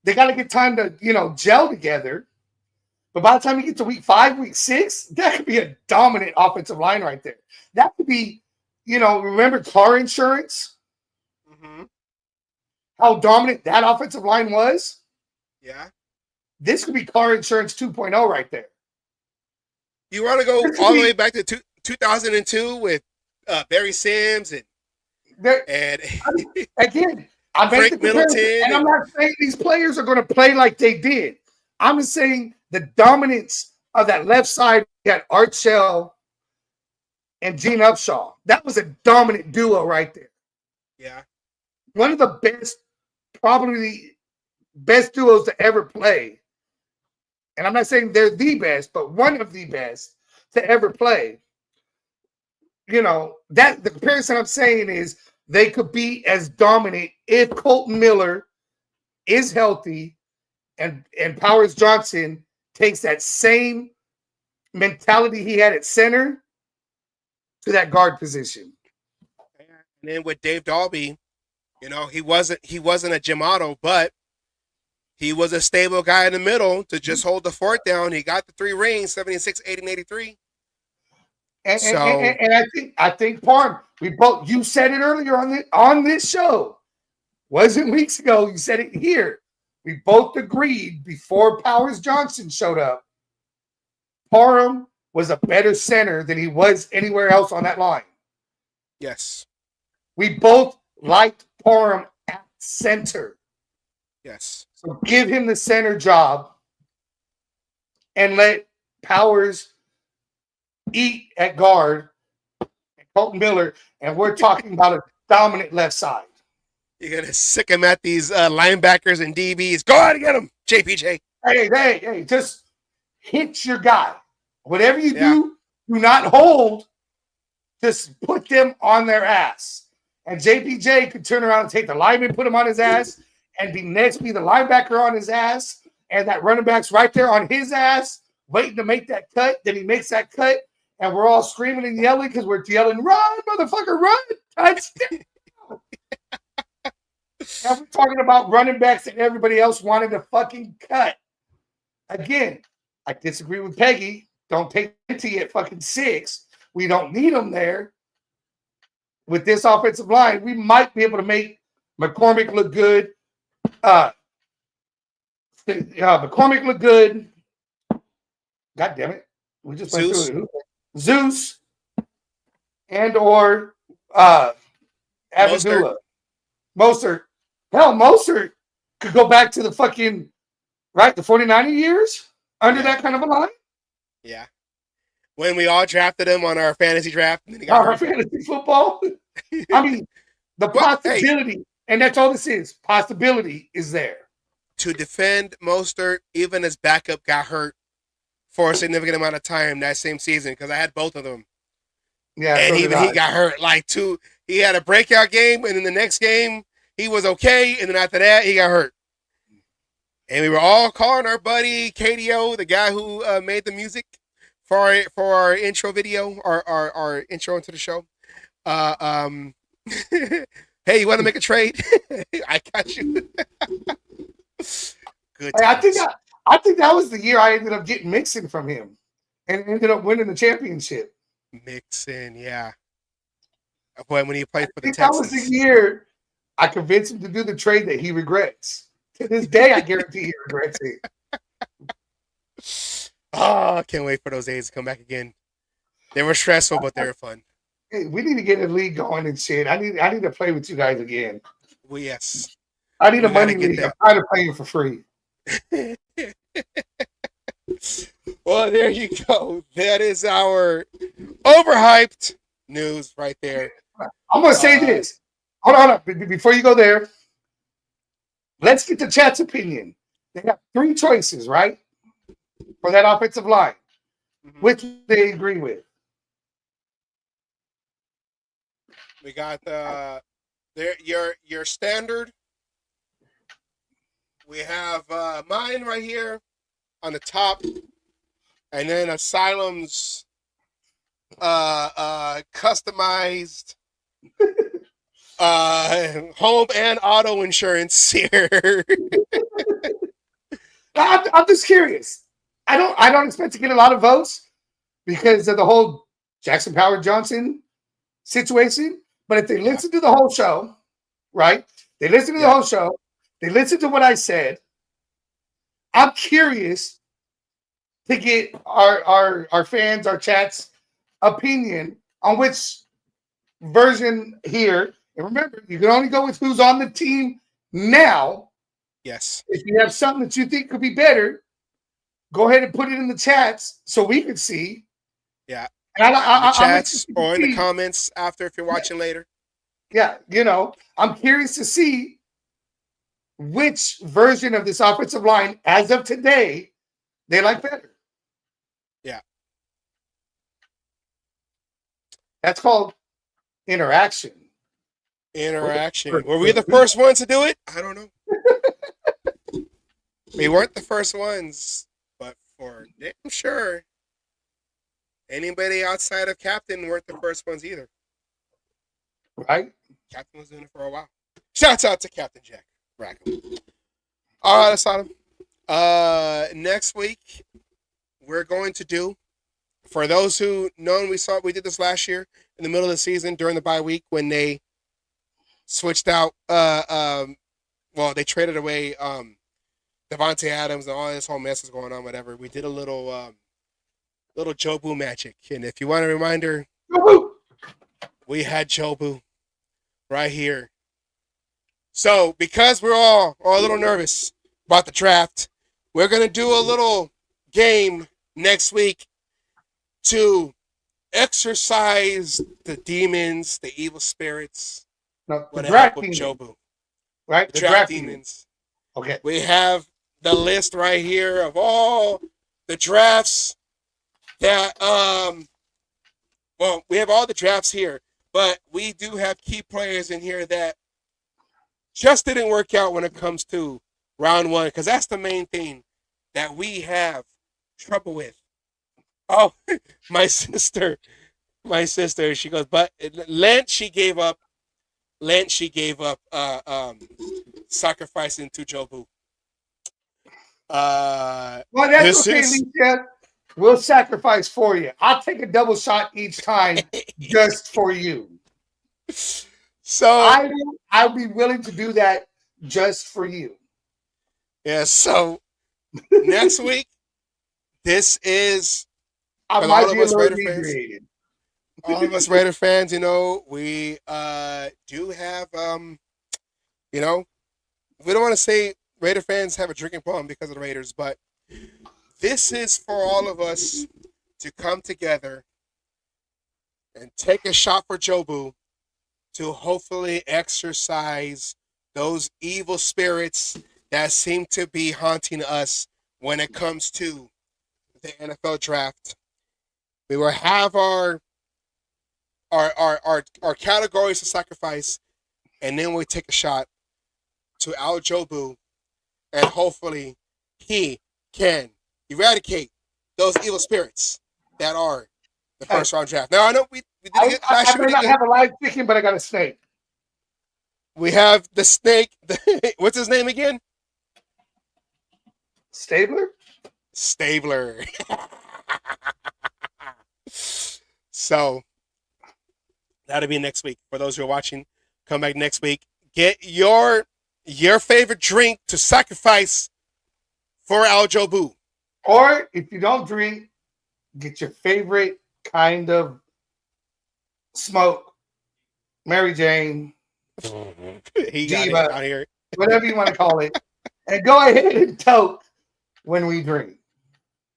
They got to get time to, gel together. But by the time you get to week 5, week 6, that could be a dominant offensive line right there. That could be, remember car insurance? Mm-hmm. How dominant that offensive line was? Yeah. This could be car insurance 2.0 right there. You want to go all the way back to 2002 with Barry Sims and again, I Frank Middleton, and I'm not saying these players are going to play like they did. I'm just saying the dominance of that left side. You had Art Shell and Gene Upshaw. That was a dominant duo right there. Yeah, one of the best, probably the best duos to ever play. And I'm not saying they're the best, but one of the best to ever play. That the comparison I'm saying is they could be as dominant if Colton Miller is healthy and Powers Johnson takes that same mentality he had at center to that guard position. And then with Dave Dalby, he wasn't a Jim Otto, but he was a stable guy in the middle to just hold the fort down. He got the 3 rings, 76, 80, and 83. And I think Parm, you said it earlier on this show. Wasn't weeks ago, you said it here. We both agreed before Powers Johnson showed up, Parham was a better center than he was anywhere else on that line. Yes. We both liked Parham at center. Yes. So give him the center job and let Powers eat at guard and Colton Miller, and we're talking about a dominant left side. You're going to sick him at these linebackers and DBs. Go out and get him, JPJ. Hey, just hit your guy. Whatever you do not hold. Just put them on their ass. And JPJ could turn around and take the lineman, put him on his ass, and be the linebacker on his ass, and that running back's right there on his ass, waiting to make that cut. Then he makes that cut, and we're all screaming and yelling because we're yelling, "Run, motherfucker, run! Touchdown!" And we're talking about running backs that everybody else wanted to fucking cut. Again, I disagree with Peggy. Don't take T at fucking 6. We don't need him there. With this offensive line, we might be able to make McCormick look good. McCormick look good. God damn it. We just went through it. Zeus and or Abdullah. Mostert. Hell, Mostert could go back to the fucking, the 49er years under that kind of a line. Yeah. When we all drafted him on our fantasy draft. And then he got fantasy football. I mean, the possibility, and that's all this is. Possibility is there. To defend Mostert, even his backup got hurt for a significant amount of time that same season because I had both of them. Yeah, and he got hurt. He had a breakout game, and in the next game, he was okay, and then after that, he got hurt. And we were all calling our buddy KDO, the guy who made the music for our intro video, our intro into the show. Hey, you want to make a trade? I got you. Good. Hey, I think that was the year I ended up getting Mixon from him, and ended up winning the championship. Mixon, yeah. When he played for the Texans. That was the year I convinced him to do the trade that he regrets. To this day, I guarantee he regrets it. Oh, I can't wait for those days to come back again. They were stressful, but they were fun. Hey, we need to get a league going and shit. I need to play with you guys again. Well, yes. I need a money league. I'm tired of playing for free. Well, there you go. That is our overhyped news right there. I'm going to say this. Hold on. Before you go there, let's get the chat's opinion. They have 3 choices, right? For that offensive line. Which they agree with. We got your standard. We have mine right here on the top, and then Asylum's customized home and auto insurance here. I'm just curious. I don't expect to get a lot of votes because of the whole Jackson Power Johnson situation. But if they listen to the whole show, right? They listen to the whole show. They listen to what I said. I'm curious to get our fans, our chat's opinion on which version here. And remember, you can only go with who's on the team now. Yes. If you have something that you think could be better, go ahead and put it in the chats so we can see. Yeah. And in the chats or in the comments after if you're watching later. Yeah, I'm curious to see which version of this offensive line, as of today, they like better. Yeah. That's called interaction. Interaction. Were we the first ones to do it? I don't know. We weren't the first ones, but for damn sure, anybody outside of Captain weren't the first ones either. Right? Captain was doing it for a while. Shouts out to Captain Jack Rackham. All right, Asylum. Next week, we're going to do, for those who know, we did this last year in the middle of the season during the bye week when they switched out, they traded away Devontae Adams and all this whole mess is going on, whatever. We did a little Jobu magic. And if you want a reminder, we had Jobu right here. So because we're all a little nervous about the draft, we're going to do a little game next week to exorcise the demons, the evil spirits, draft with Jobu. Right? The draft demons. Okay. We have the list right here of all the drafts that we have all the drafts here, but we do have key players in here that just didn't work out when it comes to round 1, because that's the main thing that we have trouble with. Oh, my sister, she goes, but Lent she gave up sacrificing to Jobu. Well, that's okay, Lisa. We'll sacrifice for you. I'll take a double shot each time just for you. So I'll be willing to do that just for you. Yeah, so next week, this is I for might all be of us a little Raider fans. inebriated. All of us Raider fans, we do have we don't want to say Raider fans have a drinking problem because of the Raiders, but this is for all of us to come together and take a shot for Jobu to hopefully exorcise those evil spirits that seem to be haunting us when it comes to the NFL draft. We will have our categories to sacrifice, and then we take a shot to Al Jobu, and hopefully he can eradicate those evil spirits that are the first round draft. Now I know we did good last I year. may not have a live chicken, but I got a snake. We have the snake. What's his name again? Stabler. Stabler. So that'll be next week. For those who are watching, come back next week. Get your favorite drink to sacrifice for Aljobu. Or if you don't drink, get your favorite kind of smoke. Mary Jane. He got Diva, it out here. Whatever you want to call it. And go ahead and toke when we drink.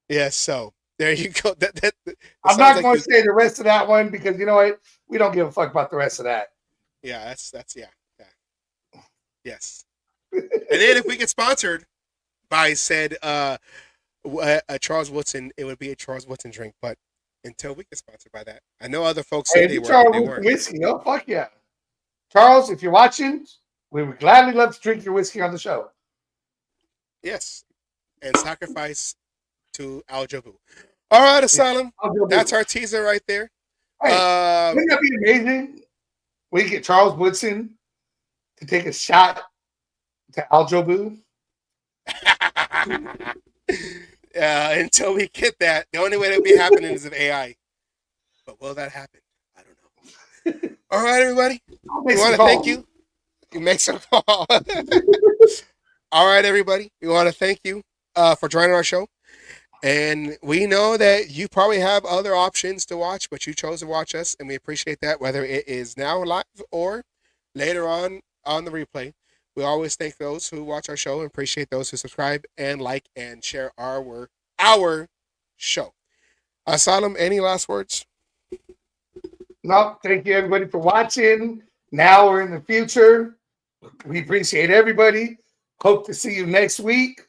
Yes, so there you go. That I'm not going to say the rest of that one because you know what? We don't give a fuck about the rest of that. Yeah, that's yeah. Yes. And then if we get sponsored by said Charles Woodson, it would be a Charles Woodson drink. But until we get sponsored by that, I know other folks said they weren't. Whiskey. Oh, fuck yeah. Charles, if you're watching, we would gladly love to drink your whiskey on the show. Yes. And sacrifice to Aljobu. All right, Asylum. That's our teaser right there. Hey, wouldn't that be amazing? We get Charles Woodson to take a shot to Aljobu. Until we get that, the only way that'll be happening is with AI. But will that happen? I don't know. All right, everybody. We want to thank you. You make some call. All right, everybody. We want to thank you for joining our show. And we know that you probably have other options to watch, but you chose to watch us, and we appreciate that, whether it is now live or later on the replay. We always thank those who watch our show and appreciate those who subscribe and like and share our show. Asylum, any last words? No, thank you everybody for watching. Now or in the future. We appreciate everybody. Hope to see you next week.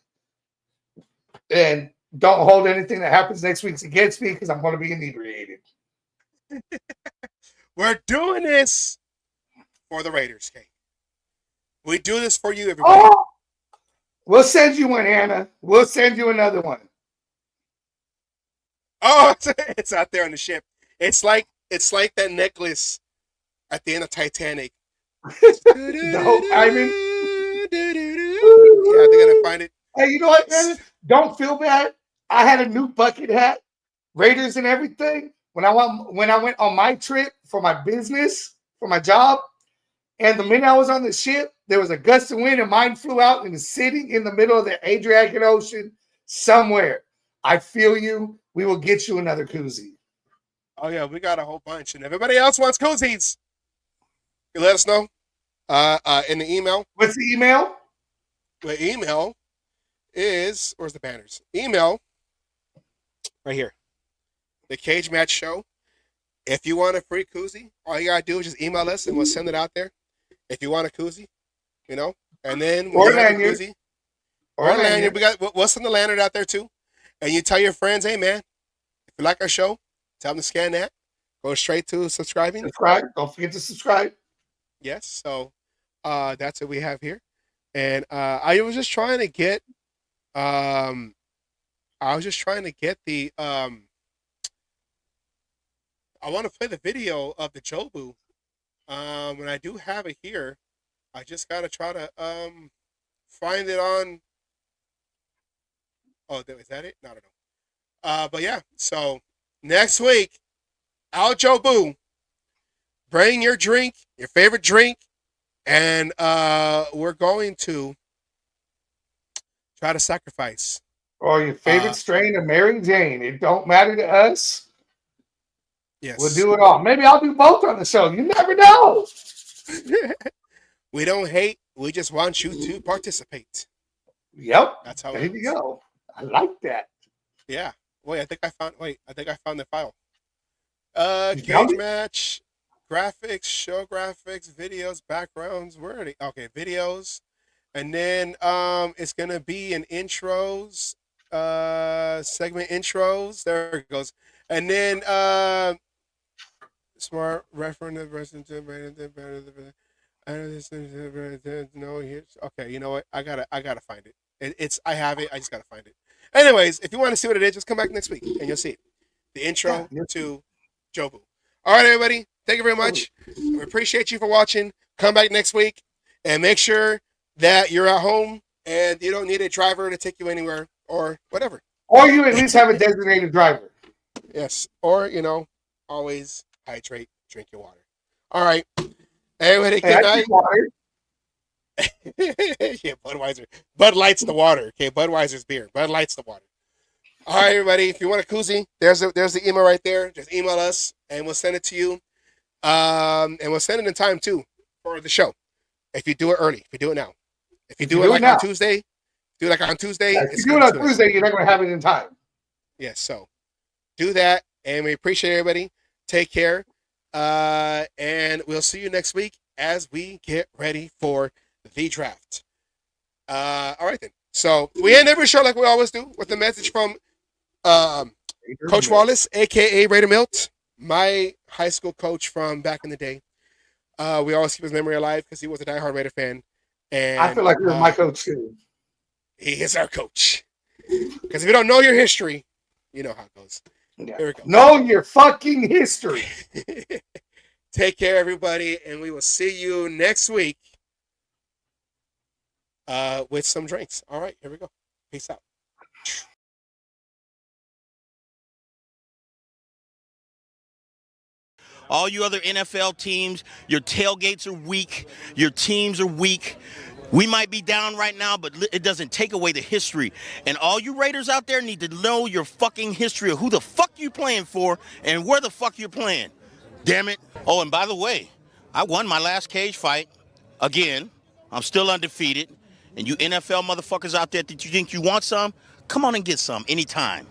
And don't hold anything that happens next week against me because I'm going to be inebriated. We're doing this for the Raiders, Kate. We do this for you, everybody. Oh, we'll send you one, Anna. We'll send you another one. Oh, it's out there on the ship. It's like that necklace at the end of Titanic. The whole timing. Yeah, they're gonna find it. Hey, you know what, Anna? Don't feel bad. I had a new bucket hat, Raiders and everything. When I went on my trip for my business, for my job, and the minute I was on the ship, there was a gust of wind and mine flew out and was sitting in the middle of the Adriatic Ocean somewhere. I feel you. We will get you another koozie. Oh yeah, we got a whole bunch, and everybody else wants koozies. You let us know in the email. What's the email? The email is, where's the banners? Email right here. The Cage Match Show. If you want a free koozie, all you gotta do is just email us and we'll send it out there. If you want a koozie, and then or lanyard, koozie, or lanyard, we'll send the lanyard out there too. And you tell your friends, hey man, if you like our show, tell them to scan that. Go straight to subscribing. Subscribe. Don't forget to subscribe. Yes. So that's what we have here. And I was just trying to get the I want to play the video of the Jobu. When I do have it here, I just gotta try to find it on. Oh, is that it? No, I don't know. But yeah. So next week, Al Jobu, bring your drink, your favorite drink, and we're going to try to sacrifice. Or your favorite strain of Mary Jane. It don't matter to us. Yes. We'll do it all. Maybe I'll do both on the show. You never know. We don't hate. We just want you to participate. Yep. That's how there you go. I like that. Yeah. Wait, I think I found the file. You Cage match, graphics, show graphics, videos, backgrounds. Where are they? Okay, videos. And then it's gonna be an intros, segment intros. There it goes. And then smart reference no here. Okay, you know what? I gotta find it. I have it. I just gotta find it. Anyways, if you want to see what it is, just come back next week and you'll see it. the intro to Jobu. All right, everybody. Thank you very much. We appreciate you for watching. Come back next week and make sure that you're at home and you don't need a driver to take you anywhere or whatever. Or you at least have a designated driver. Yes. Or, always hydrate, drink your water. All right. Everybody, good night. Yeah, Budweiser. Bud Light's the water. Okay, Budweiser's beer. Bud Light's the water. All right, everybody. If you want a koozie, there's the email right there. Just email us, and we'll send it to you. And we'll send it in time, too, for the show. If you do it early. If you do it now. If you do it on Tuesday, if you do it on Tuesday, you're not going to have it in time. Yes, so do that, and we appreciate everybody. Take care, and we'll see you next week as we get ready for the draft. All right, then. So we end every show like we always do with a message from Coach Wallace, a.k.a. Raider Milt, my high school coach from back in the day. We always keep his memory alive because he was a diehard Raider fan. And I feel like you're my coach, too. He is our coach. Because if you don't know your history, you know how it goes. Yeah. Here we go. Know your fucking history. Take care, everybody, and we will see you next week with some drinks. All right, here we go. Peace out. All you other NFL teams, your tailgates are weak. Your teams are weak. We might be down right now, but it doesn't take away the history. And all you Raiders out there need to know your fucking history of who the fuck you playing for and where the fuck you're playing. Damn it. Oh, and by the way, I won my last cage fight. Again, I'm still undefeated. And you NFL motherfuckers out there that you think you want some, come on and get some anytime.